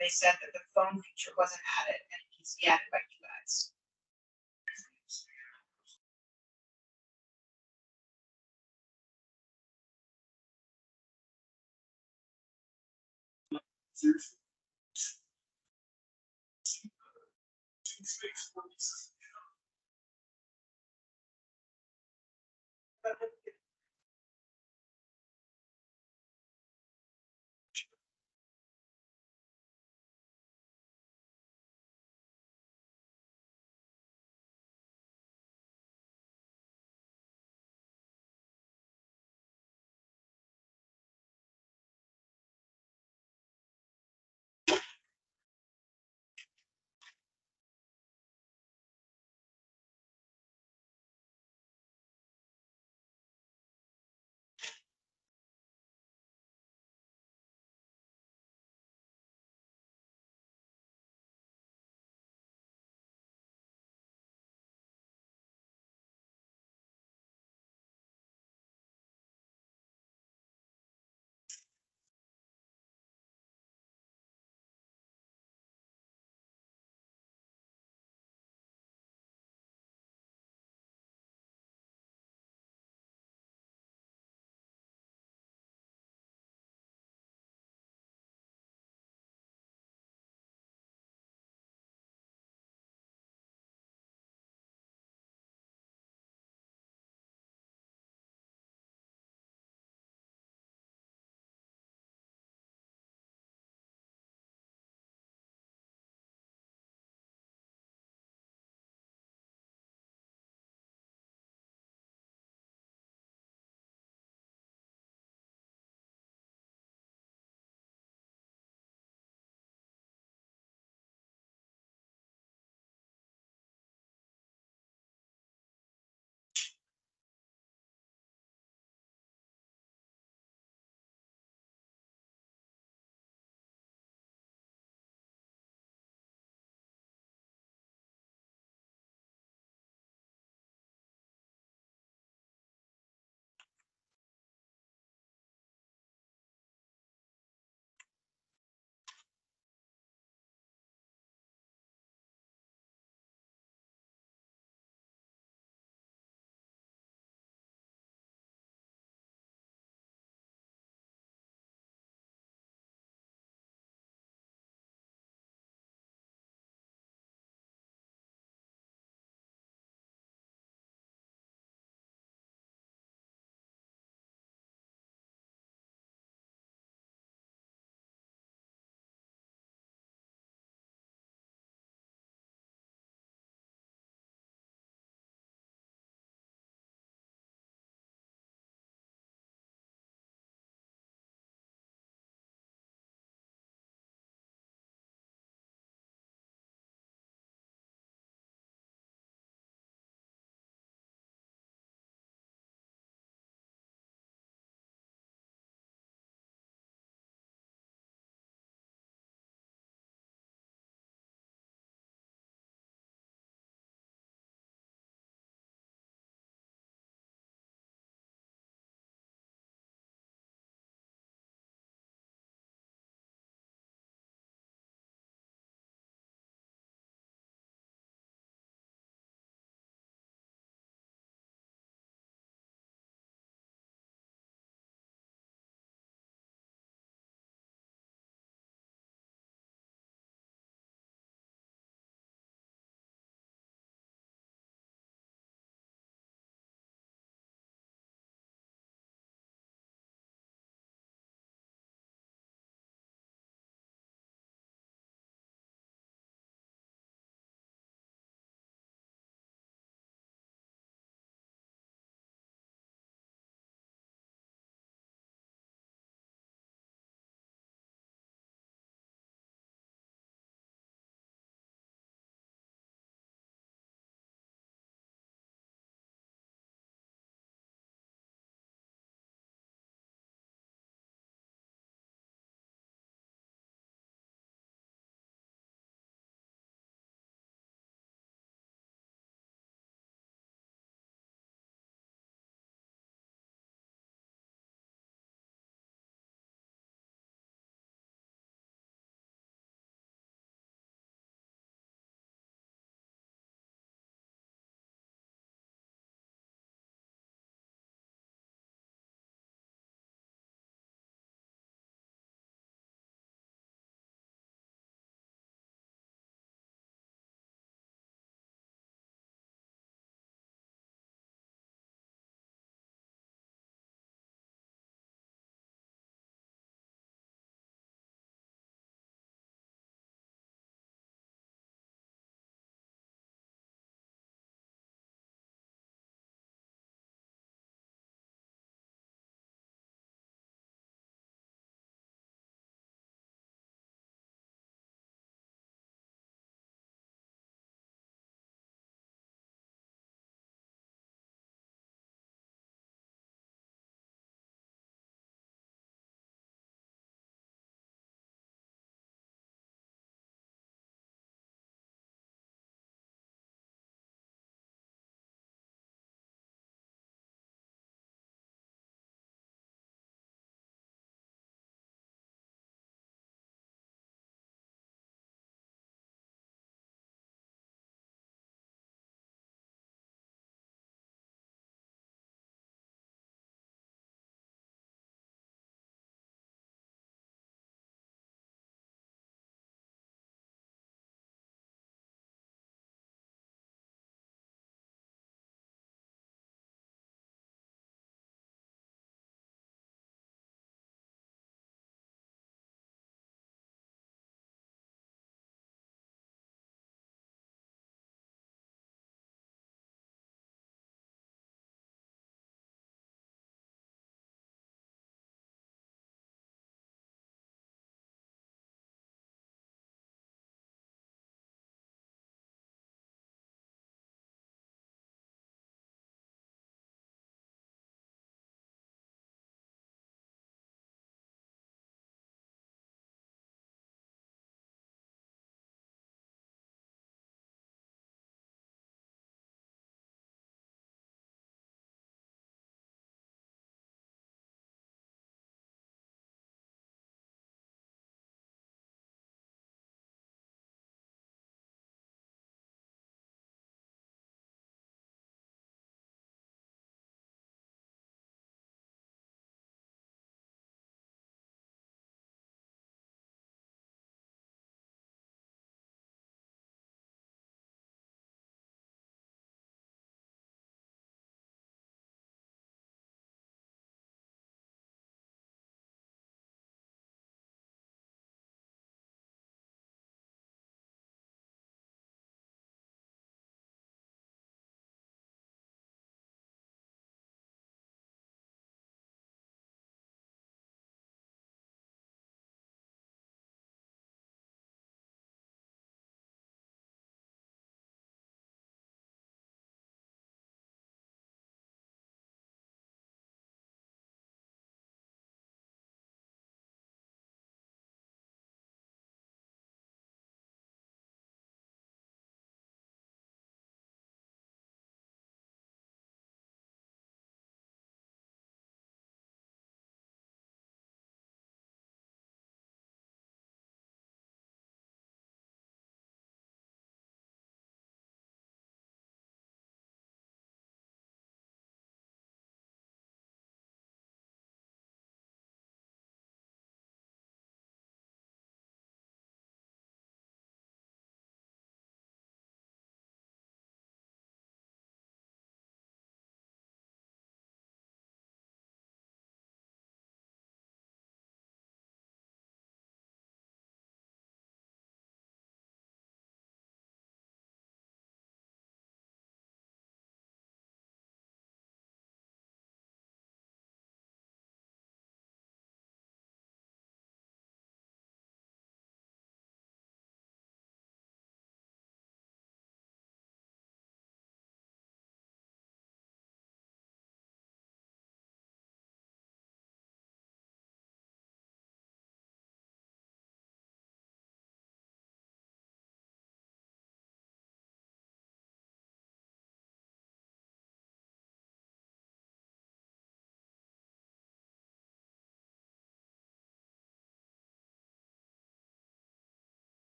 They said that the phone feature wasn't added and it needs to be added by you guys.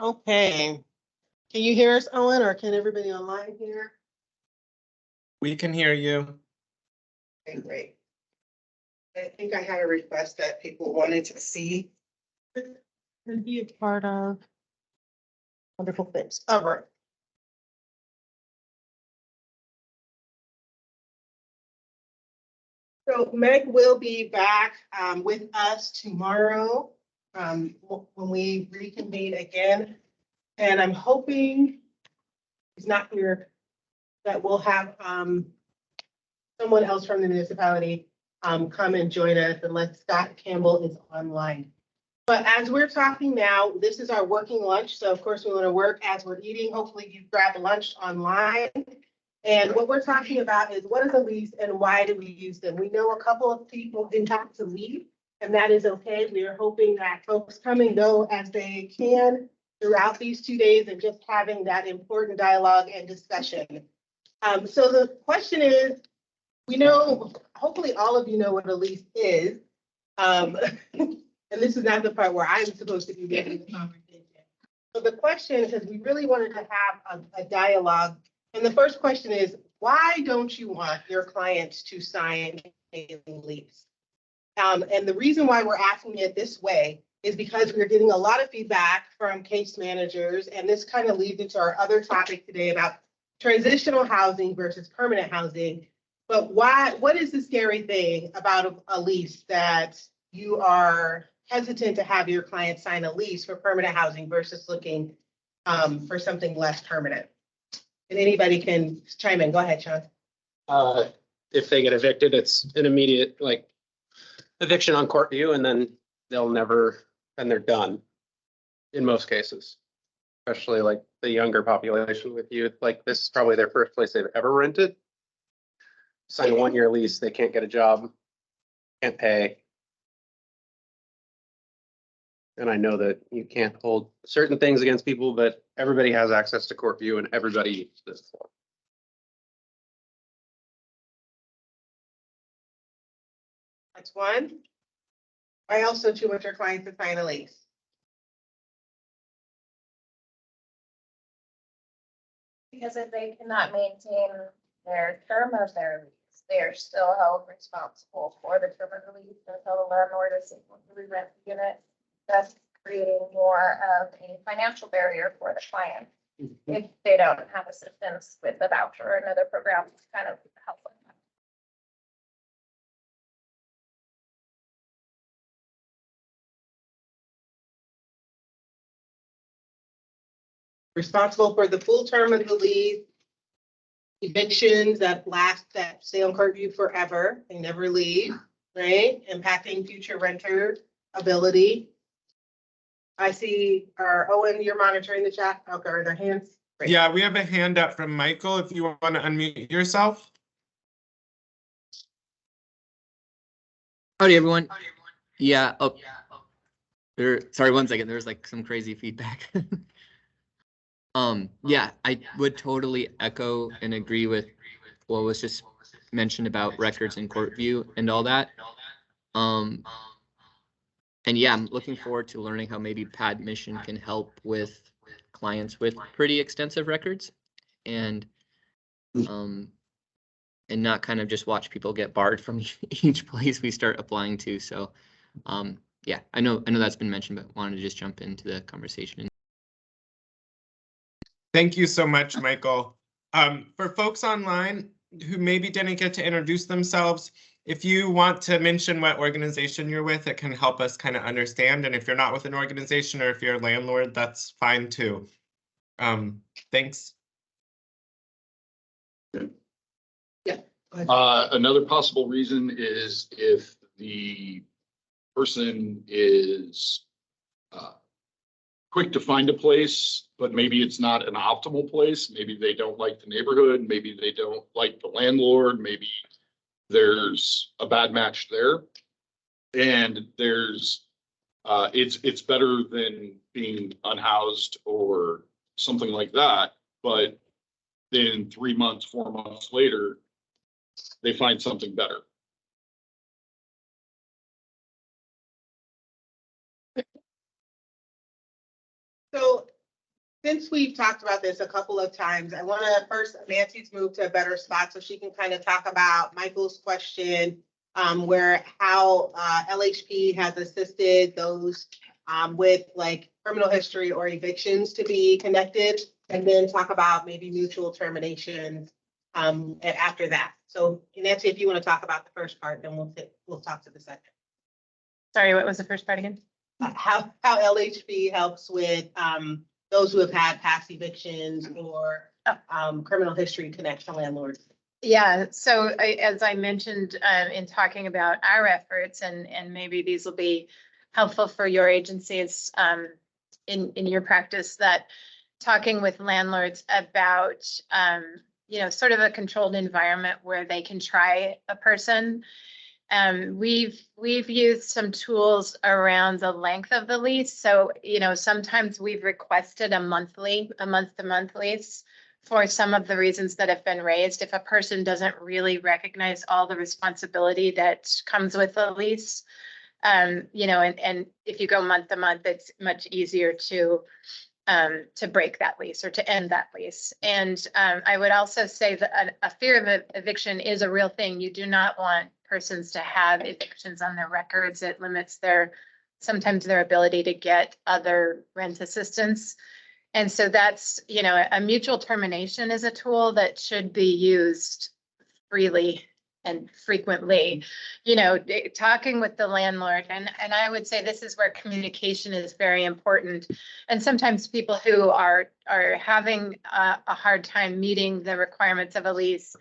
Okay. Can you hear us, Owen, or can everybody online hear? We can hear you. Okay, great. I think I had a request that people wanted to see and be a part of. Wonderful things. All right. So Meg will be back with us tomorrow when we reconvene again. And I'm hoping he's not here, that we'll have someone else from the municipality come and join us unless Scott Campbell is online. But as we're talking now, this is our working lunch. So of course we want to work as we're eating. Hopefully you grab lunch online. And what we're talking about is what is a lease and why do we use them? We know a couple of people didn't have to leave, and that is okay. We are hoping that folks come and go as they can throughout these 2 days and just having that important dialogue and discussion. So the question is, we know, hopefully all of you know what a lease is. And this is not the part where I'm supposed to be getting the conversation. So the question is, we really wanted to have a dialogue. And the first question is, why don't you want your clients to sign a lease? And the reason why we're asking it this way is because we're getting a lot of feedback from case managers. And this kind of leads into our other topic today about transitional housing versus permanent housing. But what is the scary thing about a lease that you are hesitant to have your client sign a lease for permanent housing versus looking for something less permanent? And anybody can chime in. Go ahead, Sean. If they get evicted, it's an immediate like eviction on court view, and then and they're done in most cases, especially like the younger population with youth. Like this is probably their first place they've ever rented. Sign a 1-year lease, they can't get a job, can't pay. And I know that you can't hold certain things against people, but everybody has access to court view and everybody uses this. That's one. Why else don't you want your clients to sign a lease? Because if they cannot maintain their term of their lease, they are still held responsible for the term of the lease until the landlord is able to re-rent the unit, thus creating more of a financial barrier for the client if they don't have assistance with the voucher or another program to kind of help with that. Responsible for the full term of the lease, evictions that stay on court view forever, they never leave, right? Impacting future renter ability. I see, Owen, you're monitoring the chat. Okay, are there hands? Great. Yeah, we have a hand up from Michael if you want to unmute yourself. Howdy, everyone. Yeah. Oh, sorry, 1 second. There's like some crazy feedback. Yeah, I would totally echo and agree with what was just mentioned about records and court view and all that. And yeah, I'm looking forward to learning how maybe Pad Mission can help with clients with pretty extensive records and not kind of just watch people get barred from each place we start applying to. So yeah, I know that's been mentioned, but wanted to just jump into the conversation. Thank you so much, Michael. For folks online who maybe didn't get to introduce themselves, if you want to mention what organization you're with, it can help us kind of understand. And if you're not with an organization or if you're a landlord, that's fine too. Thanks. Yeah. Another possible reason is if the person is quick to find a place, but maybe it's not an optimal place. Maybe they don't like the neighborhood. Maybe they don't like the landlord. Maybe there's a bad match there. And there's, it's better than being unhoused or something like that. But then 3 months, 4 months later, they find something better. So since we've talked about this a couple of times, I want to first, Nancy's moved to a better spot so she can kind of talk about Michael's question, where how LHP has assisted those with like criminal history or evictions to be connected, and then talk about maybe mutual terminations after that. So Nancy, if you want to talk about the first part, then we'll talk to the second. Sorry, what was the first part again? How LHP helps with those who have had past evictions or criminal history connect to landlords. Yeah, so as I mentioned in talking about our efforts, and maybe these will be helpful for your agencies in your practice, that talking with landlords about sort of a controlled environment where they can try a person. We've used some tools around the length of the lease. So, sometimes we've requested a month-to-month lease for some of the reasons that have been raised. If a person doesn't really recognize all the responsibility that comes with a lease, and if you go month to month, it's much easier to break that lease or to end that lease. And I would also say that a fear of eviction is a real thing. You do not want persons to have evictions on their records. It limits sometimes their ability to get other rent assistance. And so that's, a mutual termination is a tool that should be used freely and frequently, talking with the landlord. And I would say this is where communication is very important. And sometimes people who are having a hard time meeting the requirements of a lease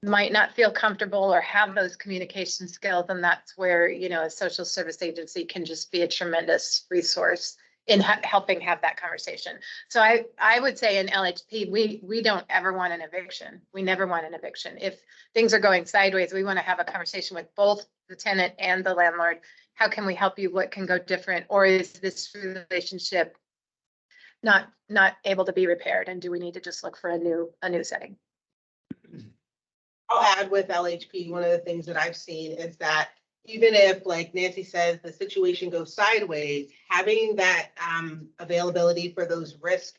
might not feel comfortable or have those communication skills. And that's where, a social service agency can just be a tremendous resource in helping have that conversation. So I would say in LHP, we don't ever want an eviction. We never want an eviction. If things are going sideways, we want to have a conversation with both the tenant and the landlord. How can we help you? What can go different? Or is this relationship not able to be repaired? And do we need to just look for a new setting? I'll add with LHP, one of the things that I've seen is that even if, like Nancy says, the situation goes sideways, having that availability for those risk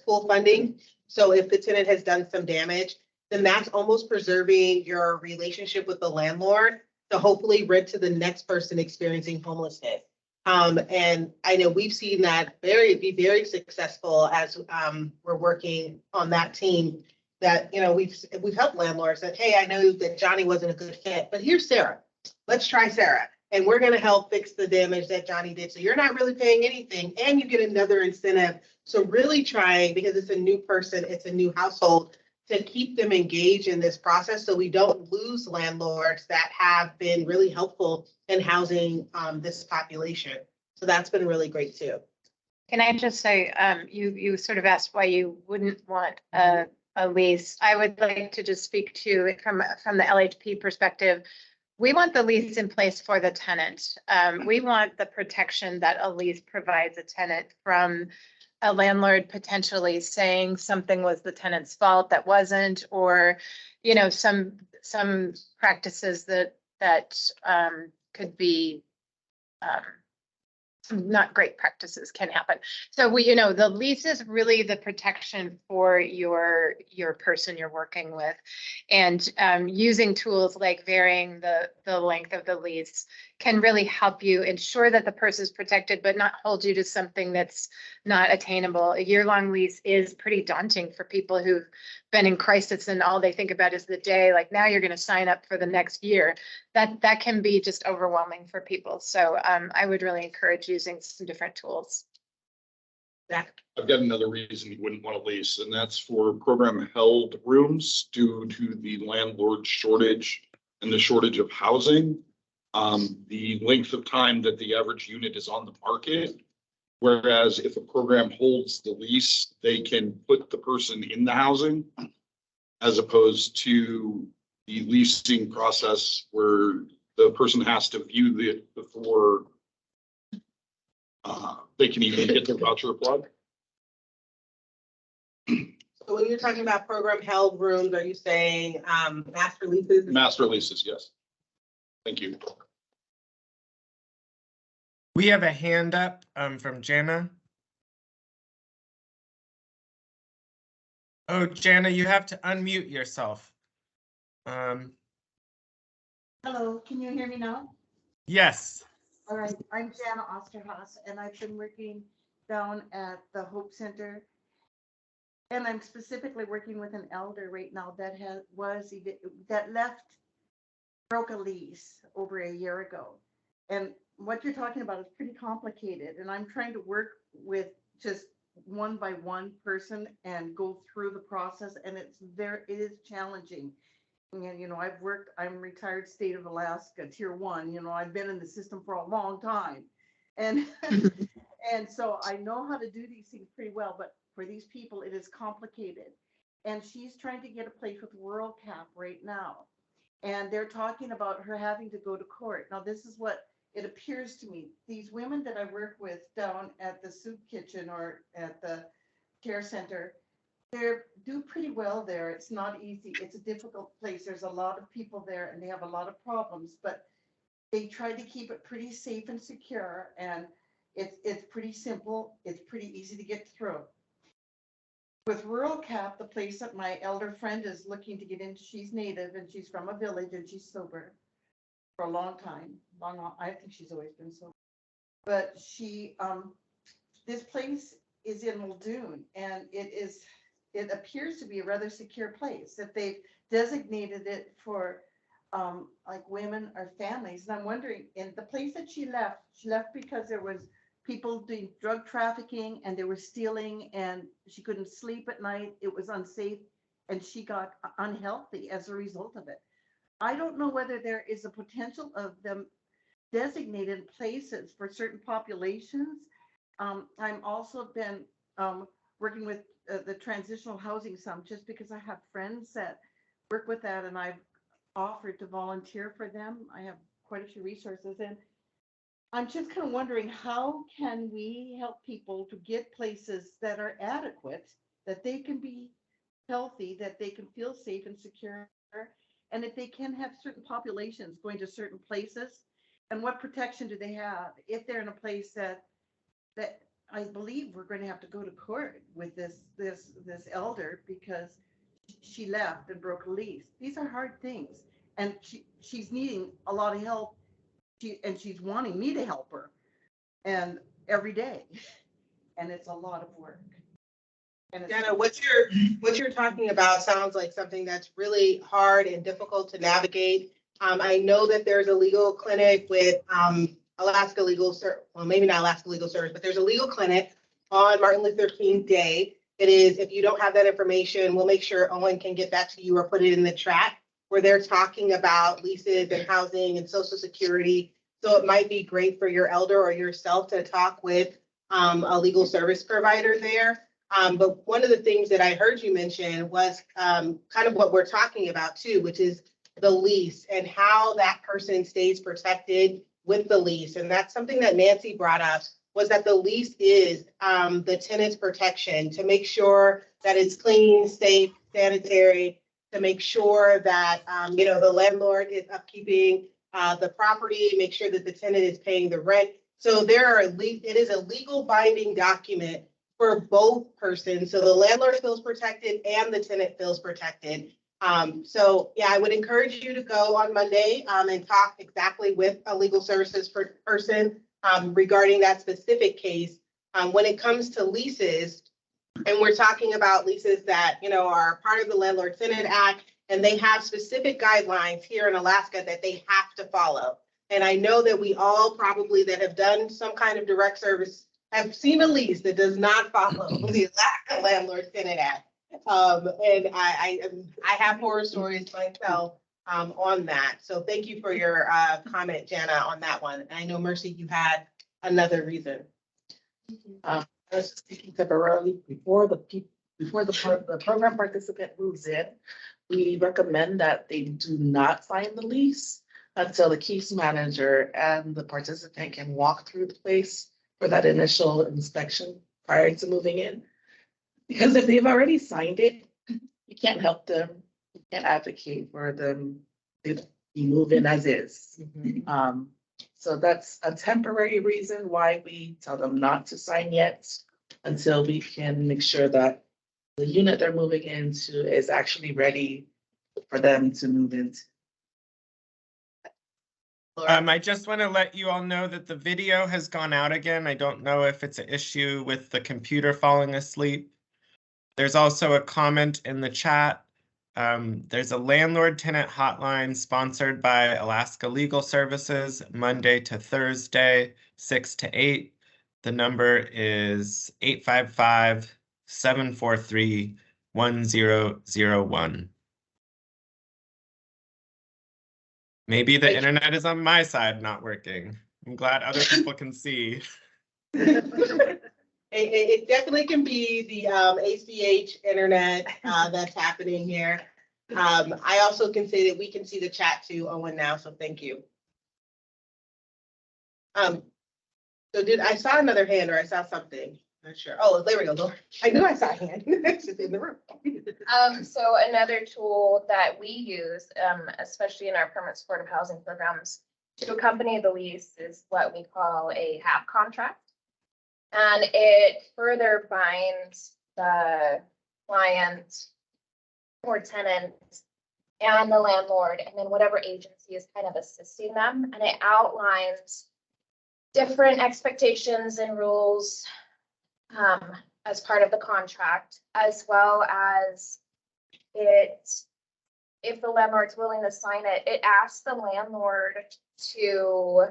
pool funding. So if the tenant has done some damage, then that's almost preserving your relationship with the landlord to hopefully rent to the next person experiencing homelessness. And I know we've seen that be very successful as we're working on that team. That we've helped landlords that, hey, I know that Johnny wasn't a good fit, but here's Sarah. Let's try Sarah, and we're going to help fix the damage that Johnny did. So you're not really paying anything, and you get another incentive. So really trying, because it's a new person, it's a new household, to keep them engaged in this process so we don't lose landlords that have been really helpful in housing this population. So that's been really great too. Can I just say, you sort of asked why you wouldn't want a lease. I would like to just speak to it from the LHP perspective. We want the lease in place for the tenant. We want the protection that a lease provides a tenant from a landlord potentially saying something was the tenant's fault that wasn't, or some practices that could be not great practices can happen. So the lease is really the protection for your person you're working with, and using tools like varying the length of the lease can really help you ensure that the person is protected, but not hold you to something that's not attainable. A year-long lease is pretty daunting for people who've been in crisis and all they think about is the day, like now you're going to sign up for the next year. That can be just overwhelming for people. So I would really encourage using some different tools. I've got another reason you wouldn't want to lease, and that's for program held rooms due to the landlord shortage and the shortage of housing. The length of time that the average unit is on the market, whereas if a program holds the lease, they can put the person in the housing as opposed to the leasing process where the person has to view it before they can even get their voucher applied. So when you're talking about program held rooms, are you saying master leases? Master leases, yes. Thank you. We have a hand up from Jana. Oh, Jana, you have to unmute yourself. Hello, can you hear me now? Yes. All right, I'm Jana Osterhaus, and I've been working down at the Hope Center. And I'm specifically working with an elder right now that that broke a lease over a year ago. And what you're talking about is pretty complicated, and I'm trying to work with just one by one person and go through the process, and it is challenging. And, I'm retired state of Alaska, tier 1, I've been in the system for a long time. And, and so I know how to do these things pretty well, but for these people, it is complicated. And she's trying to get a place with Rural Cap right now. And they're talking about her having to go to court. Now, this is what it appears to me. These women that I work with down at the soup kitchen or at the care center, they do pretty well there. It's not easy. It's a difficult place. There's a lot of people there and they have a lot of problems, but they try to keep it pretty safe and secure. And it's pretty simple. It's pretty easy to get through. With Rural Cap, the place that my elder friend is looking to get into, she's native and she's from a village and she's sober for a long time. I think she's always been sober. But this place is in Muldoon, and it appears to be a rather secure place that they've designated it for like women or families. And I'm wondering, in the place that she left because there was people doing drug trafficking and they were stealing and she couldn't sleep at night. It was unsafe and she got unhealthy as a result of it. I don't know whether there is a potential of them designated places for certain populations. I'm also been working with the transitional housing some just because I have friends that work with that and I've offered to volunteer for them. I have quite a few resources and I'm just kind of wondering, how can we help people to get places that are adequate, that they can be healthy, that they can feel safe and secure, and if they can have certain populations going to certain places, and what protection do they have if they're in a place that I believe we're going to have to go to court with this elder because she left and broke a lease. These are hard things, and she's needing a lot of help. She's wanting me to help her, and every day, and it's a lot of work. And Jenna, what you're talking about sounds like something that's really hard and difficult to navigate. I know that there's a legal clinic with Alaska Legal Service, well, maybe not Alaska Legal Service, but there's a legal clinic on Martin Luther King Day. It is, if you don't have that information, we'll make sure Owen can get that to you or put it in the chat, where they're talking about leases and housing and Social Security. So it might be great for your elder or yourself to talk with a legal service provider there. But one of the things that I heard you mention was kind of what we're talking about too, which is the lease and how that person stays protected with the lease. And that's something that Nancy brought up, was that the lease is the tenant's protection to make sure that it's clean, safe, sanitary, to make sure that, the landlord is upkeeping the property, make sure that the tenant is paying the rent. So it is a legal binding document for both persons. So the landlord feels protected and the tenant feels protected. So yeah, I would encourage you to go on Monday and talk exactly with a legal services person regarding that specific case. When it comes to leases, and we're talking about leases that, are part of the Landlord-Tenant Act, and they have specific guidelines here in Alaska that they have to follow. And I know that we all probably that have done some kind of direct service have seen a lease that does not follow the Alaska Landlord-Tenant Act. And I have horror stories myself on that. So thank you for your comment, Jana, on that one. And I know, Mercy, you had another reason. I was just thinking temporarily before the program participant moves in, we recommend that they do not sign the lease until the case manager and the participant can walk through the place for that initial inspection prior to moving in. Because if they've already signed it, you can't help them. You can't advocate for them to move in as is. So that's a temporary reason why we tell them not to sign yet until we can make sure that the unit they're moving into is actually ready for them to move into. I just want to let you all know that the video has gone out again. I don't know if it's an issue with the computer falling asleep. There's also a comment in the chat. There's a landlord-tenant hotline sponsored by Alaska Legal Services, Monday to Thursday, 6 to 8. The number is 855-743-1001. Maybe the internet is on my side not working. I'm glad other people can see. It definitely can be the ACH internet that's happening here. I also can say that we can see the chat too, Owen, now, so thank you. So I saw another hand, or I saw something? Not sure. Oh, there we go. Laura. I knew I saw a hand. It's in the room. So another tool that we use, especially in our permanent supportive housing programs, to accompany the lease is what we call a HAP contract. And it further binds the client or tenant and the landlord, and then whatever agency is kind of assisting them. And it outlines different expectations and rules as part of the contract, as well as if the landlord's willing to sign it, it asks the landlord to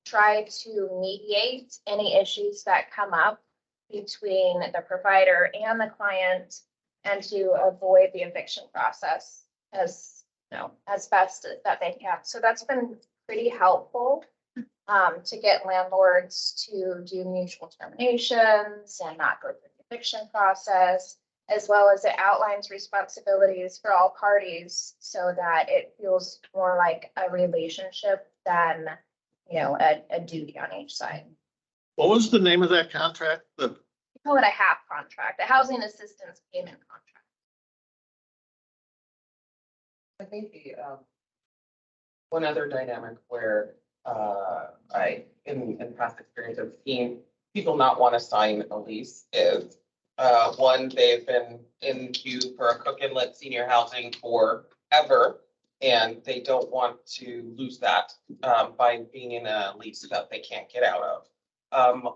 try to mediate any issues that come up between the provider and the client, and to avoid the eviction process as best that they can. So that's been pretty helpful to get landlords to do mutual terminations and not go through the eviction process, as well as it outlines responsibilities for all parties so that it feels more like a relationship than, a duty on each side. What was the name of that contract? We call it a HAP contract, a housing assistance payment contract. I think one other dynamic where in past experience have seen people not want to sign a lease is one, they've been in queue for a cook inlet senior housing forever, and they don't want to lose that by being in a lease that they can't get out of.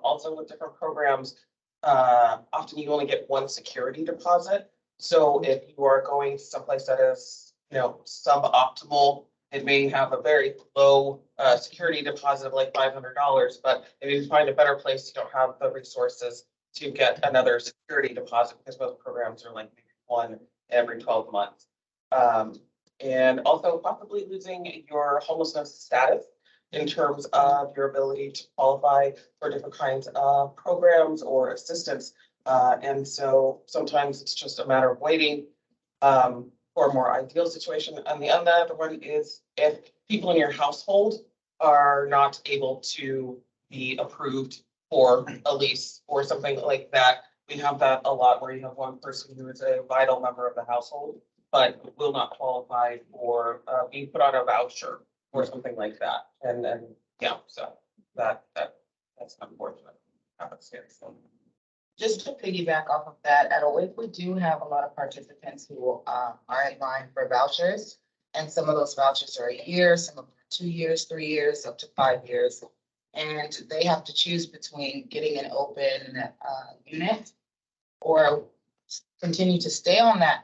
Also with different programs, often you only get one security deposit. So if you are going someplace that is, suboptimal, it may have a very low security deposit of like $500, but if you find a better place, you don't have the resources to get another security deposit, because most programs are like maybe one every 12 months. And also possibly losing your homelessness status in terms of your ability to qualify for different kinds of programs or assistance. And so sometimes it's just a matter of waiting for a more ideal situation. And the other one is if people in your household are not able to be approved for a lease or something like that. We have that a lot where you have one person who is a vital member of the household, but will not qualify for being put on a voucher or something like that. And then, so that's unfortunate. Just to piggyback off of that, at OAIC, we do have a lot of participants who are in line for vouchers. And some of those vouchers are a year, some of them are 2 years, 3 years, up to 5 years. And they have to choose between getting an open unit or continue to stay on that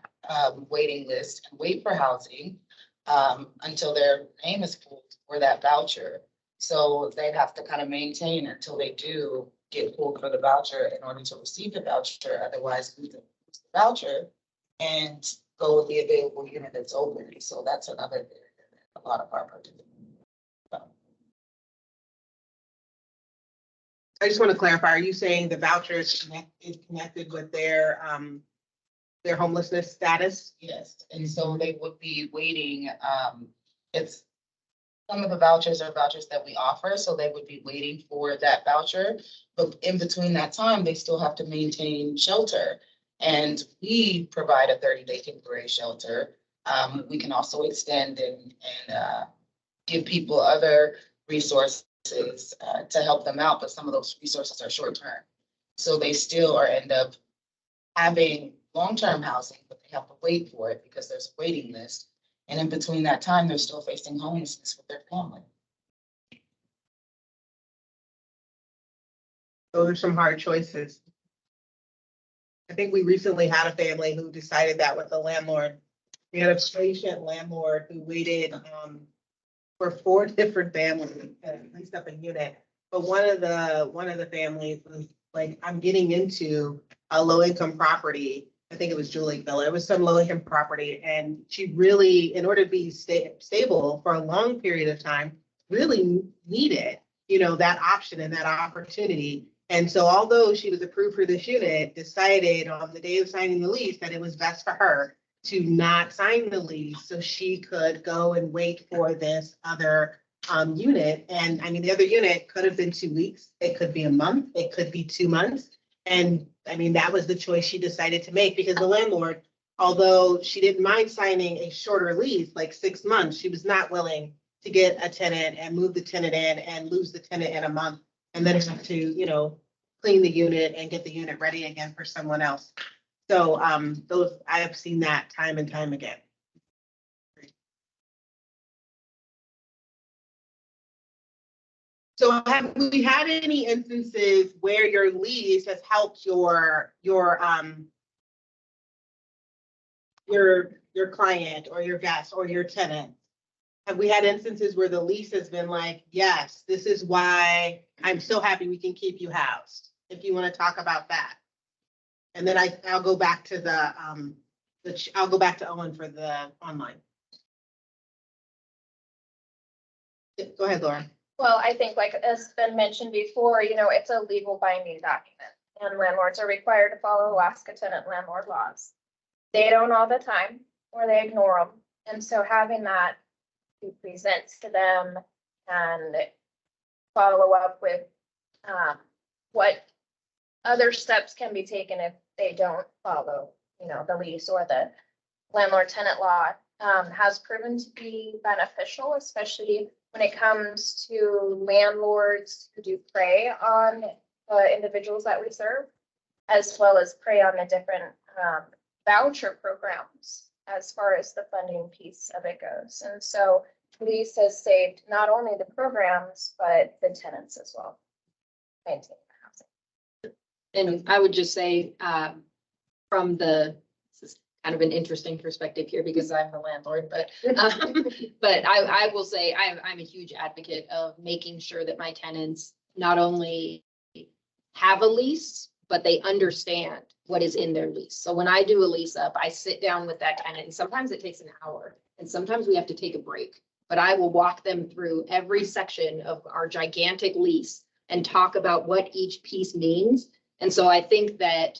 waiting list and wait for housing until their name is pulled for that voucher. So they'd have to kind of maintain until they do get pulled for the voucher in order to receive the voucher. Otherwise, lose the voucher and go with the available unit that's open. So that's another thing that a lot of our participants. I just want to clarify, are you saying the voucher is connected with their homelessness status? Yes, and so they would be waiting. It's some of the vouchers are vouchers that we offer, so they would be waiting for that voucher. But in between that time, they still have to maintain shelter. And we provide a 30-day temporary shelter. We can also extend and give people other resources to help them out, but some of those resources are short term. So they still end up having long-term housing, but they have to wait for it because there's a waiting list. And in between that time, they're still facing homelessness with their family. Those are some hard choices. I think we recently had a family who decided that with the landlord. We had a patient landlord who waited for 4 different families and leased up a unit. But one of the families was like, I'm getting into a low income property. I think it was Julie Villa. It was some low income property. And she really, in order to be stable for a long period of time, really needed, that option and that opportunity. And so although she was approved for this unit, decided on the day of signing the lease that it was best for her to not sign the lease so she could go and wait for this other unit. And I mean, the other unit could have been 2 weeks. It could be a month. It could be 2 months. And I mean, that was the choice she decided to make because the landlord, although she didn't mind signing a shorter lease, like 6 months, she was not willing to get a tenant and move the tenant in and lose the tenant in a month and then have to, clean the unit and get the unit ready again for someone else. So I have seen that time and time again. So have we had any instances where your lease has helped your client or your guest or your tenant? Have we had instances where the lease has been like, yes, this is why I'm so happy we can keep you housed? If you want to talk about that. And then I'll go back to I'll go back to Owen for the online. Go ahead, Laura. Well, I think like has been mentioned before, it's a legal binding document and landlords are required to follow Alaska tenant landlord laws. They don't all the time or they ignore them. And so having that to present to them and follow up with what other steps can be taken if they don't follow, the lease or the landlord tenant law has proven to be beneficial, especially when it comes to landlords who do prey on the individuals that we serve, as well as prey on the different voucher programs as far as the funding piece of it goes. And so lease has saved not only the programs, but the tenants as well. Maintain the housing. And I would just say, this is kind of an interesting perspective here because I'm the landlord, but I will say I'm a huge advocate of making sure that my tenants not only have a lease, but they understand what is in their lease. So when I do a lease up, I sit down with that tenant and sometimes it takes an hour and sometimes we have to take a break, but I will walk them through every section of our gigantic lease and talk about what each piece means. And so I think that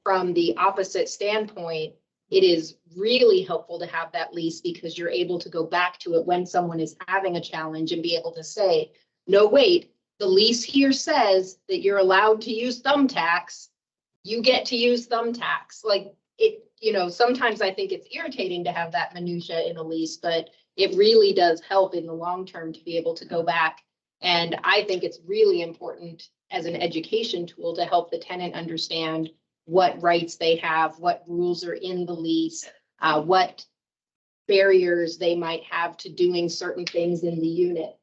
from the opposite standpoint, it is really helpful to have that lease because you're able to go back to it when someone is having a challenge and be able to say, no, wait, the lease here says that you're allowed to use thumbtacks. You get to use thumbtacks. Like it, sometimes I think it's irritating to have that minutia in a lease, but it really does help in the long term to be able to go back. And I think it's really important as an education tool to help the tenant understand what rights they have, what rules are in the lease, what barriers they might have to doing certain things in the unit.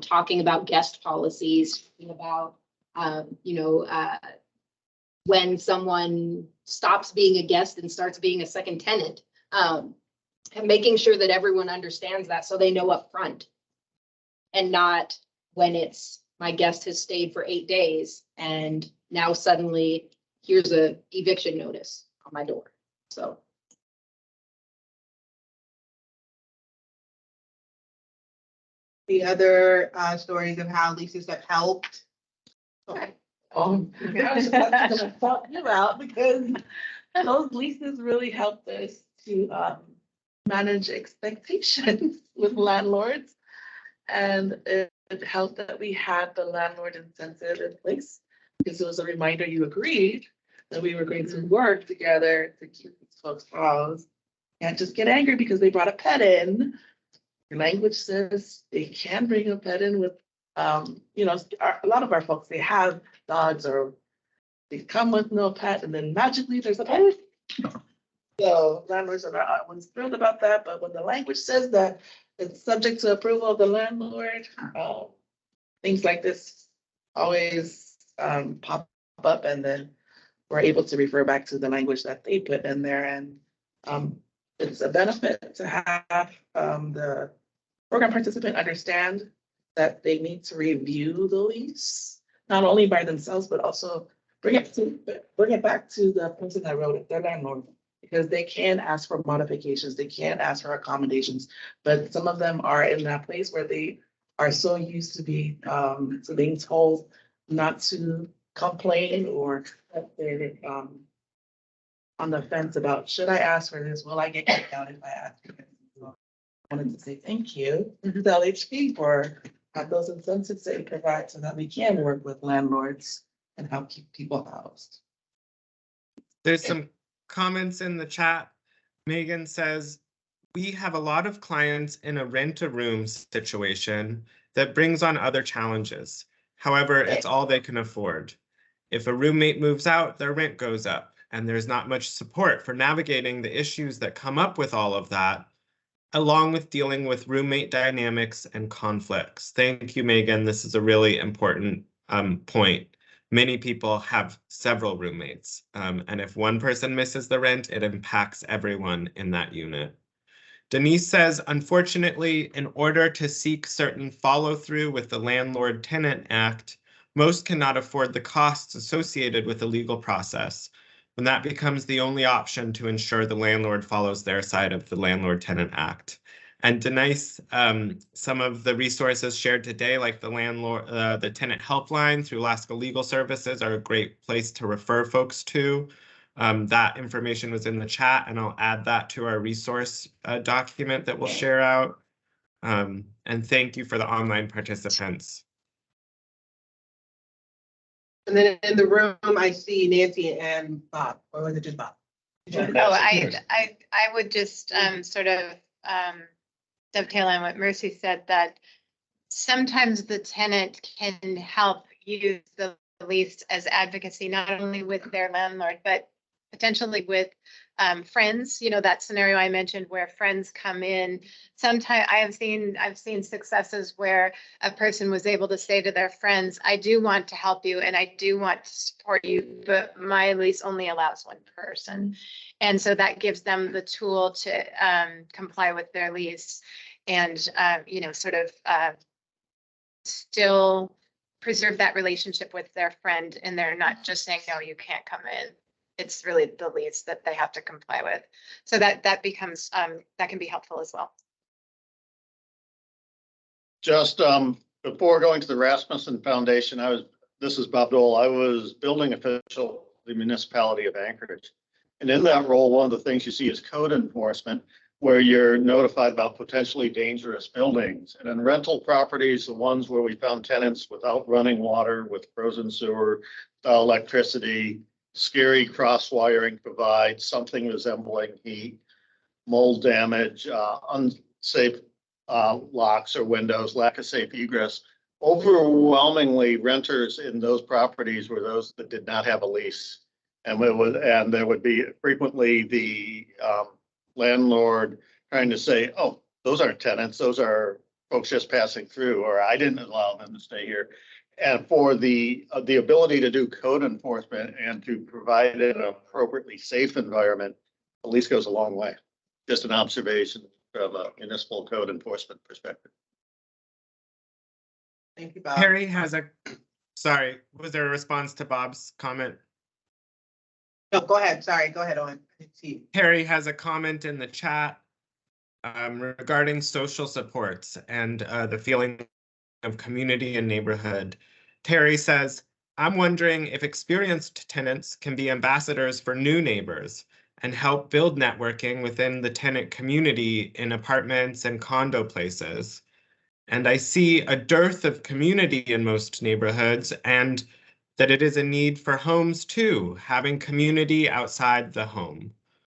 Talking about guest policies, talking about, when someone stops being a guest and starts being a second tenant, and making sure that everyone understands that so they know up front and not when it's my guest has stayed for 8 days and now suddenly here's a eviction notice on my door. So. The other stories of how leases have helped. Okay. I was about to talk you out because those leases really helped us to manage expectations with landlords. And it helped that we had the landlord incentive in place because it was a reminder you agreed that we were going to work together to keep these folks housed. Can't just get angry because they brought a pet in. Your language says they can bring a pet in with, a lot of our folks, they have dogs or they come with no pet and then magically there's a pet. So landlords are not always thrilled about that, but when the language says that it's subject to approval of the landlord, things like this always pop up, and then we're able to refer back to the language that they put in there. And it's a benefit to have the program participant understand that they need to review the lease, not only by themselves, but also bring it back to the person that wrote it, their landlord, because they can ask for modifications, they can ask for accommodations, but some of them are in that place where they are so used to being told not to complain, or that they're on the fence about, should I ask for this? Will I get kicked out if I ask for this? So I wanted to say thank you to LHP for those incentives they provide so that we can work with landlords and help keep people housed. There's some comments in the chat. Megan says, we have a lot of clients in a rent-a-room situation that brings on other challenges. However, it's all they can afford. If a roommate moves out, their rent goes up, and there's not much support for navigating the issues that come up with all of that, along with dealing with roommate dynamics and conflicts. Thank you, Megan. This is a really important point. Many people have several roommates, and if one person misses the rent, it impacts everyone in that unit. Denise says, unfortunately, in order to seek certain follow-through with the Landlord-Tenant Act, most cannot afford the costs associated with the legal process, when that becomes the only option to ensure the landlord follows their side of the Landlord-Tenant Act. And Denise, some of the resources shared today, like the tenant helpline through Alaska Legal Services, are a great place to refer folks to. That information was in the chat, and I'll add that to our resource document that we'll share out. And thank you for the online participants. And then in the room, I see Nancy and Bob, or was it just Bob? Oh, I would just sort of dovetail on what Mercy said, that sometimes the tenant can help use the lease as advocacy, not only with their landlord, but potentially with friends. You know, that scenario I mentioned where friends come in. Sometimes I've seen successes where a person was able to say to their friends, I do want to help you and I do want to support you, but my lease only allows one person. And so that gives them the tool to comply with their lease and, you know, sort of still preserve that relationship with their friend, and they're not just saying, no, you can't come in. It's really the lease that they have to comply with. So that becomes, that can be helpful as well. Just before going to the Rasmussen Foundation, this is Bob Dole. I was building official for the municipality of Anchorage. And in that role, one of the things you see is code enforcement, where you're notified about potentially dangerous buildings. And in rental properties, the ones where we found tenants without running water, with frozen sewer, electricity, scary cross wiring provides something resembling heat, mold damage, unsafe locks or windows, lack of safe egress. Overwhelmingly, renters in those properties were those that did not have a lease. And there would be frequently the landlord trying to say, oh, those aren't tenants, those are folks just passing through, or I didn't allow them to stay here. And for the ability to do code enforcement and to provide an appropriately safe environment, at least goes a long way. Just an observation from a municipal code enforcement perspective. Thank you, Bob. Harry has sorry, was there a response to Bob's comment? No, go ahead. Sorry, go ahead, Owen. Harry has a comment in the chat regarding social supports and the feeling of community and neighborhood. Terry says, I'm wondering if experienced tenants can be ambassadors for new neighbors and help build networking within the tenant community in apartments and condo places. And I see a dearth of community in most neighborhoods, and that it is a need for homes too, having community outside the home.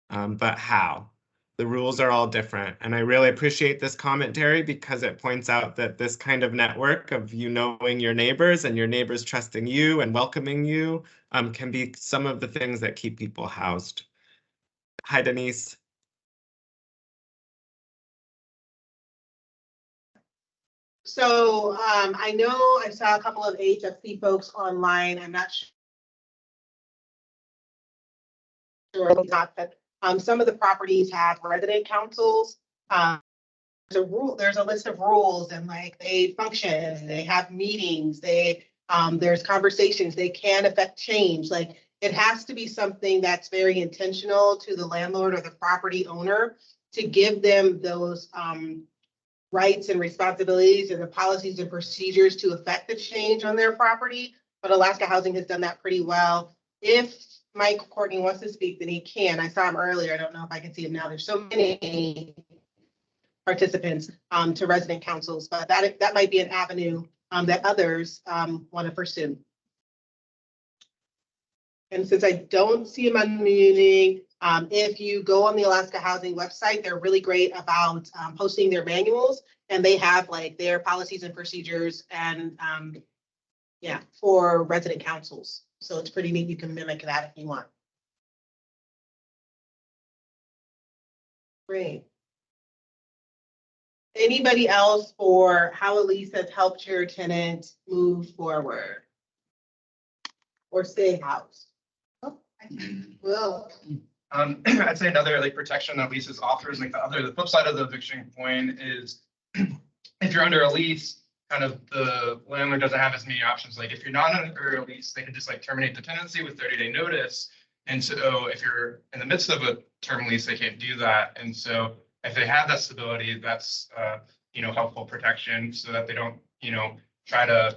But how? The rules are all different. And I really appreciate this commentary because it points out that this kind of network of you knowing your neighbors and your neighbors trusting you and welcoming you can be some of the things that keep people housed. Hi, Denise. So I know I saw a couple of HFC folks online. I'm not sure not that some of the properties have resident councils. There's a list of rules and like they function, they have meetings, there's conversations, they can affect change. Like it has to be something that's very intentional to the landlord or the property owner to give them those rights and responsibilities and the policies and procedures to affect the change on their property. But Alaska Housing has done that pretty well. If Mike Courtney wants to speak, then he can. I saw him earlier. I don't know if I can see him now. There's so many participants to resident councils, but that might be an avenue that others want to pursue. And since I don't see him unmuting, if you go on the Alaska Housing website, they're really great about posting their manuals, and they have like their policies and procedures and yeah, for resident councils. So it's pretty neat. You can mimic that if you want. Great. Anybody else for how a lease has helped your tenant move forward or stay housed? Well, I'd say another like protection that leases offers, like the flip side of the eviction coin is if you're under a lease, kind of the landlord doesn't have as many options. Like if you're not under a lease, they can just like terminate the tenancy with 30-day notice. And so if you're in the midst of a term lease, they can't do that. And so if they have that stability, that's helpful protection so that they don't, try to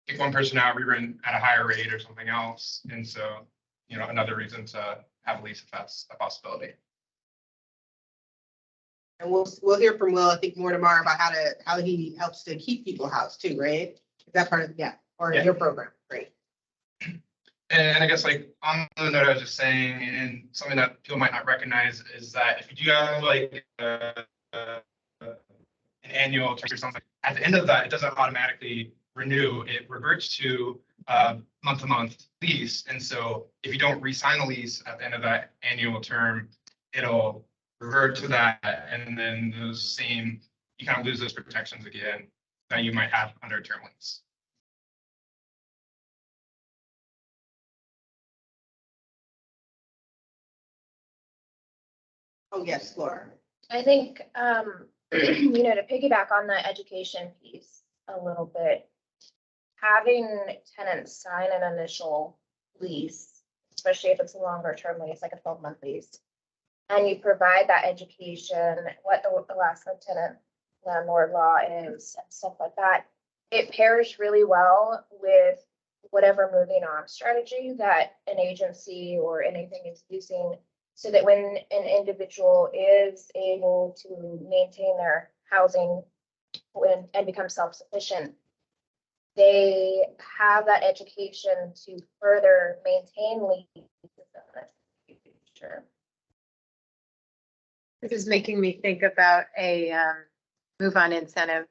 kick one person out, rerent at a higher rate or something else. And so, another reason to have a lease if that's a possibility. and we'll hear from Will, I think, more tomorrow about how he helps to keep people housed too, right? Is that part of your program? Great. And I guess like on the note I was just saying, and something that people might not recognize is that if you do have like an annual term or something, at the end of that, it doesn't automatically renew. It reverts to month-to-month lease. And so if you don't re-sign the lease at the end of that annual term, it'll revert to that. And then you kind of lose those protections again that you might have under a term lease. Oh, yes, Laura. I think, to piggyback on the education piece a little bit, having tenants sign an initial lease, especially if it's a longer term lease, like a 12-month lease, and you provide that education, what the Alaska tenant landlord law is, and stuff like that, it pairs really well with whatever moving on strategy that an agency or anything is using, so that when an individual is able to maintain their housing and become self-sufficient, they have that education to further maintain leases in the future. This is making me think about a move-on incentive.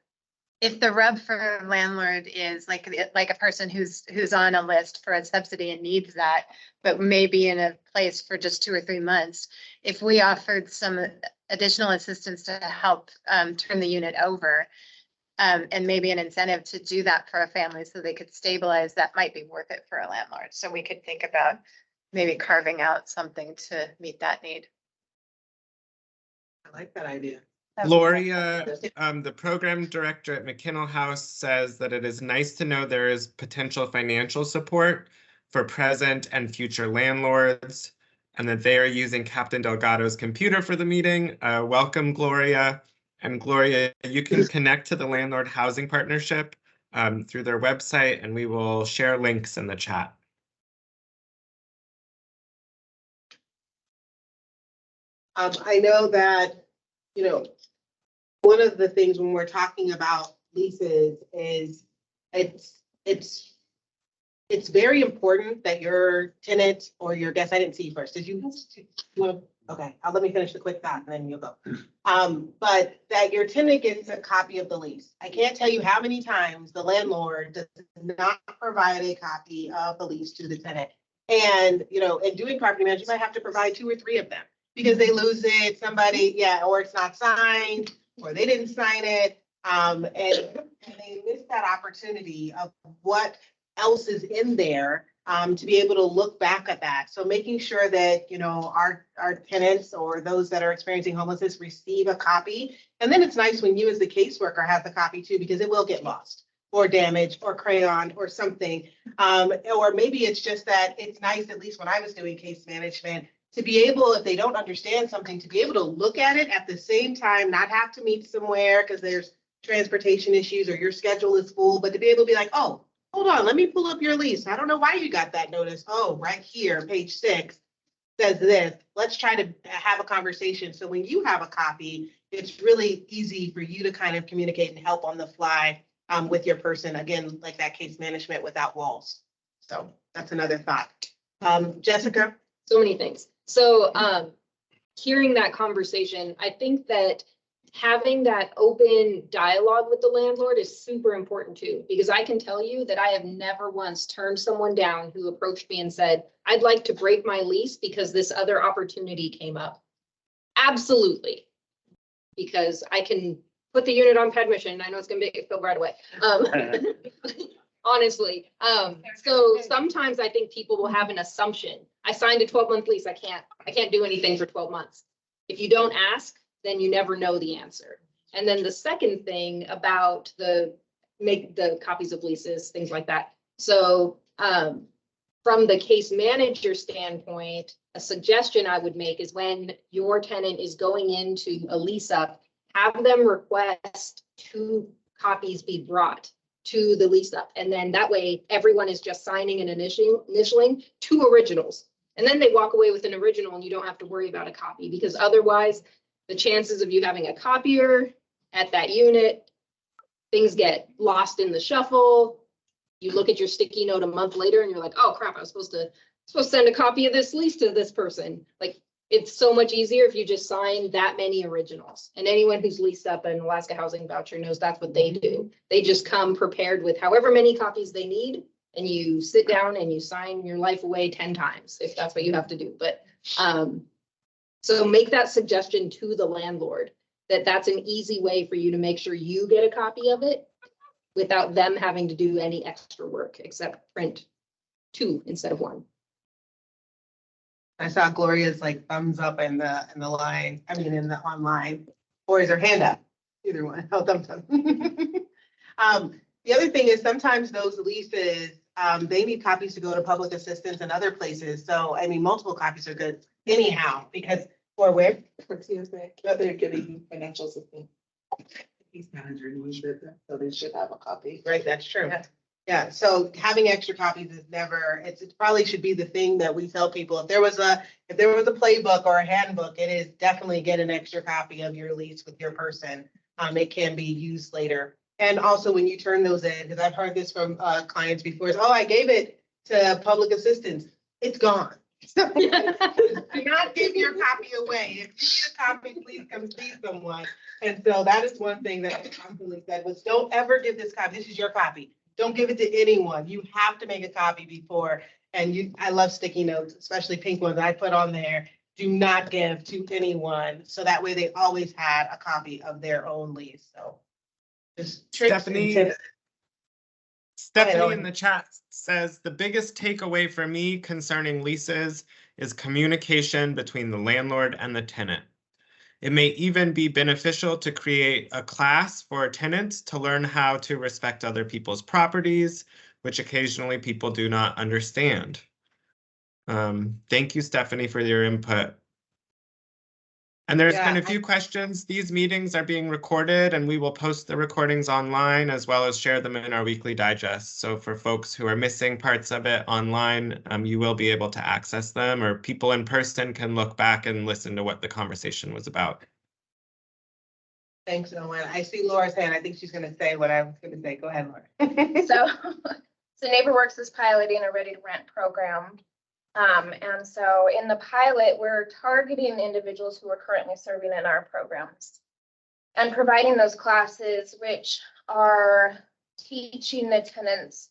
If the rub for a landlord is like a person who's on a list for a subsidy and needs that, but maybe in a place for just 2 or 3 months, if we offered some additional assistance to help turn the unit over, and maybe an incentive to do that for a family so they could stabilize, that might be worth it for a landlord. So we could think about maybe carving out something to meet that need. I like that idea. Gloria, the program director at McKinnell House, says that it is nice to know there is potential financial support for present and future landlords, and that they are using Captain Delgado's computer for the meeting. Welcome, Gloria. And Gloria, you can connect to the Landlord Housing Partnership through their website, and we will share links in the chat. I know that, one of the things when we're talking about leases is it's very important that your tenant or your guest, I didn't see you first. Did you? Okay, let me finish the quick thought and then you'll go. But that your tenant gets a copy of the lease. I can't tell you how many times the landlord does not provide a copy of the lease to the tenant. And, in doing property management, you might have to provide 2 or 3 of them. because they lose it, somebody, yeah, or it's not signed, or they didn't sign it. And they miss that opportunity of what else is in there, to be able to look back at that. So making sure that, you know, our tenants or those that are experiencing homelessness receive a copy. And then it's nice when you as the caseworker have the copy too, because it will get lost or damaged or crayon or something. Or maybe it's just that it's nice, at least when I was doing case management, to be able, if they don't understand something, to be able to look at it at the same time, not have to meet somewhere because there's transportation issues or your schedule is full, but to be able to be like, oh, hold on, let me pull up your lease. I don't know why you got that notice. Oh, right here, page 6 says this. Let's try to have a conversation. So when you have a copy, it's really easy for you to kind of communicate and help on the fly with your person. Again, like that case management without walls. So that's another thought. Jessica? So many things. So hearing that conversation, I think that having that open dialogue with the landlord is super important too, because I can tell you that I have never once turned someone down who approached me and said, I'd like to break my lease because this other opportunity came up. Absolutely. Because I can put the unit on admission. I know it's gonna make it feel right away. Honestly. So sometimes I think people will have an assumption. I signed a 12-month lease. I can't do anything for 12 months. If you don't ask, then you never know the answer. And then the second thing about make the copies of leases, things like that. So from the case manager standpoint, a suggestion I would make is when your tenant is going into a lease up, have them request 2 copies be brought to the lease up. And then that way everyone is just signing and initialing 2 originals. And then they walk away with an original and you don't have to worry about a copy, because otherwise the chances of you having a copier at that unit, things get lost in the shuffle. You look at your sticky note a month later and you're like, oh crap, I was supposed to send a copy of this lease to this person. Like, it's so much easier if you just sign that many originals. And anyone who's leased up an Alaska Housing Voucher knows that's what they do. They just come prepared with however many copies they need, and you sit down and you sign your life away 10 times if that's what you have to do. But so make that suggestion to the landlord that that's an easy way for you to make sure you get a copy of it without them having to do any extra work except print 2 instead of 1. I saw Gloria's like thumbs up in the line, I mean, in the online, or is her hand up? Either one, oh, thumbs up. The other thing is sometimes those leases, they need copies to go to public assistance and other places. So, I mean, multiple copies are good anyhow, because, or where? Excuse me, they're getting financial assistance. He's manager, so they should have a copy. Right, that's true. Yeah, so having extra copies is never, it probably should be the thing that we tell people. If there was a playbook or a handbook, it is definitely get an extra copy of your lease with your person. It can be used later. And also when you turn those in, because I've heard this from clients before, is, oh, I gave it to public assistance. It's gone. So do not give your copy away. If you need a copy, please come see someone. And so that is one thing that I constantly said was, don't ever give this copy. This is your copy. Don't give it to anyone. You have to make a copy before. And I love sticky notes, especially pink ones I put on there. Do not give to anyone. So that way they always had a copy of their own lease. So just Stephanie in the chat says the biggest takeaway for me concerning leases is communication between the landlord and the tenant. It may even be beneficial to create a class for tenants to learn how to respect other people's properties, which occasionally people do not understand. Thank you, Stephanie, for your input. And there's been a few questions. These meetings are being recorded and we will post the recordings online as well as share them in our weekly digest. So for folks who are missing parts of it online, you will be able to access them, or people in person can look back and listen to what the conversation was about. Thanks, Owen. I see Laura's hand. I think she's going to say what I was going to say. Go ahead, Laura. So NeighborWorks is piloting a ready to rent program. And so in the pilot, we're targeting individuals who are currently serving in our programs and providing those classes, which are teaching the tenants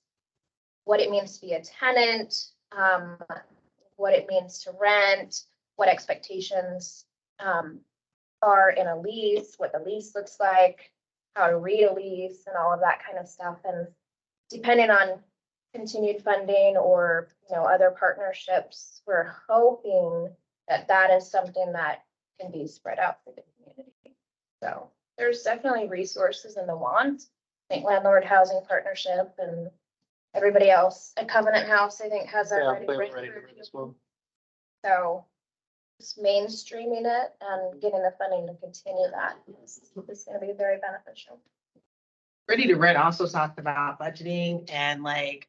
what it means to be a tenant, what it means to rent, what expectations are in a lease, what the lease looks like, how to read a lease and all of that kind of stuff. And depending on continued funding or, other partnerships, we're hoping that that is something that can be spread out for the community. So there's definitely resources in the want. I think Landlord Housing Partnership and everybody else, a Covenant House, I think has already written. as well. So just mainstreaming it and getting the funding to continue that is going to be very beneficial. Ready to Rent also talked about budgeting and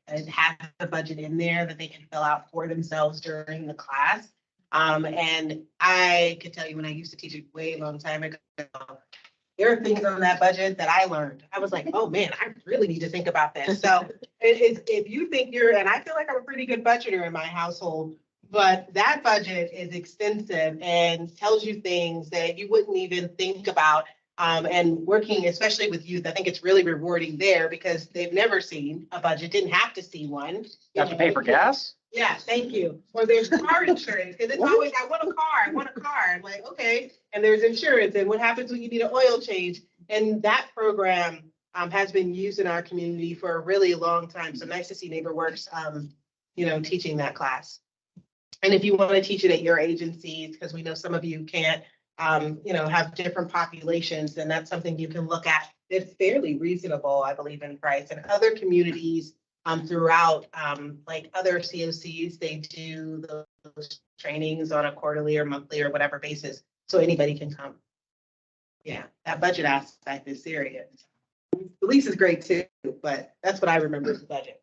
it has the budget in there that they can fill out for themselves during the class. And I could tell you when I used to teach it way long time ago, there are things on that budget that I learned. I was like, oh man, I really need to think about this. So if you think and I feel like I'm a pretty good budgeter in my household, but that budget is extensive and tells you things that you wouldn't even think about. And working, especially with youth, I think it's really rewarding there because they've never seen a budget, didn't have to see one. You have to pay for gas? Yeah, thank you. Or there's car insurance, because it's always, I want a car. I'm like, okay. And there's insurance, and what happens when you need an oil change? And that program has been used in our community for a really long time. So nice to see NeighborWorks, teaching that class. And if you want to teach it at your agencies, because we know some of you can't, have different populations, then that's something you can look at. It's fairly reasonable, I believe, in price. And other communities throughout, like other COCs, they do those trainings on a quarterly or monthly or whatever basis, so anybody can come. Yeah, that budget aspect is serious. The lease is great too, but that's what I remember as the budget.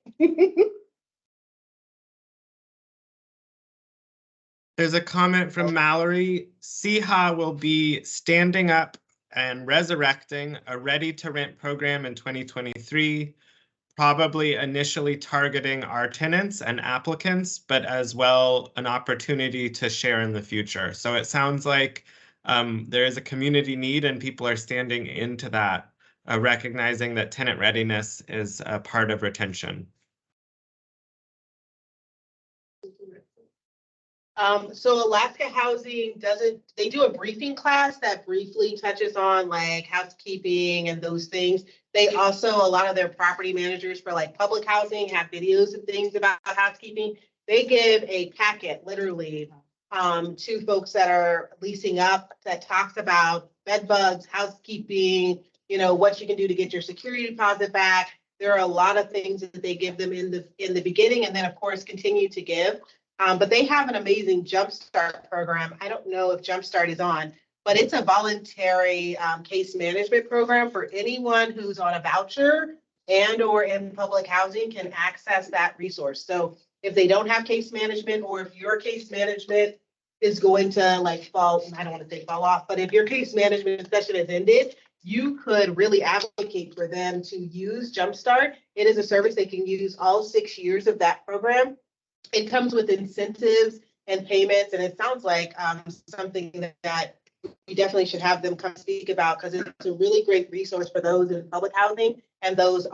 There's a comment from Mallory. CHA will be standing up and resurrecting a ready-to-rent program in 2023, probably initially targeting our tenants and applicants, but as well an opportunity to share in the future. So it sounds like there is a community need and people are standing into that, recognizing that tenant readiness is a part of retention. So Alaska Housing they do a briefing class that briefly touches on housekeeping and those things. They also, a lot of their property managers for public housing have videos and things about housekeeping. They give a packet literally to folks that are leasing up that talks about bed bugs, housekeeping, what you can do to get your security deposit back. There are a lot of things that they give them in the beginning, and then of course continue to give. But they have an amazing Jumpstart program. I don't know if Jumpstart is on, but it's a voluntary case management program for anyone who's on a voucher and or in public housing can access that resource. So if they don't have case management, or if your case management is going to fall, I don't want to say fall off, but if your case management session has ended, you could really advocate for them to use Jumpstart. It is a service they can use all 6 years of that program. It comes with incentives and payments, and it sounds like something that we definitely should have them come speak about, because it's a really great resource for those in public housing and those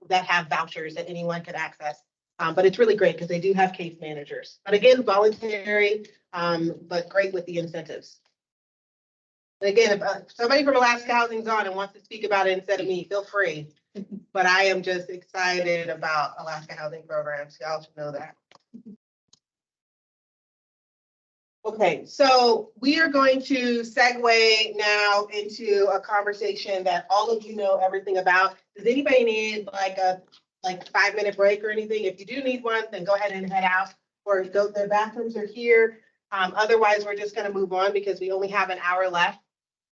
that have vouchers that anyone could access. But it's really great because they do have case managers. But again, voluntary, but great with the incentives. And again, if somebody from Alaska Housing's on and wants to speak about it instead of me, feel free. But I am just excited about Alaska Housing programs. Y'all should know that. Okay, so we are going to segue now into a conversation that all of you know everything about. Does anybody need a 5-minute break or anything? If you do need one, then go ahead and head out, or go. The bathrooms are here. Otherwise, we're just going to move on because we only have an hour left.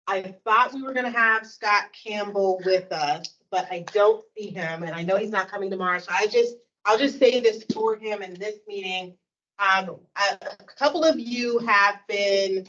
I thought we were going to have Scott Campbell with us, but I don't see him, and I know he's not coming tomorrow. So I'll just say this for him in this meeting. A couple of you have been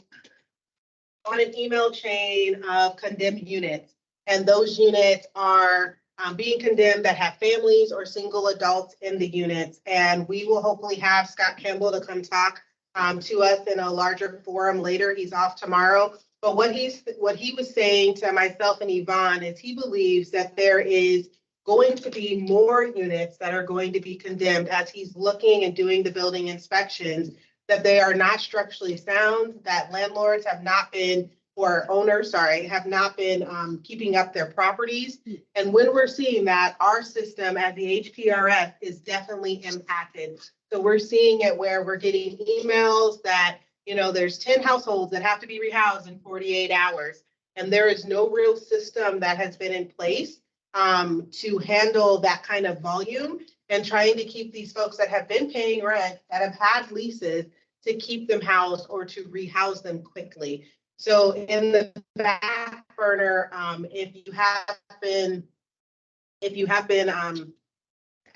on an email chain of condemned units, and those units are being condemned that have families or single adults in the units. And we will hopefully have Scott Campbell to come talk to us in a larger forum later. He's off tomorrow. But what he was saying to myself and Yvonne is he believes that there is going to be more units that are going to be condemned as he's looking and doing the building inspections that they are not structurally sound, that landlords have not been, or owners, sorry, have not been keeping up their properties. And when we're seeing that, our system as the HPRF is definitely impacted. So we're seeing it where we're getting emails that, you know, there's 10 households that have to be rehoused in 48 hours. And there is no real system that has been in place to handle that kind of volume, and trying to keep these folks that have been paying rent, that have had leases, to keep them housed or to rehouse them quickly. So in the back burner, if you have been,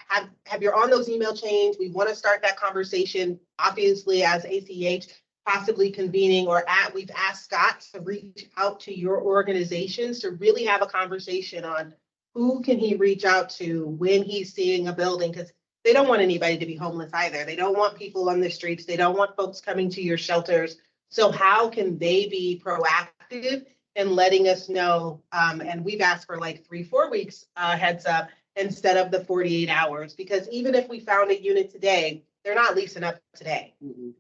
have you're on those email chains, we want to start that conversation, obviously, as ACH, possibly convening, or we've asked Scott to reach out to your organizations to really have a conversation on who can he reach out to when he's seeing a building, because they don't want anybody to be homeless either. They don't want people on the streets. They don't want folks coming to your shelters. So how can they be proactive in letting us know? And we've asked for like 3-4 weeks heads up instead of the 48 hours, because even if we found a unit today, they're not leasing up today.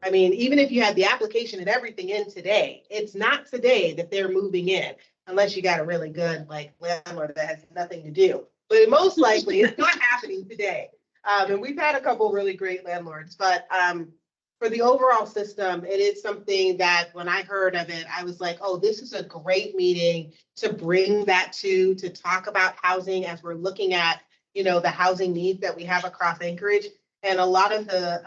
I mean, even if you had the application and everything in today, it's not today that they're moving in, unless you got a really good like landlord that has nothing to do. But most likely it's not happening today. And we've had a couple really great landlords, but for the overall system, it is something that when I heard of it, I was like, oh, this is a great meeting to bring that to talk about housing as we're looking at, you know, the housing needs that we have across Anchorage. And a lot of the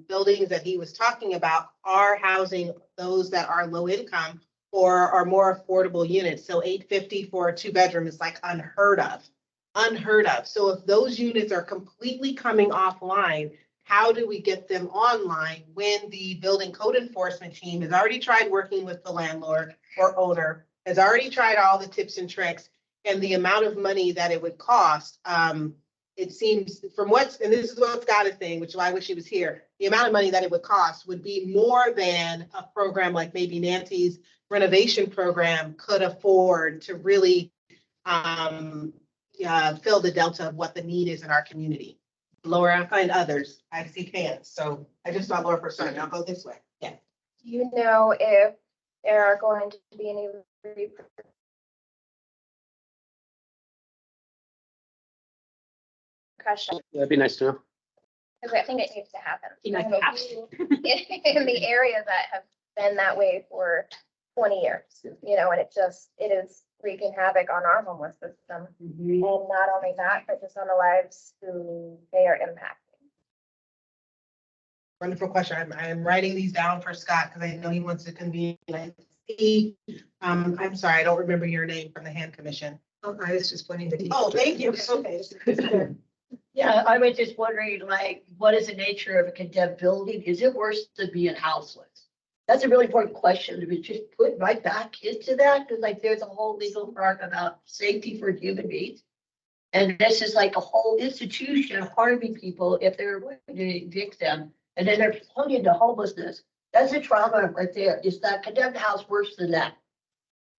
buildings that he was talking about are housing those that are low income or are more affordable units. So $850 for a 2-bedroom is like unheard of. So if those units are completely coming offline, how do we get them online when the building code enforcement team has already tried working with the landlord or owner, has already tried all the tips and tricks, and the amount of money that it would cost? It seems from and this is what Scott is saying, which is why I wish he was here, the amount of money that it would cost would be more than a program like maybe Nancy's renovation program could afford to really fill the delta of what the need is in our community. Laura and others, I see hands, so I just saw Laura first, I'll go this way. Yeah. Do you know if there are going to be any repercussions? That'd be nice to know. Because I think it needs to happen. You know, I have a few in the area that have been that way for 20 years, you know, and it is wreaking havoc on our homeless system. And not only that, but just on the lives who they are impacting. Wonderful question. I'm writing these down for Scott because I know he wants to convene. I'm sorry, I don't remember your name from the hand commission. Oh, I was just pointing the. Oh, thank you. Okay. Yeah, I was just wondering, like, what is the nature of a condemned building? Is it worse than being houseless? That's a really important question to be just put right back into that, because like there's a whole legal part about safety for human beings. And this is like a whole institution harming people if they're going to evict them. And then they're plunging into homelessness. That's a trauma right there. Is that condemned house worse than that?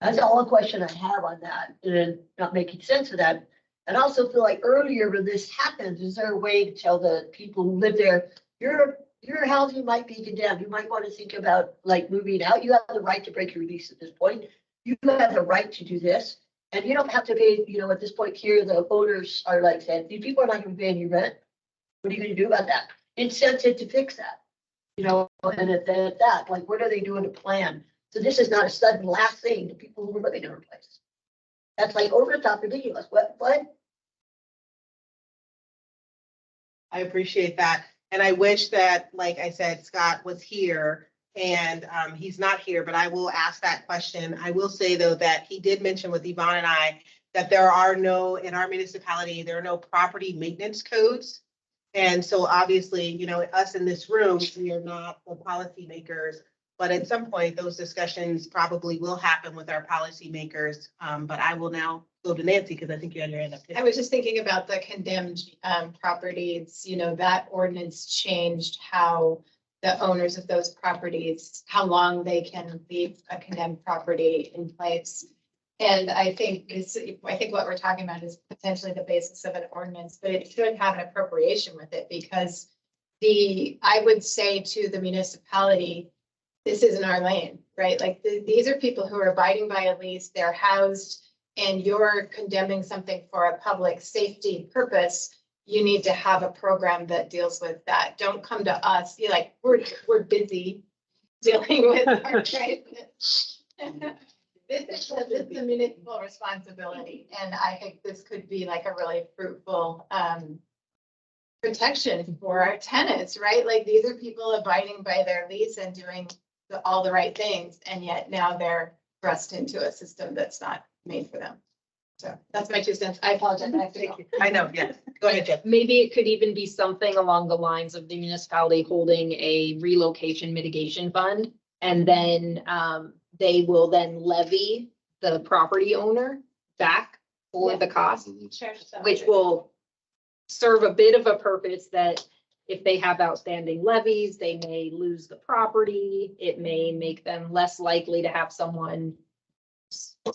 That's the only question I have on that, and not making sense of that. And I also feel like earlier when this happens, is there a way to tell the people who live there, your housing might be condemned. You might want to think about like moving out. You have the right to break your lease at this point. You have the right to do this. And you don't have to pay, you know, at this point here, the owners are like saying, these people are not going to pay any rent. What are you going to do about that? Incentive to fix that, you know, and at that, like, what are they doing to plan? So this is not a sudden last thing to people who are living in a place. That's like over the top ridiculous. What? I appreciate that. And I wish that, like I said, Scott was here, and he's not here, but I will ask that question. I will say, though, that he did mention with Yvonne and I that there are no, in our municipality, there are no property maintenance codes. And so obviously, you know, us in this room, we are not the policymakers, but at some point those discussions probably will happen with our policymakers. But I will now go to Nancy because I think you had your hand up. I was just thinking about the condemned properties, you know, that ordinance changed how the owners of those properties, how long they can leave a condemned property in place. And I think what we're talking about is potentially the basis of an ordinance, but it should have an appropriation with it, because I would say to the municipality, this isn't our lane, right? Like, these are people who are abiding by a lease, they're housed, and you're condemning something for a public safety purpose. You need to have a program that deals with that. Don't come to us. You're like, we're busy dealing with our crisis. This is a municipal responsibility, and I think this could be like a really fruitful protection for our tenants, right? Like, these are people abiding by their lease and doing all the right things, and yet now they're thrust into a system that's not made for them. So that's my 2 cents. I apologize. I have to go. I know, yes. Go ahead, Jeff. Maybe it could even be something along the lines of the municipality holding a relocation mitigation fund. And then they will then levy the property owner back for the cost, which will serve a bit of a purpose that if they have outstanding levies, they may lose the property. It may make them less likely to have someone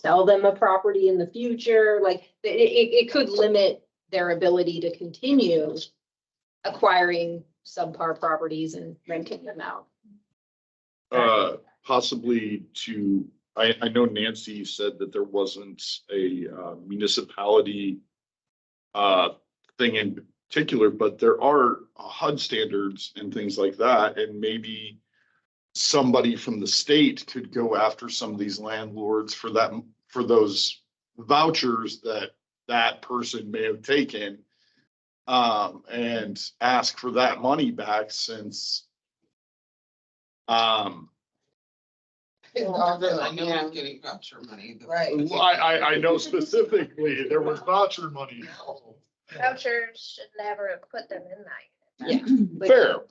sell them a property in the future. Like, it could limit their ability to continue acquiring subpar properties and renting them out. Possibly I know Nancy said that there wasn't a municipality thing in particular, but there are HUD standards and things like that, and maybe somebody from the state could go after some of these landlords for those vouchers that person may have taken, and ask for that money back, since I know I'm getting voucher money. Right. I know specifically there was voucher money. Vouchers should never have put them in that. Yeah. Fair.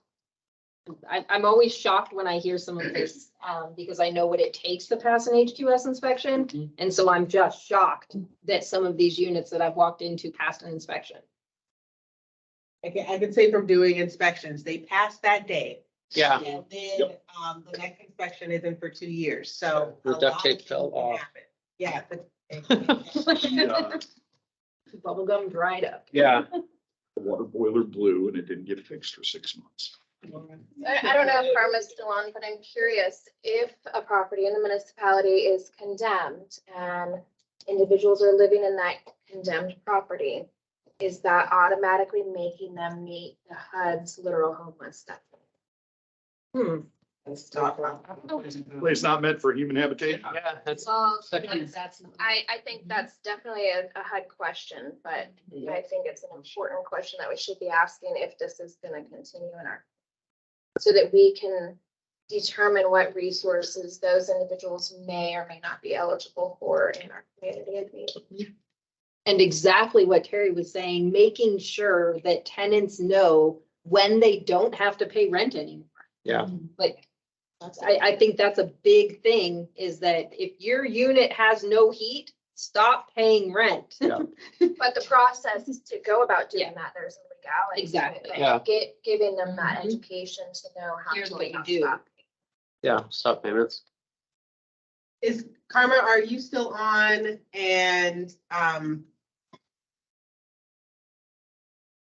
I'm always shocked when I hear some of this, because I know what it takes to pass an HQS inspection. And so I'm just shocked that some of these units that I've walked into passed an inspection. I can say from doing inspections, they passed that day. Yeah. And then, the next inspection isn't for 2 years, so. The duct tape fell off. Yeah. Bubblegum dried up. Yeah. The water boiler blew and it didn't get fixed for 6 months. I don't know if Karma's still on, but I'm curious if a property in the municipality is condemned and individuals are living in that condemned property, is that automatically making them meet the HUD's literal homeless definition? Place not meant for human habitation. Yeah, that's. Well, second. I think that's definitely a HUD question, but I think it's an important question that we should be asking if this is going to continue in our, so that we can determine what resources those individuals may or may not be eligible for in our community. And exactly what Terry was saying, making sure that tenants know when they don't have to pay rent anymore. Yeah. Like, I think that's a big thing, is that if your unit has no heat, stop paying rent. Yeah. But the process to go about doing that, there's a legality. Exactly. to it, Yeah. and giving them that education to know how Here's to. what you not do. stop. Yeah, stop payments. Is Karma, are you still on? And,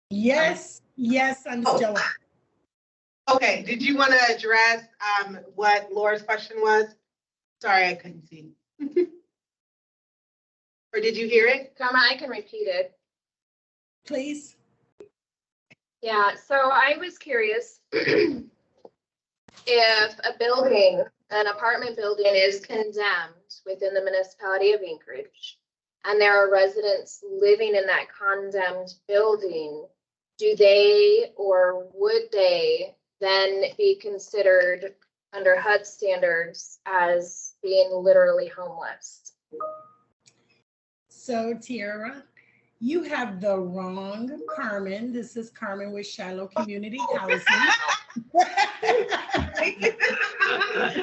Yes, I'm still on. okay, did you want to address, what Laura's question was? Sorry, I couldn't see. Or did you hear it? Karma, I can repeat it. Please. Yeah, so I was curious if a building, an apartment building is condemned within the municipality of Anchorage, and there are residents living in that condemned building, do they or would they then be considered under HUD standards as being literally homeless? So Tiara, you have the wrong Carmen. This is Carmen with Shiloh Community Housing.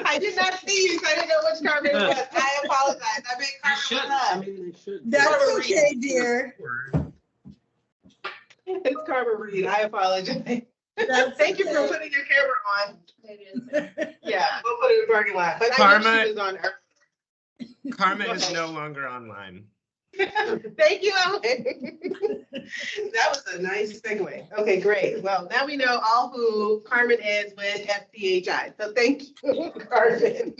I did not see you, so I didn't know which Carmen it was. I apologize. I meant Carmen. They should. That's okay, dear. It's Carmen Reed. I apologize. Thank you for putting your camera on. Yeah, we'll put it in the parking lot. But I know she was on. Karma is no longer online. Thank you, Ellen. That was a nice segue. Okay, great. Well, now we know all who Carmen is with FPHI. So thank you, Carmen.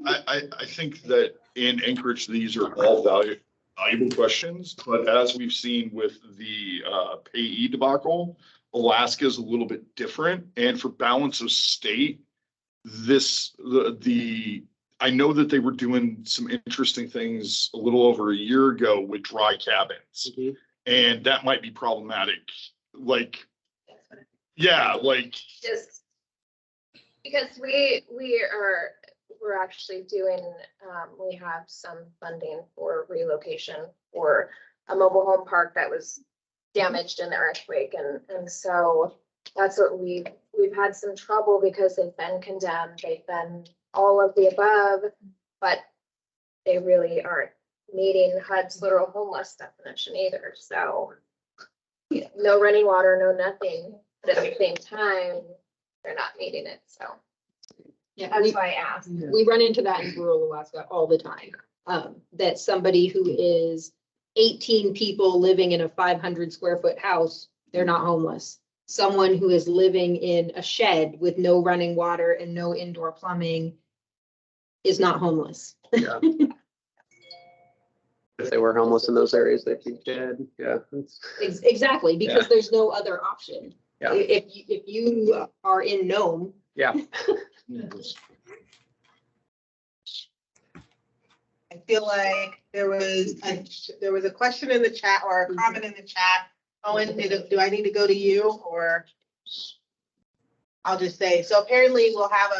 I think that in Anchorage, these are all valuable questions, but as we've seen with the payee debacle, Alaska is a little bit different. And for balance of state, I know that they were doing some interesting things a little over a year ago with dry cabins. Mhm. And that might be problematic. Like, yeah, like, Just because we're actually doing, we have some funding for relocation for a mobile home park that was damaged in the earthquake. And so that's what we've had some trouble because they've been condemned, they've been all of the above, but they really aren't meeting HUD's literal homeless definition either. So no running water, no nothing, but at the same time, they're not meeting it, so. Yeah, That's why I asked. we run into that in rural Alaska all the time. That somebody who is 18 people living in a 500 square foot house, they're not homeless. Someone who is living in a shed with no running water and no indoor plumbing is not homeless. Yeah. If they were homeless in those areas, they'd be dead. Yeah. Exactly, because Yeah. there's no other option. Yeah. If you are in Nome. Yeah. I feel like there was a question in the chat or a comment in the chat. Owen, do I need to go to you or? I'll just say, so apparently we'll have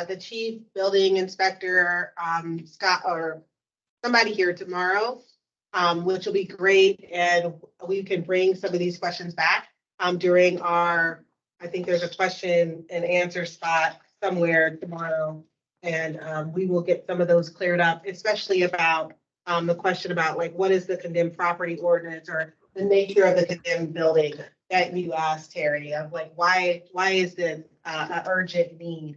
the chief building inspector, Scott, or somebody here tomorrow, which will be great. And we can bring some of these questions back during our, I think there's a question and answer spot somewhere tomorrow. And we will get some of those cleared up, especially about the question about like, what is the condemned property ordinance or the nature of the condemned building that you asked, Terry, of like, why is this an urgent need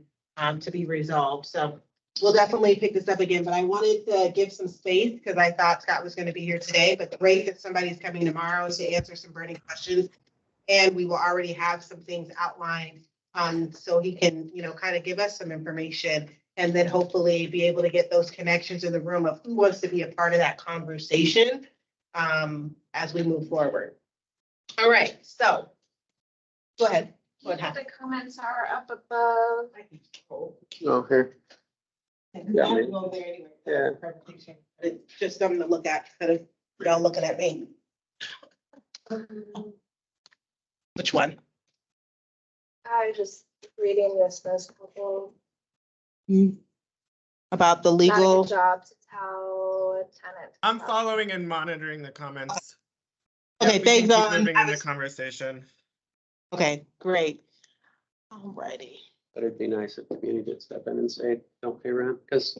to be resolved? So we'll definitely pick this up again, but I wanted to give some space because I thought Scott was going to be here today, but great that somebody's coming tomorrow to answer some burning questions. And we will already have some things outlined so he can, kind of give us some information and then hopefully be able to get those connections in the room of who wants to be a part of that conversation as we move forward. All right, so go ahead. What happened? The comments are up above. Oh, here. Yeah. I'll go there anyway. Yeah. Presentation. It's just something to look at instead of y'all looking at me. Which one? I just reading this couple. About the Not legal. a good job to tell a tenant. I'm following and monitoring the comments. Okay, We can thanks. keep moving in the conversation. Okay, great. Alrighty. But it'd be nice if the community did step in and say, don't pay rent, because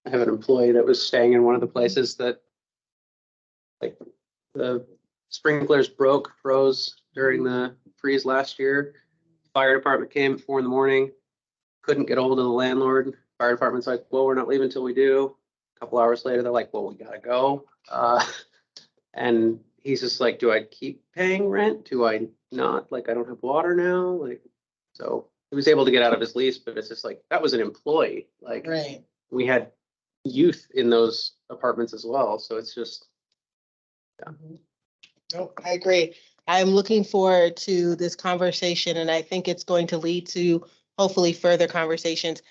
I have an employee that was staying in one of the places that like the sprinklers froze during the freeze last year. Fire department came at 4 a.m, couldn't get a hold of the landlord. Fire department's like, well, we're not leaving until we do. A couple hours later, they're like, well, we gotta go. And he's just like, do I keep paying rent? Do I not? Like, I don't have water now. Like, so he was able to get out of his lease, but it's just like, that was an employee. Like, Right. we had youth in those apartments as well. So it's just, yeah. Nope, I agree. I'm looking forward to this conversation and I think it's going to lead to hopefully further conversations.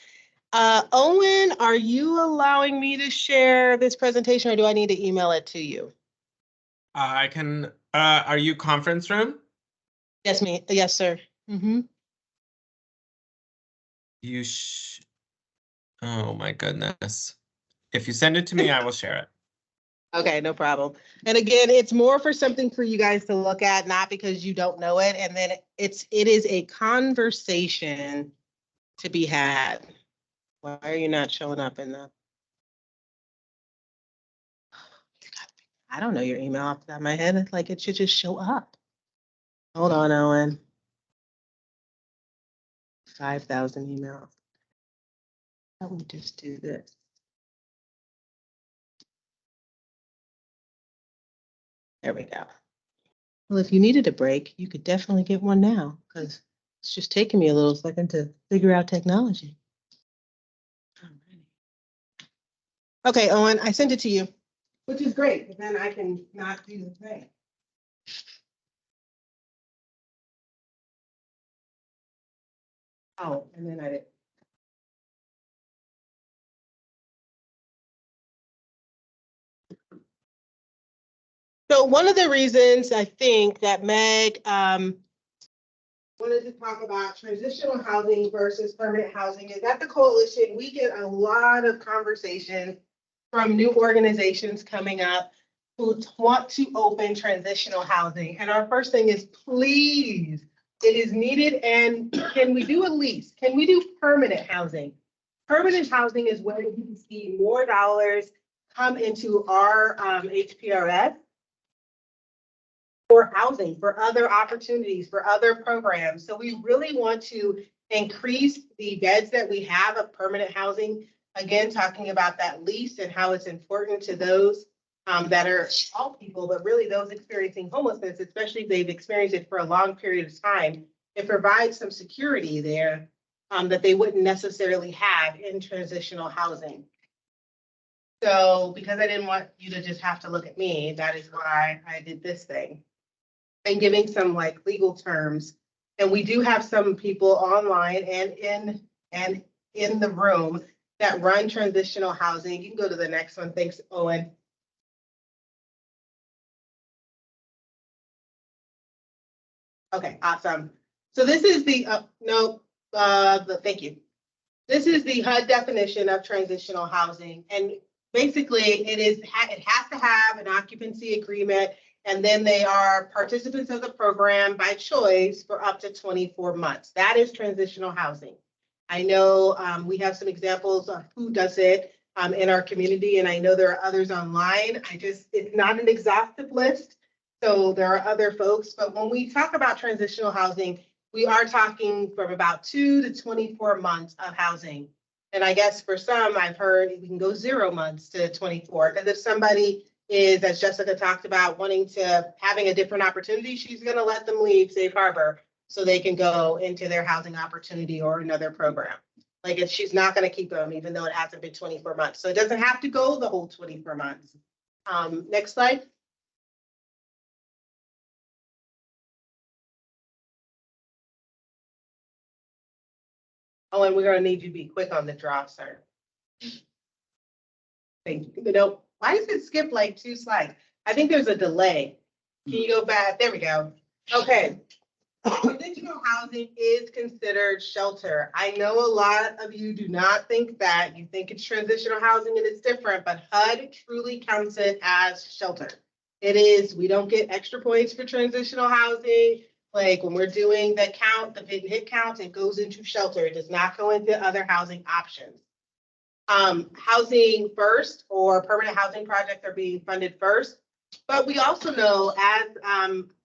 Owen, are you allowing me to share this presentation or do I need to email it to you? I can, are you conference room? Yes, yes, sir. Oh my goodness. If you send it to me, I will share it. Okay, no problem. And again, it's more for something for you guys to look at, not because you don't know it. And then it is a conversation to be had. Why are you not showing up in the? I don't know your email off the top of my head. It's like it should just show up. Hold on, Owen. 5,000 emails. Why don't we just do this? There we go. Well, if you needed a break, you could definitely get one now, because it's just taking me a little second to figure out technology. Okay, Owen, I sent it to you, which is great, but then I can not do the thing. Oh, and then I did. So one of the reasons I think that Meg wanted to talk about transitional housing versus permanent housing is at the coalition, we get a lot of conversation from new organizations coming up who want to open transitional housing. And our first thing is, please, it is needed. And can we do a lease? Can we do permanent housing? Permanent housing is where you can see more dollars come into our HPRS for housing, for other opportunities, for other programs. So we really want to increase the beds that we have of permanent housing. Again, talking about that lease and how it's important to those that are all people, but really those experiencing homelessness, especially if they've experienced it for a long period of time. It provides some security there that they wouldn't necessarily have in transitional housing. So because I didn't want you to just have to look at me, that is why I did this thing. And giving some like legal terms. And we do have some people online and in the room that run transitional housing. You can go to the next one. Thanks, Owen. Okay, awesome. So this is the, thank you. This is the HUD definition of transitional housing. And basically it has to have an occupancy agreement, and then they are participants of the program by choice for up to 24 months. That is transitional housing. I know we have some examples of who does it in our community, and I know there are others online. It's not an exhaustive list, so there are other folks. But when we talk about transitional housing, we are talking from about 2 to 24 months of housing. And I guess for some, I've heard we can go 0 months to 24, because if somebody is, as Jessica talked about, having a different opportunity, she's going to let them leave Safe Harbor so they can go into their housing opportunity or another program. Like, if she's not going to keep them, even though it hasn't been 24 months. So it doesn't have to go the whole 24 months. Next slide. Oh, and we're going to need you to be quick on the draw, sir. Thank you. No, why does it skip like 2 slides? I think there's a delay. Can you go back? There we go. Okay. Transitional housing is considered shelter. I know a lot of you do not think that. You think it's transitional housing and it's different, but HUD truly counts it as shelter. It is, we don't get extra points for transitional housing. Like when we're doing the count, the hit count, it goes into shelter. It does not go into other housing options. Housing first or permanent housing projects are being funded first. But we also know, as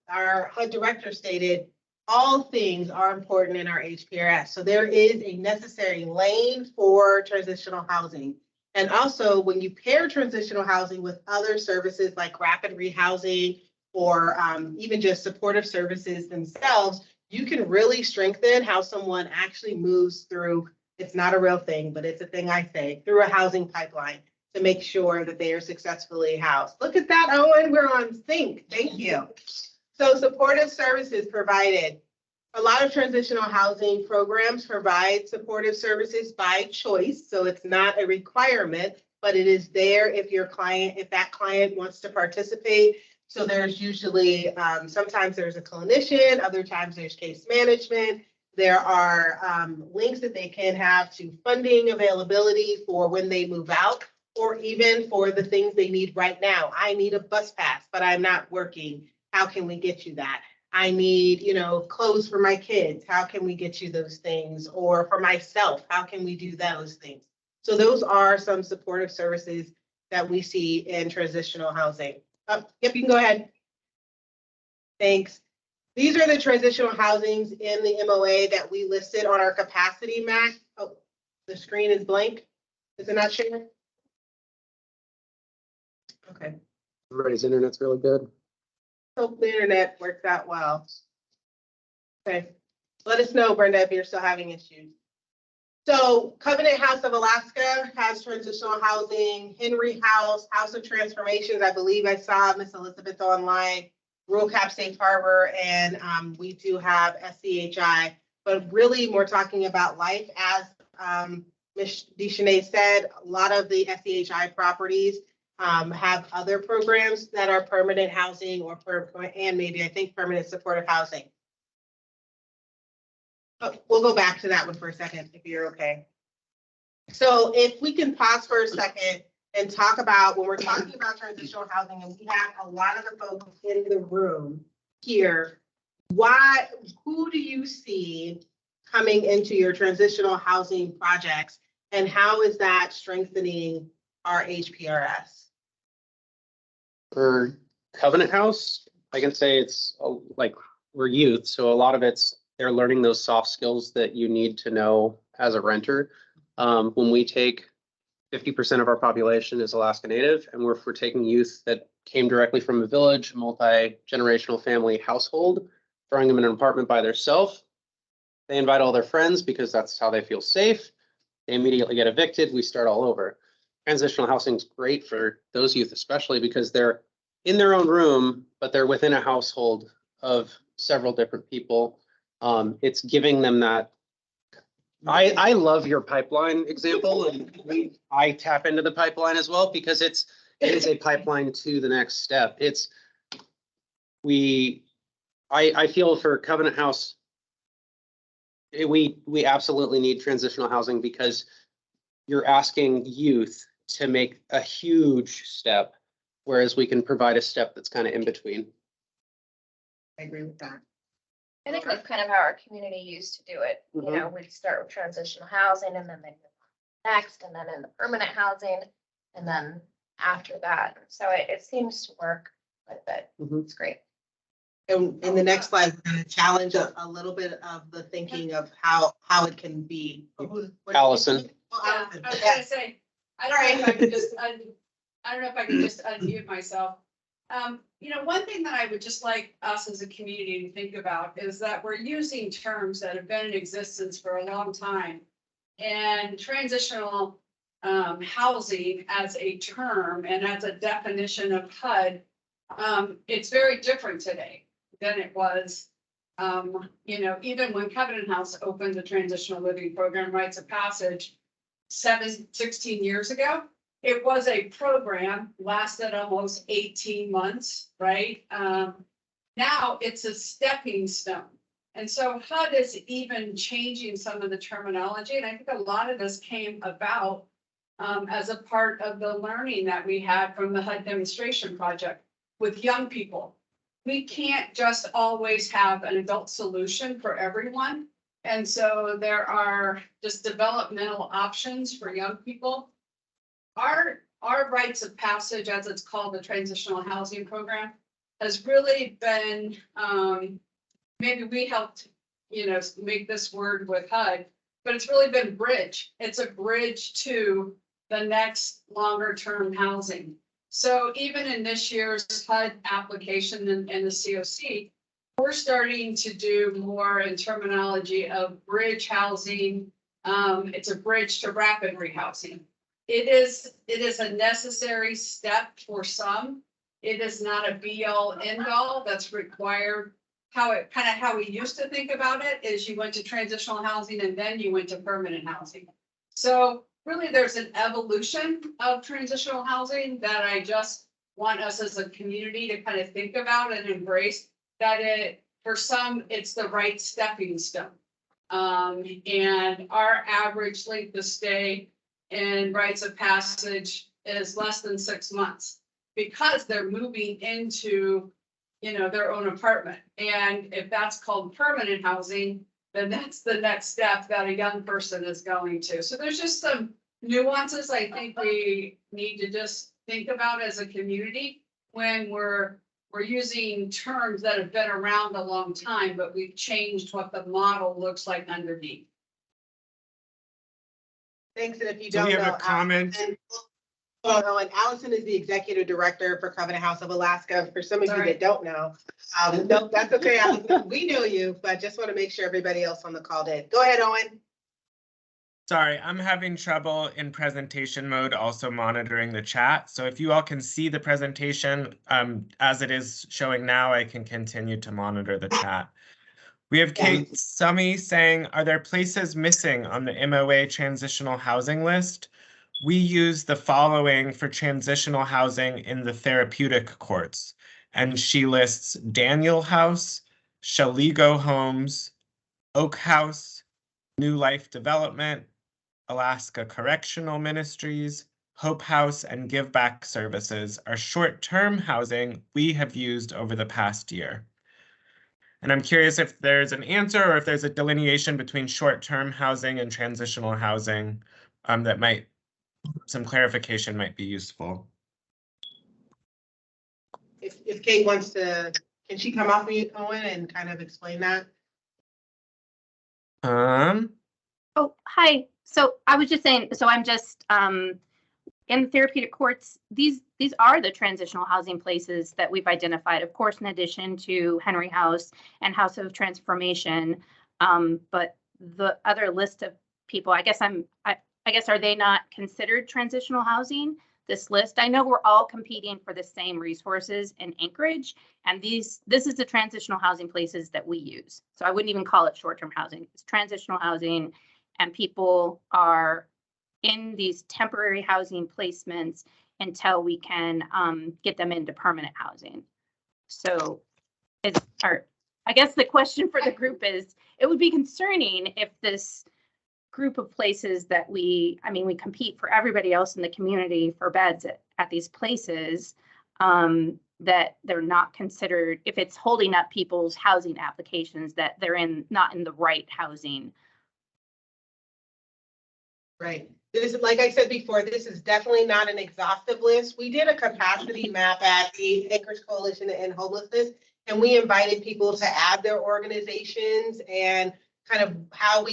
our HUD director stated, all things are important in our HPRS. So there is a necessary lane for transitional housing. And also, when you pair transitional housing with other services like rapid rehousing or even just supportive services themselves, you can really strengthen how someone actually moves through, it's not a real thing, but it's a thing I say, through a housing pipeline to make sure that they are successfully housed. Look at that, Owen, we're on sync. Thank you. So supportive services provided. A lot of transitional housing programs provide supportive services by choice. So it's not a requirement, but it is there if that client wants to participate. So there's usually, sometimes there's a clinician, other times there's case management. There are links that they can have to funding availability for when they move out, or even for the things they need right now. I need a bus pass, but I'm not working. How can we get you that? I need, clothes for my kids. How can we get you those things? Or for myself, how can we do those things? So those are some supportive services that we see in transitional housing. Yep, you can go ahead. Thanks. These are the transitional housings in the MOA that we listed on our capacity map. Oh, the screen is blank. Is it not sharing? Okay. Everybody's internet's really good. Hope the internet works out well. Okay, let us know, Brenda, if you're still having issues. So Covenant House of Alaska has transitional housing, Henry House, House of Transformations. I believe I saw Miss Elizabeth online, Rural Cap Safe Harbor, and we do have SCHI. But really, we're talking about life. As Ms. DeShanae said, a lot of the SCHI properties have other programs that are permanent housing or and maybe I think permanent supportive housing. But we'll go back to that one for a second, if you're okay. So if we can pause for a second and talk about, when we're talking about transitional housing, and we have a lot of the folks in the room here, who do you see coming into your transitional housing projects, and how is that strengthening our HPRS? For Covenant House, I can say it's like we're youth, so a lot of they're learning those soft skills that you need to know as a renter. When we take 50% of our population is Alaska Native, and we're taking youth that came directly from a village, multi-generational family household, throwing them in an apartment by themselves. They invite all their friends because that's how they feel safe. They immediately get evicted. We start all over. Transitional housing is great for those youth, especially because they're in their own room, but they're within a household of several different people. It's giving them that. I love your pipeline example, and I tap into the pipeline as well because it is a pipeline to the next step. I feel for Covenant House, we absolutely need transitional housing because you're asking youth to make a huge step, whereas we can provide a step that's kind of in between. I agree with that. I think that's kind of how our community used to do it. You know, we'd start with transitional housing and then they move on next, and then in the permanent housing, and then after that. So it seems to work quite a bit. It's great. And in the next slide, we're going to challenge a little bit of the thinking of how it can be. Allison. Yeah, I was gonna say, I don't know if I could just, I don't know if I could just unmute myself. You know, one thing that I would just like us as a community to think about is that we're using terms that have been in existence for a long time. And transitional housing as a term and as a definition of HUD, it's very different today than it was. You know, even when Covenant House opened the transitional living program rites of passage 16 years ago, it was a program, lasted almost 18 months, right? Now it's a stepping stone. And so HUD is even changing some of the terminology. And I think a lot of this came about as a part of the learning that we had from the HUD demonstration project with young people. We can't just always have an adult solution for everyone. And so there are just developmental options for young people. Our rites of passage, as it's called, the transitional housing program, has really been, maybe we helped, you know, make this word with HUD, but it's really been bridge. It's a bridge to the next longer term housing. So even in this year's HUD application and the COC, we're starting to do more in terminology of bridge housing. It's a bridge to rapid rehousing. It is a necessary step for some. It is not a be all end all that's required. How we used to think about it is you went to transitional housing and then you went to permanent housing. So really there's an evolution of transitional housing that I just want us as a community to kind of think about and embrace, that for some, it's the right stepping stone. And our average length of stay in rites of passage is less than 6 months because they're moving into, you know, their own apartment. And if that's called permanent housing, then that's the next step that a young person is going to. So there's just some nuances I think we need to just think about as a community when we're using terms that have been around a long time, but we've changed what the model looks like underneath. Thanks, and if you So don't we have know, a comment. Oh, and Allison is the executive director for Covenant House of Alaska. For some of you that don't know, no, that's okay, Allison. We know you, but just want to make sure everybody else on the call did. Go ahead, Owen. Sorry, I'm having trouble in presentation mode, also monitoring the chat. So if you all can see the presentation as it is showing now, I can continue to monitor the chat. We have Kate Summy saying, are there places missing on the MOA transitional housing list? We use the following for transitional housing in the therapeutic courts. And she lists Daniel House, Shaligo Homes, Oak House, New Life Development, Alaska Correctional Ministries, Hope House, and Give Back Services are short-term housing we have used over the past year. And I'm curious if there's an answer or if there's a delineation between short-term housing and transitional housing that might, some clarification might be useful. If Kate wants to, can she come off mute, Owen, and kind of explain that? Oh, hi. So I was just saying, so I'm just in the therapeutic courts, these are the transitional housing places that we've identified, of course, in addition to Henry House and House of Transformation. But the other list of people, I guess are they not considered transitional housing? This list, I know we're all competing for the same resources in Anchorage, and this is the transitional housing places that we use. So I wouldn't even call it short-term housing. It's transitional housing, and people are in these temporary housing placements until we can get them into permanent housing. So I guess the question for the group is, it would be concerning if this group of places that we compete for everybody else in the community for beds at these places, that they're not considered, if it's holding up people's housing applications, that they're not in the right housing. Right. This is, like I said before, this is definitely not an exhaustive list. We did a capacity map at the Anchorage Coalition to End Homelessness, and we invited people to add their organizations and kind of how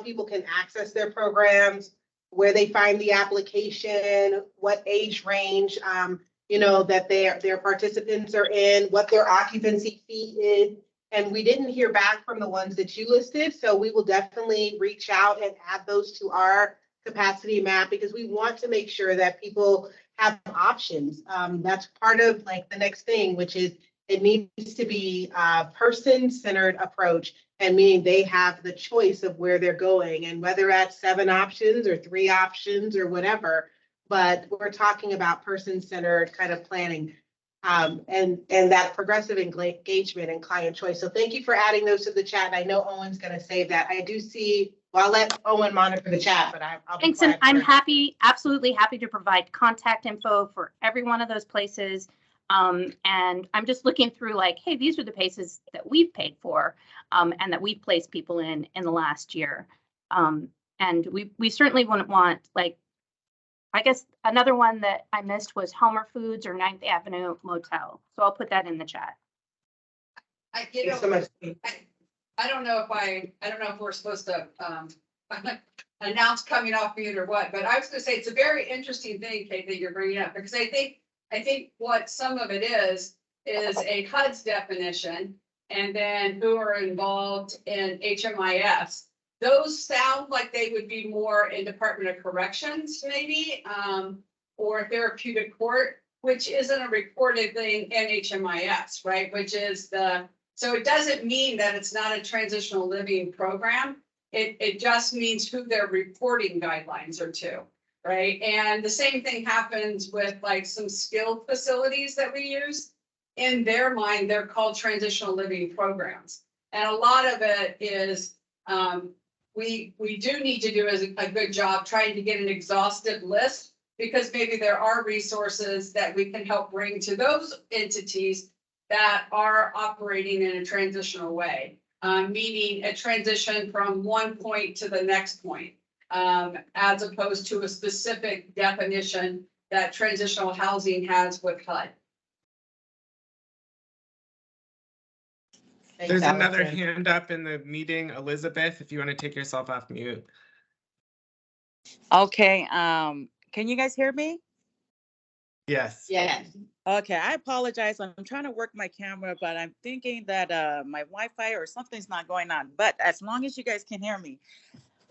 people can access their programs, where they find the application, what age range, that their participants are in, what their occupancy fee is. And we didn't hear back from the ones that you listed, so we will definitely reach out and add those to our capacity map, because we want to make sure that people have options. That's part of like the next thing, which is it needs to be a person-centered approach, and meaning they have the choice of where they're going, and whether that's 7 options or 3 options or whatever, but we're talking about person-centered kind of planning, and that progressive engagement and client choice. So thank you for adding those to the chat. And I know Owen's going to save that. I do see, well, I'll let Owen monitor the chat, but I'll be Thanks, and I'm absolutely happy to provide contact info for every one of those places. And I'm just looking through like, hey, these are the places that we've paid for, and that we've placed people in the last year. And we certainly wouldn't want, like, I guess another one that I missed was Homer Foods or 9th Avenue Motel. So I'll put that in the chat. I don't know if we're supposed to announce coming off mute or what, but I was gonna say it's a very interesting thing, Kate, that you're bringing up, because I think what some of it is a HUD's definition, and then who are involved in HMIS. Those sound like they would be more in Department of Corrections, maybe, or therapeutic court, which isn't a reported thing in HMIS, right? So it doesn't mean that it's not a transitional living program. It just means who their reporting guidelines are to, right? And the same thing happens with like some skilled facilities that we use. In their mind, they're called transitional living programs. And a lot of it is, we do need to do a good job trying to get an exhaustive list, because maybe there are resources that we can help bring to those entities that are operating in a transitional way, meaning a transition from one point to the next point, as opposed to a specific definition that transitional housing has with HUD. There's another hand up in the meeting, Elizabeth, if you want to take yourself off mute. Okay, can you guys hear me? Yes. Yes. Okay, I apologize. I'm trying to work my camera, but I'm thinking that my Wi-Fi or something's not going on. But as long as you guys can hear me.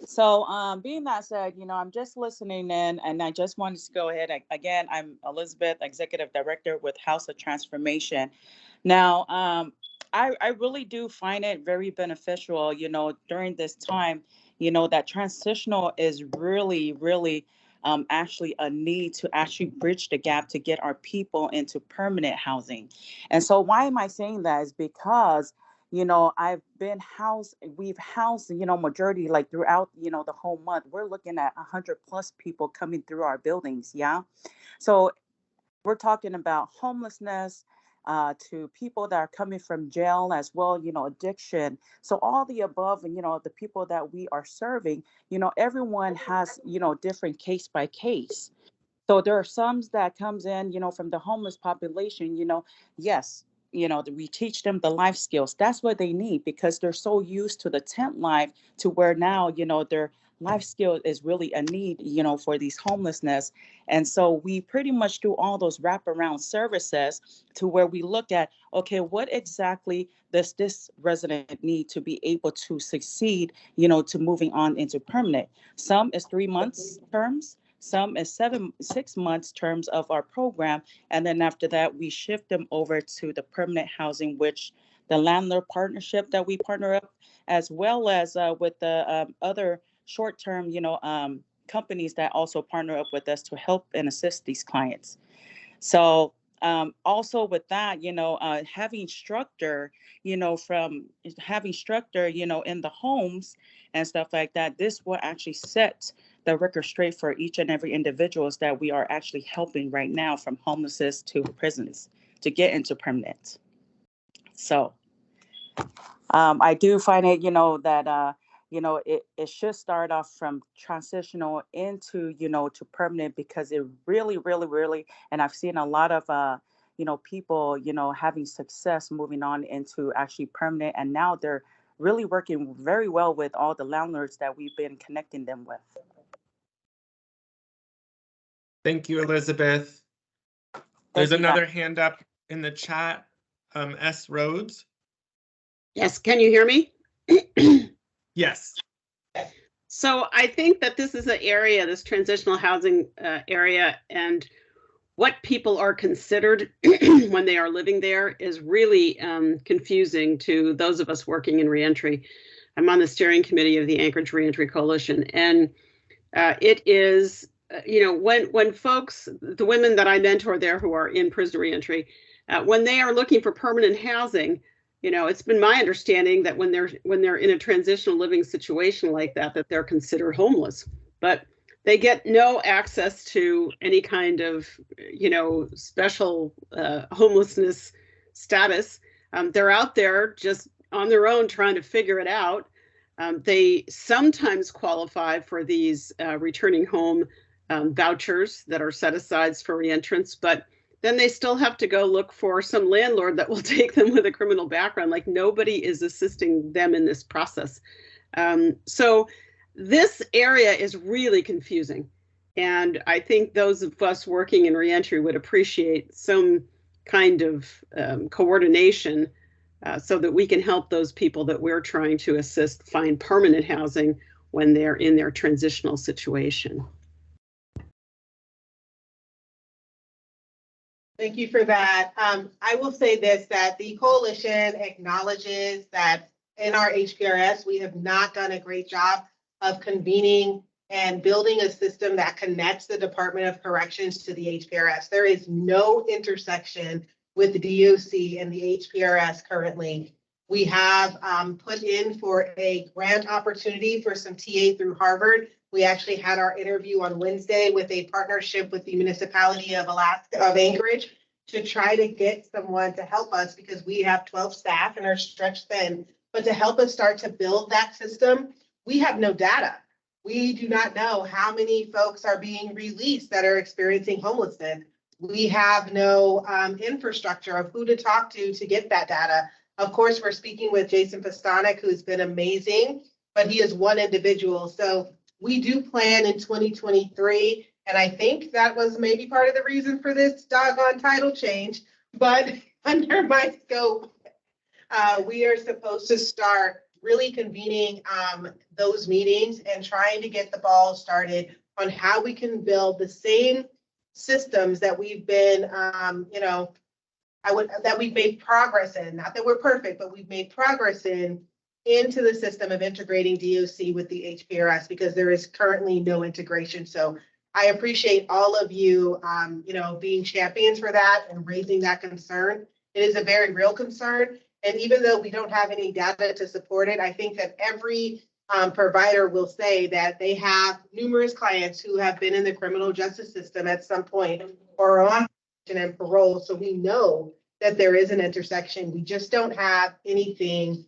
So being that said, I'm just listening in, and I just wanted to go ahead. Again, I'm Elizabeth, Executive Director with House of Transformation. Now, I really do find it very beneficial, during this time, that transitional is really, really actually a need to actually bridge the gap to get our people into permanent housing. And so why am I saying that is because I've been housed, we've housed, majority like throughout, the whole month. We're looking at 100 plus people coming through our buildings. Yeah. So we're talking about homelessness, to people that are coming from jail as well, addiction. So all the above, and, the people that we are serving, everyone has, different case by case. So there are some that comes in, from the homeless population, yes, we teach them the life skills. That's what they need because they're so used to the tent life to where now, their life skill is really a need, for these homelessness. And so we pretty much do all those wraparound services to where we look at, okay, what exactly does this resident need to be able to succeed, to moving on into permanent? Some is 3 months terms. Some is 6 months terms of our program. And then after that, we shift them over to the permanent housing, which the landlord partnership that we partner up, as well as with the other short-term, companies that also partner up with us to help and assist these clients. So also with that, having structure, from having structure, in the homes and stuff like that, this will actually set the record straight for each and every individuals that we are actually helping right now from homelessness to prisons to get into permanent. So I do find it, that, it should start off from transitional into, to permanent because it really, really, really, and I've seen a lot of, people, having success moving on into actually permanent. And now they're really working very well with all the landlords that we've been connecting them with. Thank you, Elizabeth. There's another hand up in the chat, S. Rhodes. Yes, can you hear me? Yes. So I think that this is an area, this transitional housing area, and what people are considered when they are living there is really confusing to those of us working in reentry. I'm on the steering committee of the Anchorage Reentry Coalition, and it is, when folks, the women that I mentor there who are in prison reentry, when they are looking for permanent housing, it's been my understanding that when they're in a transitional living situation like that, that they're considered homeless, but they get no access to any kind of, special homelessness status. They're out there just on their own trying to figure it out. They sometimes qualify for these returning home vouchers that are set aside for reentrance, but then they still have to go look for some landlord that will take them with a criminal background. Like nobody is assisting them in this process. So this area is really confusing. And I think those of us working in reentry would appreciate some kind of coordination so that we can help those people that we're trying to assist find permanent housing when they're in their transitional situation. Thank you for that. I will say this, that the coalition acknowledges that in our HPRS, we have not done a great job of convening and building a system that connects the Department of Corrections to the HPRS. There is no intersection with the DOC and the HPRS currently. We have put in for a grant opportunity for some TA through Harvard. We actually had our interview on Wednesday with a partnership with the municipality of Anchorage to try to get someone to help us because we have 12 staff and are stretched thin. But to help us start to build that system, we have no data. We do not know how many folks are being released that are experiencing homelessness. We have no infrastructure of who to talk to get that data. Of course, we're speaking with Jason Pastanik, who's been amazing, but he is one individual. So we do plan in 2023 And I think that was maybe part of the reason for this doggone title change, but under my scope, we are supposed to start really convening those meetings and trying to get the ball started on how we can build the same systems that we've been, that we've made progress in. Not that we're perfect, but we've made progress into the system of integrating DOC with the HPRS, because there is currently no integration. So I appreciate all of you, being champions for that and raising that concern. It is a very real concern. And even though we don't have any data to support it, I think that every provider will say that they have numerous clients who have been in the criminal justice system at some point or on and parole. So we know that there is an intersection. We just don't have anything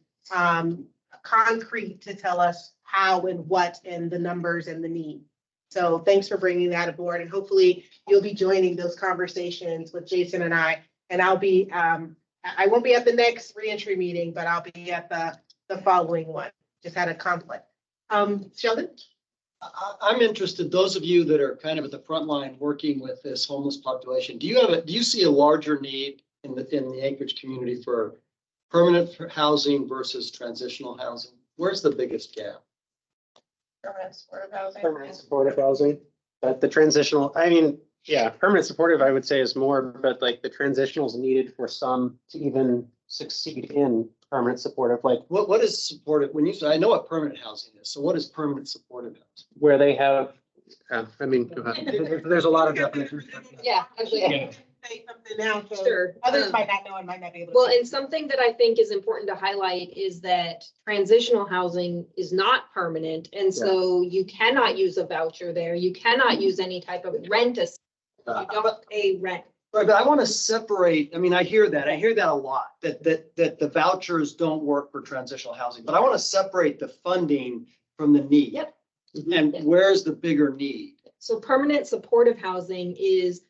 concrete to tell us how and what and the numbers and the need. So thanks for bringing that aboard, and hopefully you'll be joining those conversations with Jason and I. And I'll be, I won't be at the next reentry meeting, but I'll be at the following one. Just had a conflict. Sheldon? I'm interested, those of you that are kind of at the front line working with this homeless population, do you see a larger need in the Anchorage community for permanent housing versus transitional housing? Where's the biggest gap? Permanent supportive housing. Permanent supportive housing, but the transitional, I mean, yeah, permanent supportive, I would say is more, but like the transitional is needed for some to even succeed in permanent supportive, like What is supportive? When you say, I know what permanent housing is, so what is permanent supportive housing? where they have, there's a lot of definitions. Yeah. Say something now, so Sure. others might not know and might not be able to. Well, and something that I think is important to highlight is that transitional housing is not permanent. And so you cannot use a voucher there. You cannot use any type of rent. You don't pay rent. Right, but I want to separate, I mean, I hear that a lot, that the vouchers don't work for transitional housing, but I want to separate the funding from the need. Yep. And where's the bigger need? So permanent supportive housing is,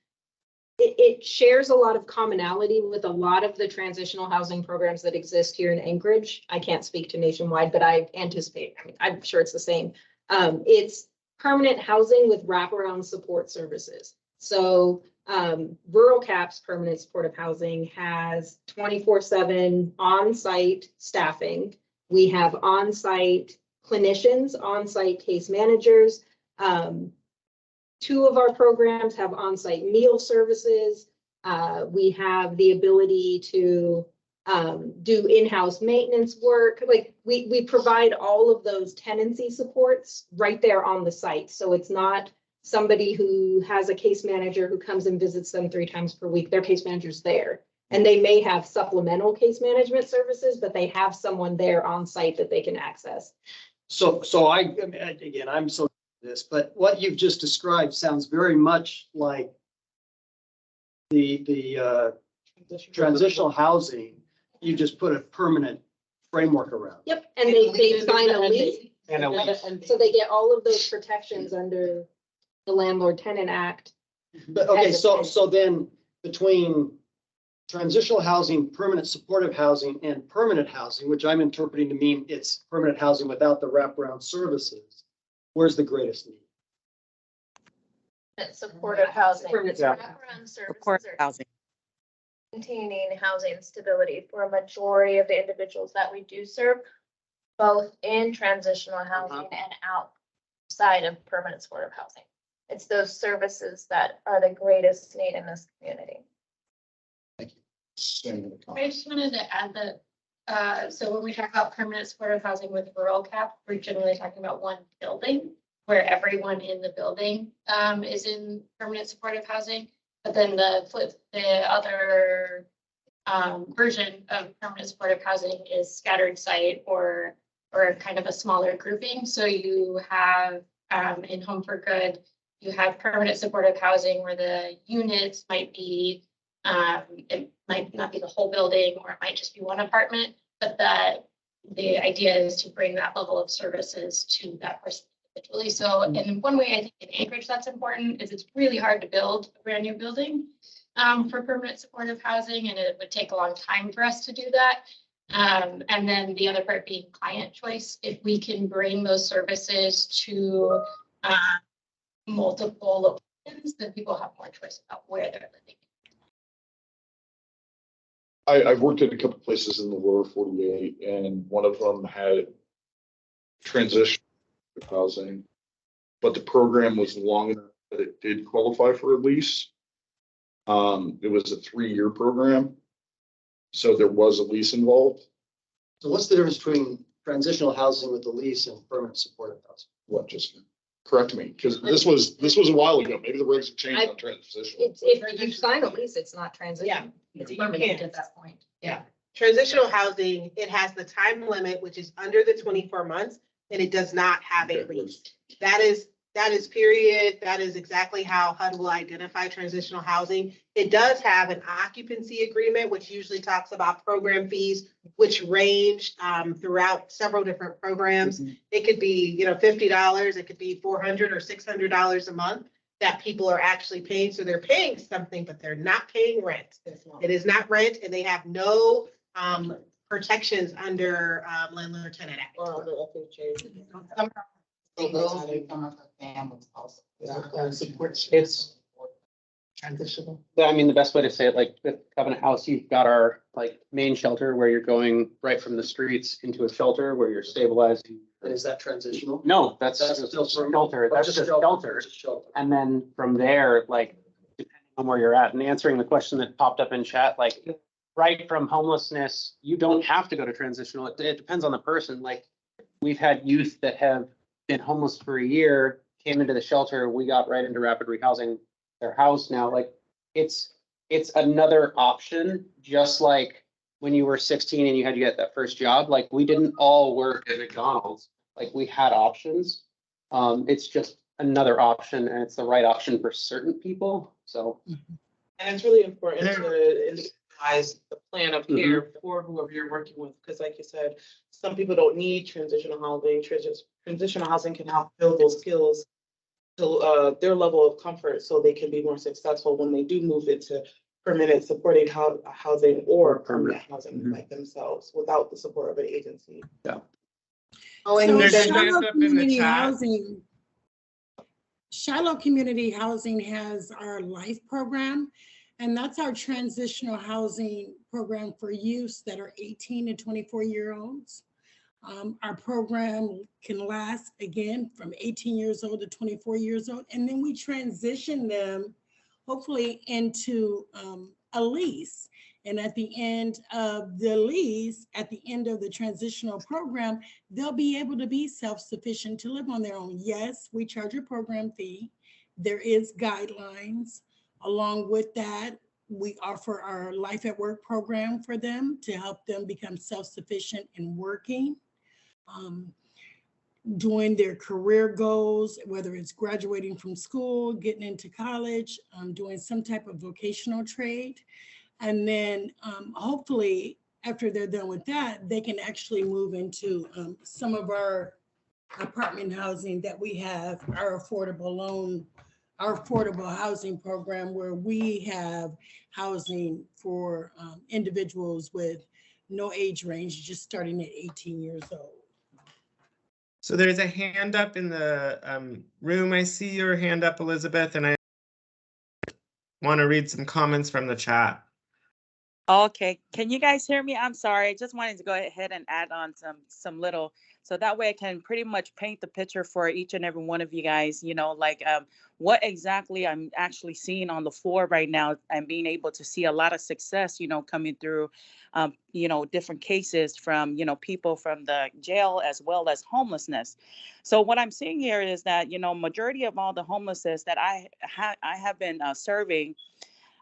it shares a lot of commonality with a lot of the transitional housing programs that exist here in Anchorage. I can't speak to nationwide, but I anticipate, I mean, I'm sure it's the same. It's permanent housing with wraparound support services. So Rural Cap's permanent supportive housing has 24/7 on-site staffing. We have on-site clinicians, on-site case managers. Two of our programs have on-site meal services. We have the ability to do in-house maintenance work. Like we provide all of those tenancy supports right there on the site. So it's not somebody who has a case manager who comes and visits them 3 times per week. Their case manager's there. And they may have supplemental case management services, but they have someone there on site that they can access. So again, I'm so this, but what you've just described sounds very much like the transitional housing. You just put a permanent framework around. Yep, and they sign a lease. And a lease. So they get all of those protections under the Landlord Tenant Act. But okay, so then between transitional housing, permanent supportive housing, and permanent housing, which I'm interpreting to mean it's permanent housing without the wraparound services, where's the greatest need? Supportive housing. Yeah. Wraparound services Supportive are housing. maintaining housing stability for a majority of the individuals that we do serve, both in transitional housing and outside of permanent supportive housing. It's those services that are the greatest need in this community. I just wanted to add that, so when we talk about permanent supportive housing with rural cap, we're generally talking about one building where everyone in the building is in permanent supportive housing. But then the other version of permanent supportive housing is scattered site or kind of a smaller grouping. So you have in Home for Good, you have permanent supportive housing where the units might be, it might not be the whole building, or it might just be one apartment, but the idea is to bring that level of services to that person individually. So in one way, I think in Anchorage, that's important, is it's really hard to build a brand new building for permanent supportive housing, and it would take a long time for us to do that. And then the other part being client choice. If we can bring those services to multiple then people have more choice about where they're living. I've worked at a couple places in the lower 48, and one of them had transition housing, but the program was long enough that it did qualify for a lease. It was a 3-year program, so there was a lease involved. So what's the difference between transitional housing with the lease and permanent supportive housing? What, just correct me, because this was a while ago. Maybe the regs have changed on transition. If you sign a lease, it's not transition. It's you permanent can't. at that point. Yeah. Transitional housing, it has the time limit, which is under the 24 months, and it does not have a lease. That is period. That is exactly how HUD will identify transitional housing. It does have an occupancy agreement, which usually talks about program fees, which range throughout several different programs. It could be, $50, it could be $400 or $600 a month that people are actually paying. So they're paying something, but they're not paying rent. It is not rent, and they have no protections under Landlord Tenant Act. Or the FHA. Some of the families also. It's Transitional. I mean, the best way to say it, like with Covenant House, you've got our like main shelter where you're going right from the streets into a shelter where you're stabilizing. And is that transitional? No, that's That's just still a shelter. That's just shelter. Shelter. And then from there, like, depending on where you're at and answering the question that popped up in chat, like right from homelessness, you don't have to go to transitional. It depends on the person. Like we've had youth that have been homeless for a year, came into the shelter. We got right into rapid rehousing their house now. Like it's another option, just like when you were 16 and you had to get that first job. Like we didn't all work at McDonald's. Like we had options. It's just another option, and it's the right option for certain people. So. And it's really important to individualize the plan of care for whoever you're working with, because like you said, some people don't need transitional housing. Transitional housing can help build those skills to their level of comfort so they can be more successful when they do move into permanent supported housing or permanent housing like themselves without the support of an agency. Yeah. Oh, and So there's then- hands Shiloh up in the Community chat. Housing. Shiloh Community Housing has our LIFE program, and that's our transitional housing program for youths that are 18 to 24-year-olds. Our program can last, again, from 18 years old to 24 years old, and then we transition them, hopefully, into a lease. And at the end of the lease, at the end of the transitional program, they'll be able to be self-sufficient to live on their own. Yes, we charge a program fee. There is guidelines. Along with that, we offer our Life at Work program for them to help them become self-sufficient in working, doing their career goals, whether it's graduating from school, getting into college, doing some type of vocational trade. And then hopefully after they're done with that, they can actually move into some of our apartment housing that we have, our affordable housing program, where we have housing for individuals with no age range, just starting at 18 years old. So there's a hand up in the room. I see your hand up, Elizabeth, and I want to read some comments from the chat. Okay, can you guys hear me? I'm sorry. I just wanted to go ahead and add on some little, so that way I can pretty much paint the picture for each and every one of you guys, like what exactly I'm actually seeing on the floor right now, and being able to see a lot of success, coming through, different cases from, people from the jail as well as homelessness. So what I'm seeing here is that, majority of all the homelessness that I have been serving,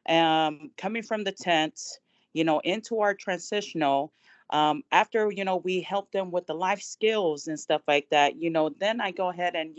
coming from the tents, into our transitional, after, we help them with the life skills and stuff like that, then I go ahead and,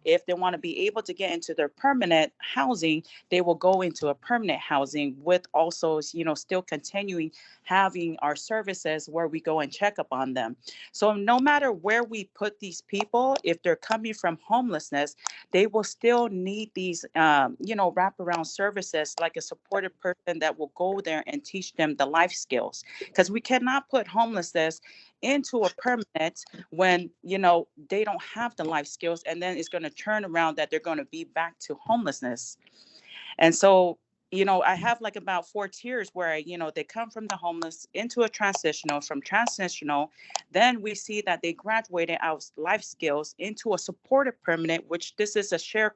if they want to be able to get into their permanent housing, they will go into a permanent housing with also, still continuing having our services where we go and check up on them. So no matter where we put these people, if they're coming from homelessness, they will still need these, wraparound services, like a supportive person that will go there and teach them the life skills, because we cannot put homelessness into a permanent when, you know, they don't have the life skills, and then it's going to turn around that they're going to be back to homelessness. And so, you know, I have like about 4 tiers where, you know, they come from the homeless into a transitional, from transitional, then we see that they graduated out life skills into a supportive permanent, which this is a share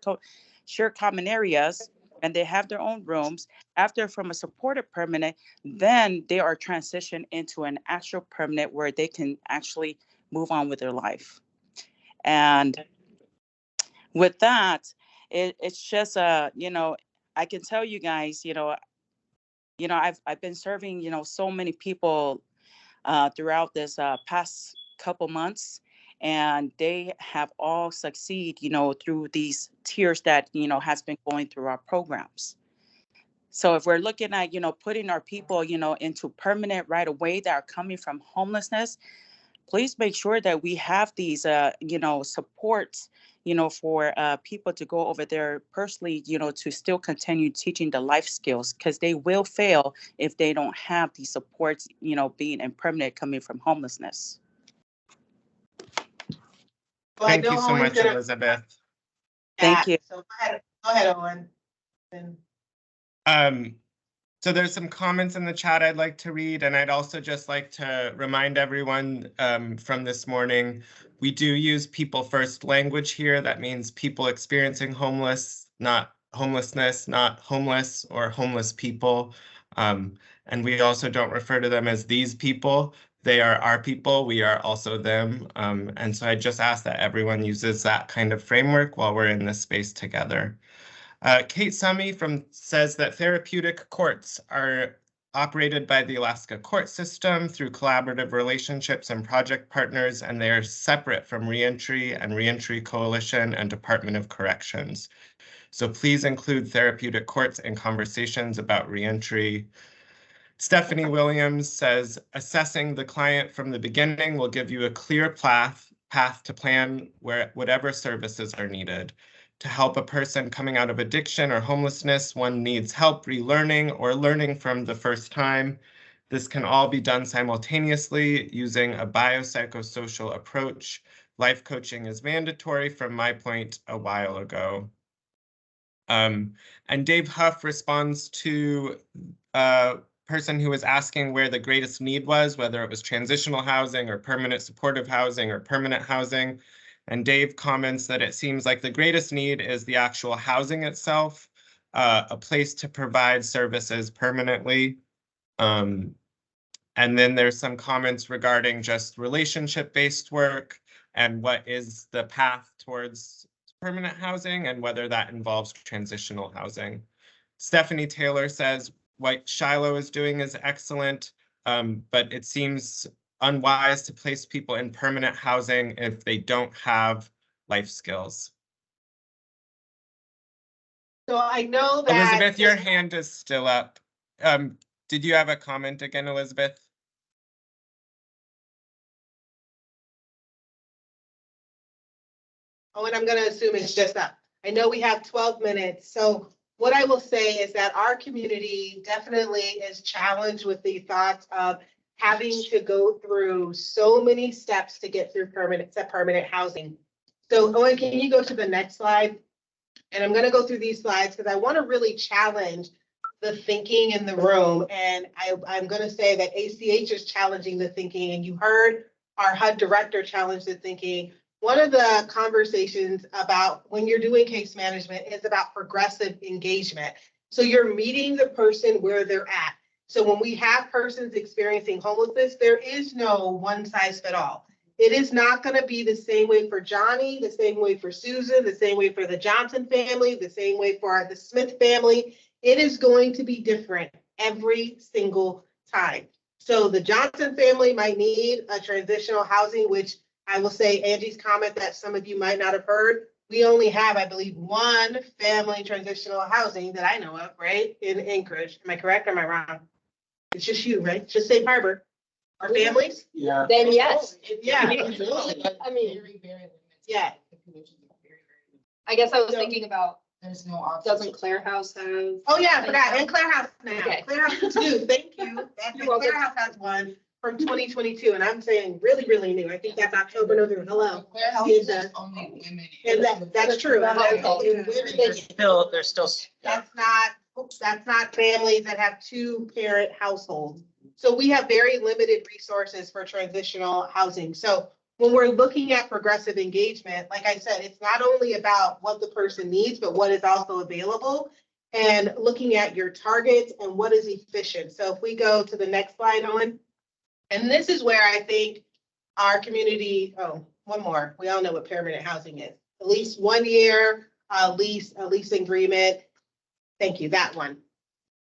common areas, and they have their own rooms. After from a supportive permanent, then they are transitioned into an actual permanent where they can actually move on with their life. And with that, it's just you know, I can tell you guys, you know, I've been serving, you know, so many people throughout this past couple months, and they have all succeed, you know, through these tiers that, you know, has been going through our programs. So if we're looking at, you know, putting our people, you know, into permanent right away that are coming from homelessness, please make sure that we have these, you know, supports, you know, for people to go over there personally, you know, to still continue teaching the life skills, because they will fail if they don't have these supports, you know, being in permanent coming from homelessness. Well, Thank you so much, Elizabeth. Thank you. So go ahead, Owen. So there's some comments in the chat I'd like to read, and I'd also just like to remind everyone from this morning, we do use people first language here. That means people experiencing homelessness, not homeless or homeless people. And we also don't refer to them as these people. They are our people. We are also them. And so I just ask that everyone uses that kind of framework while we're in this space together. Kate Summy says that therapeutic courts are operated by the Alaska court system through collaborative relationships and project partners, and they are separate from Reentry and Reentry Coalition and Department of Corrections. So please include therapeutic courts in conversations about reentry. Stephanie Williams says, assessing the client from the beginning will give you a clear path to plan whatever services are needed. To help a person coming out of addiction or homelessness, one needs help relearning or learning from the first time. This can all be done simultaneously using a biopsychosocial approach. Life coaching is mandatory from my point a while ago. And Dave Huff responds to a person who was asking where the greatest need was, whether it was transitional housing or permanent supportive housing or permanent housing. And Dave comments that it seems like the greatest need is the actual housing itself, a place to provide services permanently. And then there's some comments regarding just relationship-based work and what is the path towards permanent housing and whether that involves transitional housing. Stephanie Taylor says what Shiloh is doing is excellent, but it seems unwise to place people in permanent housing if they don't have life skills. So I know that Elizabeth, your hand is still up. Did you have a comment again, Elizabeth? Oh, and I'm going to assume it's just up. I know we have 12 minutes. So what I will say is that our community definitely is challenged with the thoughts of having to go through so many steps to get through permanent housing. So Owen, can you go to the next slide? And I'm going to go through these slides because I want to really challenge the thinking in the room. And I'm going to say that ACH is challenging the thinking, and you heard our HUD director challenge the thinking. One of the conversations about when you're doing case management is about progressive engagement. So you're meeting the person where they're at. So when we have persons experiencing homelessness, there is no one size fit all. It is not going to be the same way for Johnny, the same way for Susan, the same way for the Johnson family, the same way for the Smith family. It is going to be different every single time. So the Johnson family might need a transitional housing, which I will say Angie's comment that some of you might not have heard. We only have, I believe, one family transitional housing that I know of, right, in Anchorage. Am I correct or am I wrong? It's just you, right? Just Safe Harbor. Our families? Yeah. Then yes. Yeah. I mean, Yeah. I guess I was thinking about, There's no option. doesn't Claire House have? Oh, yeah, I forgot. And Claire House now. Okay. Claire House too. Thank you. Claire House has one. from 2022, and I'm saying really, really new. I think that's October, November. Hello. Is that- And that's true. And that's only women. There's still. That's not families that have 2-parent households. So we have very limited resources for transitional housing. So when we're looking at progressive engagement, like I said, it's not only about what the person needs, but what is also available, and looking at your targets and what is efficient. So if we go to the next slide, Owen, and this is where I think our community, one more, we all know what permanent housing is. At least 1 year lease agreement. Thank you, that one.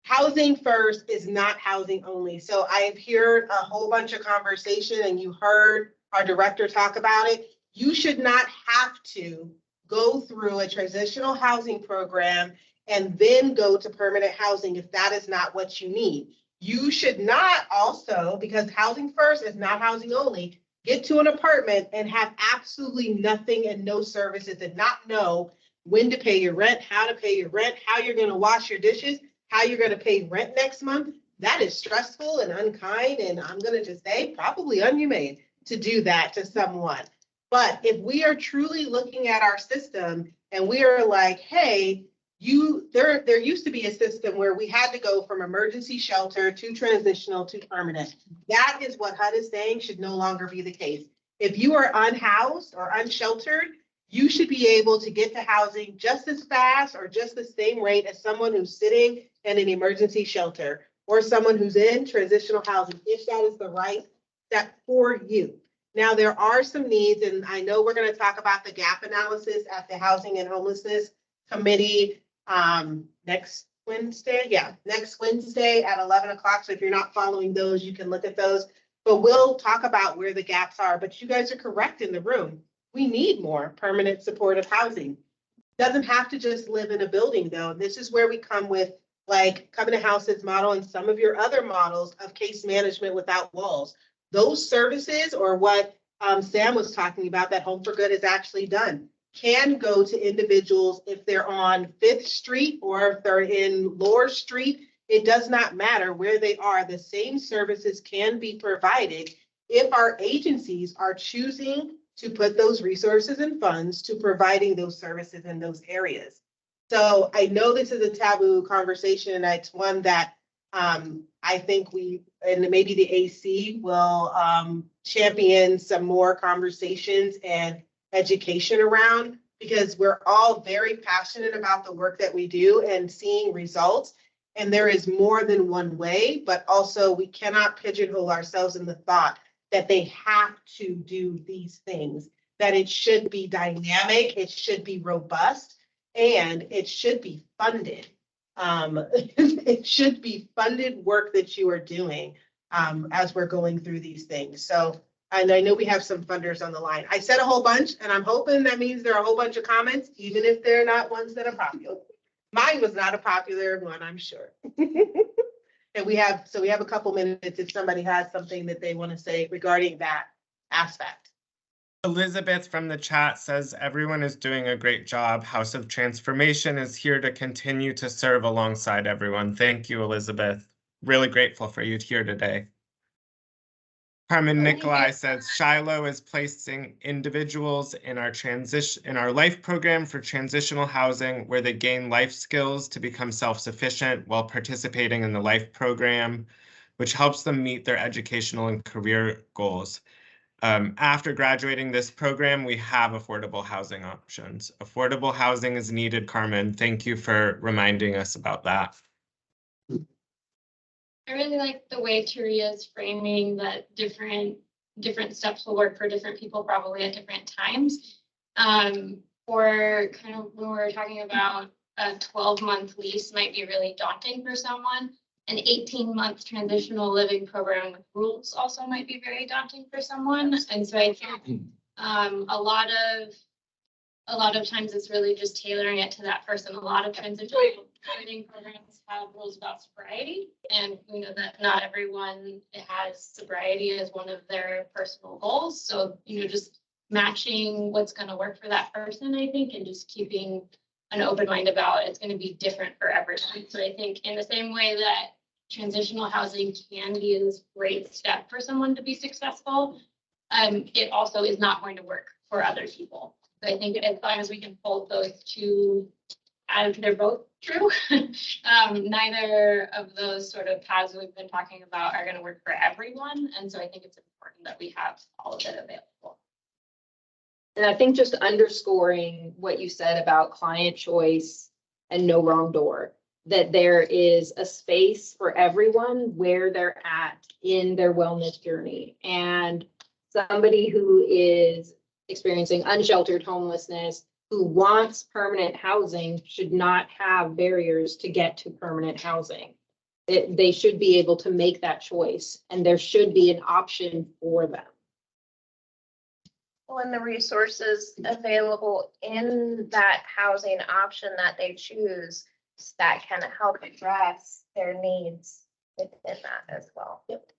Housing first is not housing only. So I've heard a whole bunch of conversation, and you heard our director talk about it. You should not have to go through a transitional housing program and then go to permanent housing if that is not what you need. You should not also, because housing first is not housing only, get to an apartment and have absolutely nothing and no services and not know when to pay your rent, how to pay your rent, how you're going to wash your dishes, how you're going to pay rent next month. That is stressful and unkind, and I'm going to just say probably inhumane to do that to someone. But if we are truly looking at our system and we are like, hey, there used to be a system where we had to go from emergency shelter to transitional to permanent. That is what HUD is saying should no longer be the case. If you are unhoused or unsheltered, you should be able to get to housing just as fast or just the same rate as someone who's sitting in an emergency shelter or someone who's in transitional housing, if that is the right step for you. Now, there are some needs, and I know we're going to talk about the gap analysis at the Housing and Homelessness Committee next Wednesday. Yeah, next Wednesday at 11 o'clock. So if you're not following those, you can look at those. But we'll talk about where the gaps are. But you guys are correct in the room. We need more permanent supportive housing. Doesn't have to just live in a building, though. This is where we come with like Covenant House's model and some of your other models of case management without walls. Those services, or what Sam was talking about, that Home for Good has actually done, can go to individuals if they're on 5th Street or if they're in Lower Street. It does not matter where they are. The same services can be provided if our agencies are choosing to put those resources and funds to providing those services in those areas. So I know this is a taboo conversation, and it's one that I think we, and maybe the AC will champion some more conversations and education around, because we're all very passionate about the work that we do and seeing results. And there is more than one way, but also we cannot pigeonhole ourselves in the thought that they have to do these things, that it should be dynamic, it should be robust, and it should be funded. It should be funded work that you are doing as we're going through these things. So, and I know we have some funders on the line. I said a whole bunch, and I'm hoping that means there are a whole bunch of comments, even if they're not ones that are popular. Mine was not a popular one, I'm sure. And we have a couple minutes if somebody has something that they want to say regarding that aspect. Elizabeth from the chat says everyone is doing a great job. House of Transformation is here to continue to serve alongside everyone. Thank you, Elizabeth. Really grateful for you here today. Carmen Nikolai says Shiloh is placing individuals in our life program for transitional housing, where they gain life skills to become self-sufficient while participating in the life program, which helps them meet their educational and career goals. After graduating this program, we have affordable housing options. Affordable housing is needed, Carmen. Thank you for reminding us about that. I really like the way Turia is framing that different steps will work for different people, probably at different times. Or kind of when we're talking about a 12-month lease might be really daunting for someone. An 18-month transitional living program with rules also might be very daunting for someone. And so I think a lot of times it's really just tailoring it to that person. A lot of transitional living programs have rules about sobriety, and we know that not everyone has sobriety as one of their personal goals. So, just matching what's going to work for that person, I think, and just keeping an open mind about it's going to be different for everyone. So I think in the same way that transitional housing can be this great step for someone to be successful, it also is not going to work for other people. So I think as long as we can hold those two, as they're both true, neither of those sort of paths we've been talking about are going to work for everyone. And so I think it's important that we have all of it available. And I think just underscoring what you said about client choice and no wrong door, that there is a space for everyone where they're at in their wellness journey. And somebody who is experiencing unsheltered homelessness, who wants permanent housing, should not have barriers to get to permanent housing. They should be able to make that choice, and there should be an option for them. When the resources available in that housing option that they choose, that can help address their needs within that as well. Yep.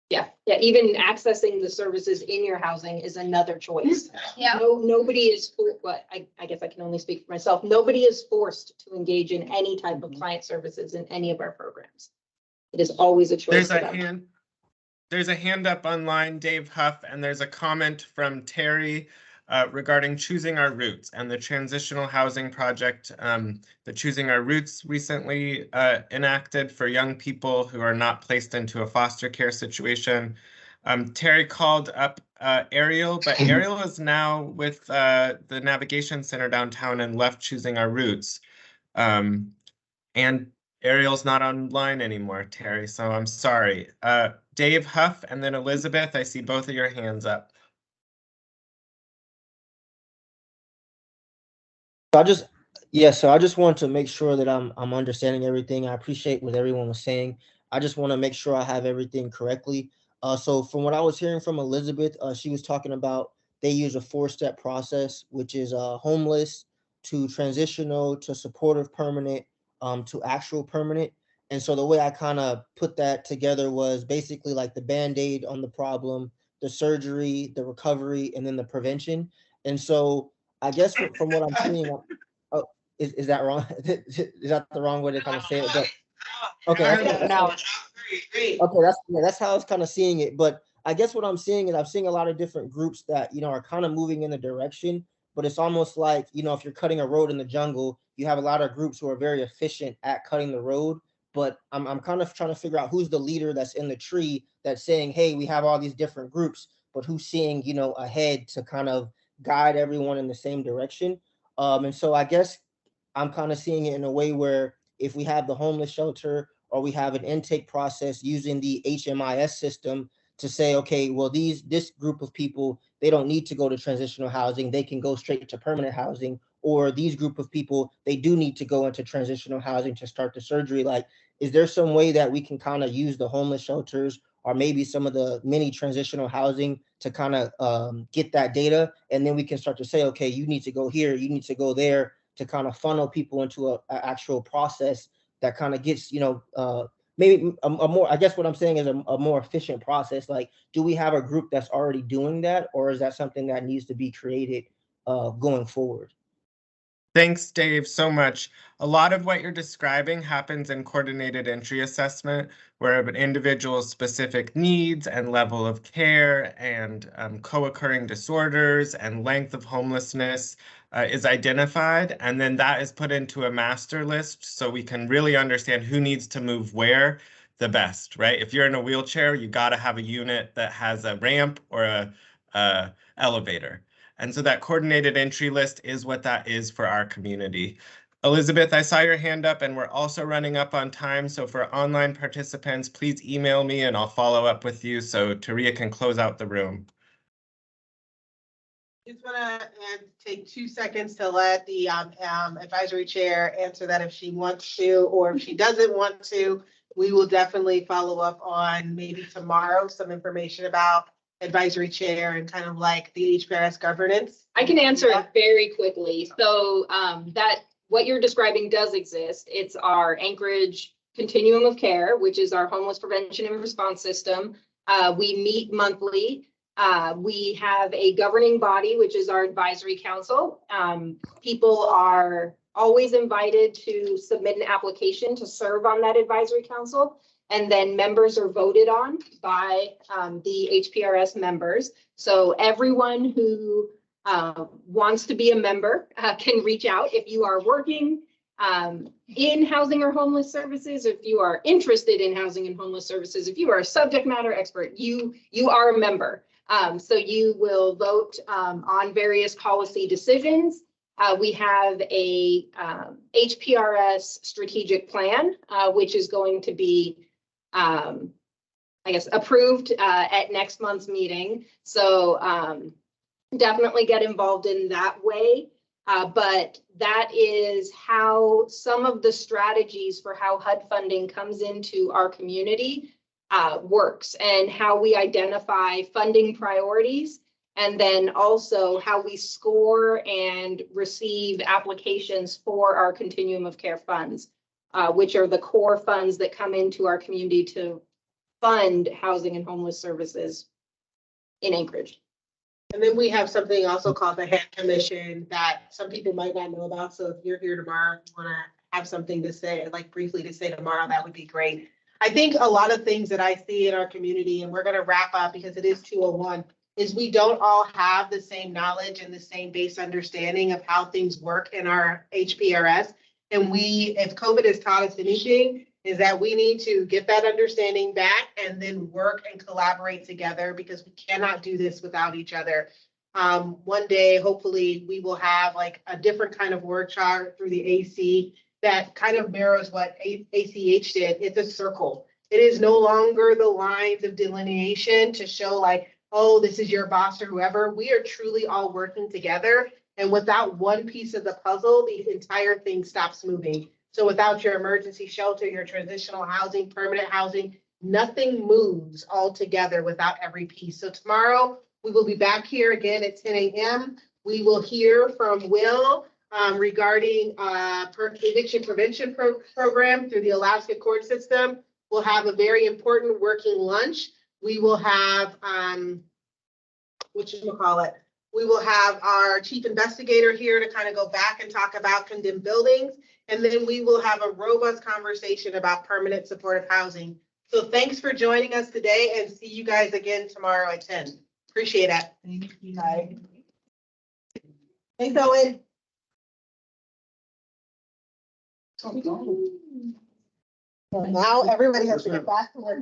Yeah, even accessing the services in your housing is another choice. Yeah. Nobody is, but I guess I can only speak for myself. Nobody is forced to engage in any type of client services in any of our programs. It is always a choice. There's a hand up online, Dave Huff, and there's a comment from Terry regarding choosing our roots and the transitional housing project that Choosing Our Roots recently enacted for young people who are not placed into a foster care situation. Terry called up Ariel, but Ariel is now with the Navigation Center downtown and left Choosing Our Roots. And Ariel's not online anymore, Terry, so I'm sorry. Dave Huff and then Elizabeth, I see both of your hands up. So I just want to make sure that I'm understanding everything. I appreciate what everyone was saying. I just want to make sure I have everything correctly. So from what I was hearing from Elizabeth, she was talking about they use a 4-step process, which is homeless to transitional to supportive permanent to actual permanent. And so the way I kind of put that together was basically like the Band-Aid on the problem, the surgery, the recovery, and then the prevention. And so I guess from what I'm seeing, is that wrong? Is that the wrong way to kind of say it? But okay, that's how I was kind of seeing it. But I guess what I'm seeing is I'm seeing a lot of different groups that are kind of moving in the direction. But it's almost like if you're cutting a road in the jungle, you have a lot of groups who are very efficient at cutting the road. But I'm kind of trying to figure out who's the leader that's in the tree that's saying, hey, we have all these different groups, but who's seeing ahead to kind of guide everyone in the same direction. And so I guess I'm kind of seeing it in a way where if we have the homeless shelter or we have an intake process using the HMIS system to say, okay, well, this group of people, they don't need to go to transitional housing. They can go straight to permanent housing. Or these group of people, they do need to go into transitional housing to start the surgery. Like, is there some way that we can kind of use the homeless shelters or maybe some of the mini transitional housing to kind of get that data? And then we can start to say, okay, you need to go here, you need to go there, to kind of funnel people into an actual process that kind of gets, maybe a more, I guess what I'm saying is a more efficient process. Like, do we have a group that's already doing that, or is that something that needs to be created going forward? Thanks, Dave, so much. A lot of what you're describing happens in coordinated entry assessment, where an individual's specific needs and level of care and co-occurring disorders and length of homelessness is identified, and then that is put into a master list so we can really understand who needs to move where the best, right? If you're in a wheelchair, you got to have a unit that has a ramp or a elevator. And so that coordinated entry list is what that is for our community. Elizabeth, I saw your hand up and we're also running up on time. So for online participants, please email me and I'll follow up with you so Taria can close out the room. Just want to take 2 seconds to let the advisory chair answer that if she wants to, or if she doesn't want to. We will definitely follow up on maybe tomorrow some information about advisory chair and kind of like the HPRS governance. I can answer it very quickly. So that what you're describing does exist. It's our Anchorage Continuum of Care, which is our homeless prevention and response system. We meet monthly. We have a governing body, which is our advisory council. People are always invited to submit an application to serve on that advisory council. and then members are voted on by the HPRS members. So everyone who wants to be a member can reach out. If you are working in housing or homeless services, if you are interested in housing and homeless services, if you are a subject matter expert, you are a member. So you will vote on various policy decisions. We have a HPRS strategic plan, which is going to be, I guess, approved at next month's meeting. So definitely get involved in that way. But that is how some of the strategies for how HUD funding comes into our community works, and how we identify funding priorities, and then also how we score and receive applications for our continuum of care funds, which are the core funds that come into our community to fund housing and homeless services in Anchorage. And then we have something also called the HAND Commission that some people might not know about. So if you're here tomorrow, you want to have something to say, like briefly to say tomorrow, that would be great. I think a lot of things that I see in our community, and we're going to wrap up because it is 2:01, is we don't all have the same knowledge and the same base understanding of how things work in our HPRS. And if COVID has taught us anything, is that we need to get that understanding back and then work and collaborate together, because we cannot do this without each other. One day, hopefully, we will have like a different kind of workshop through the AC that kind of mirrors what ACH did. It's a circle. It is no longer the lines of delineation to show like, oh, this is your boss or whoever. We are truly all working together. And without one piece of the puzzle, the entire thing stops moving. So without your emergency shelter, your transitional housing, permanent housing, nothing moves all together without every piece. So tomorrow we will be back here again at 10 a.m. We will hear from Will regarding eviction prevention program through the Alaska court system. We'll have a very important working lunch. We will have, we will have our chief investigator here to kind of go back and talk about condemned buildings. And then we will have a robust conversation about permanent supportive housing. So thanks for joining us today, and see you guys again tomorrow at 10. Appreciate it. Thank you. Bye. Thanks, Owen. Now everybody has to get back to work.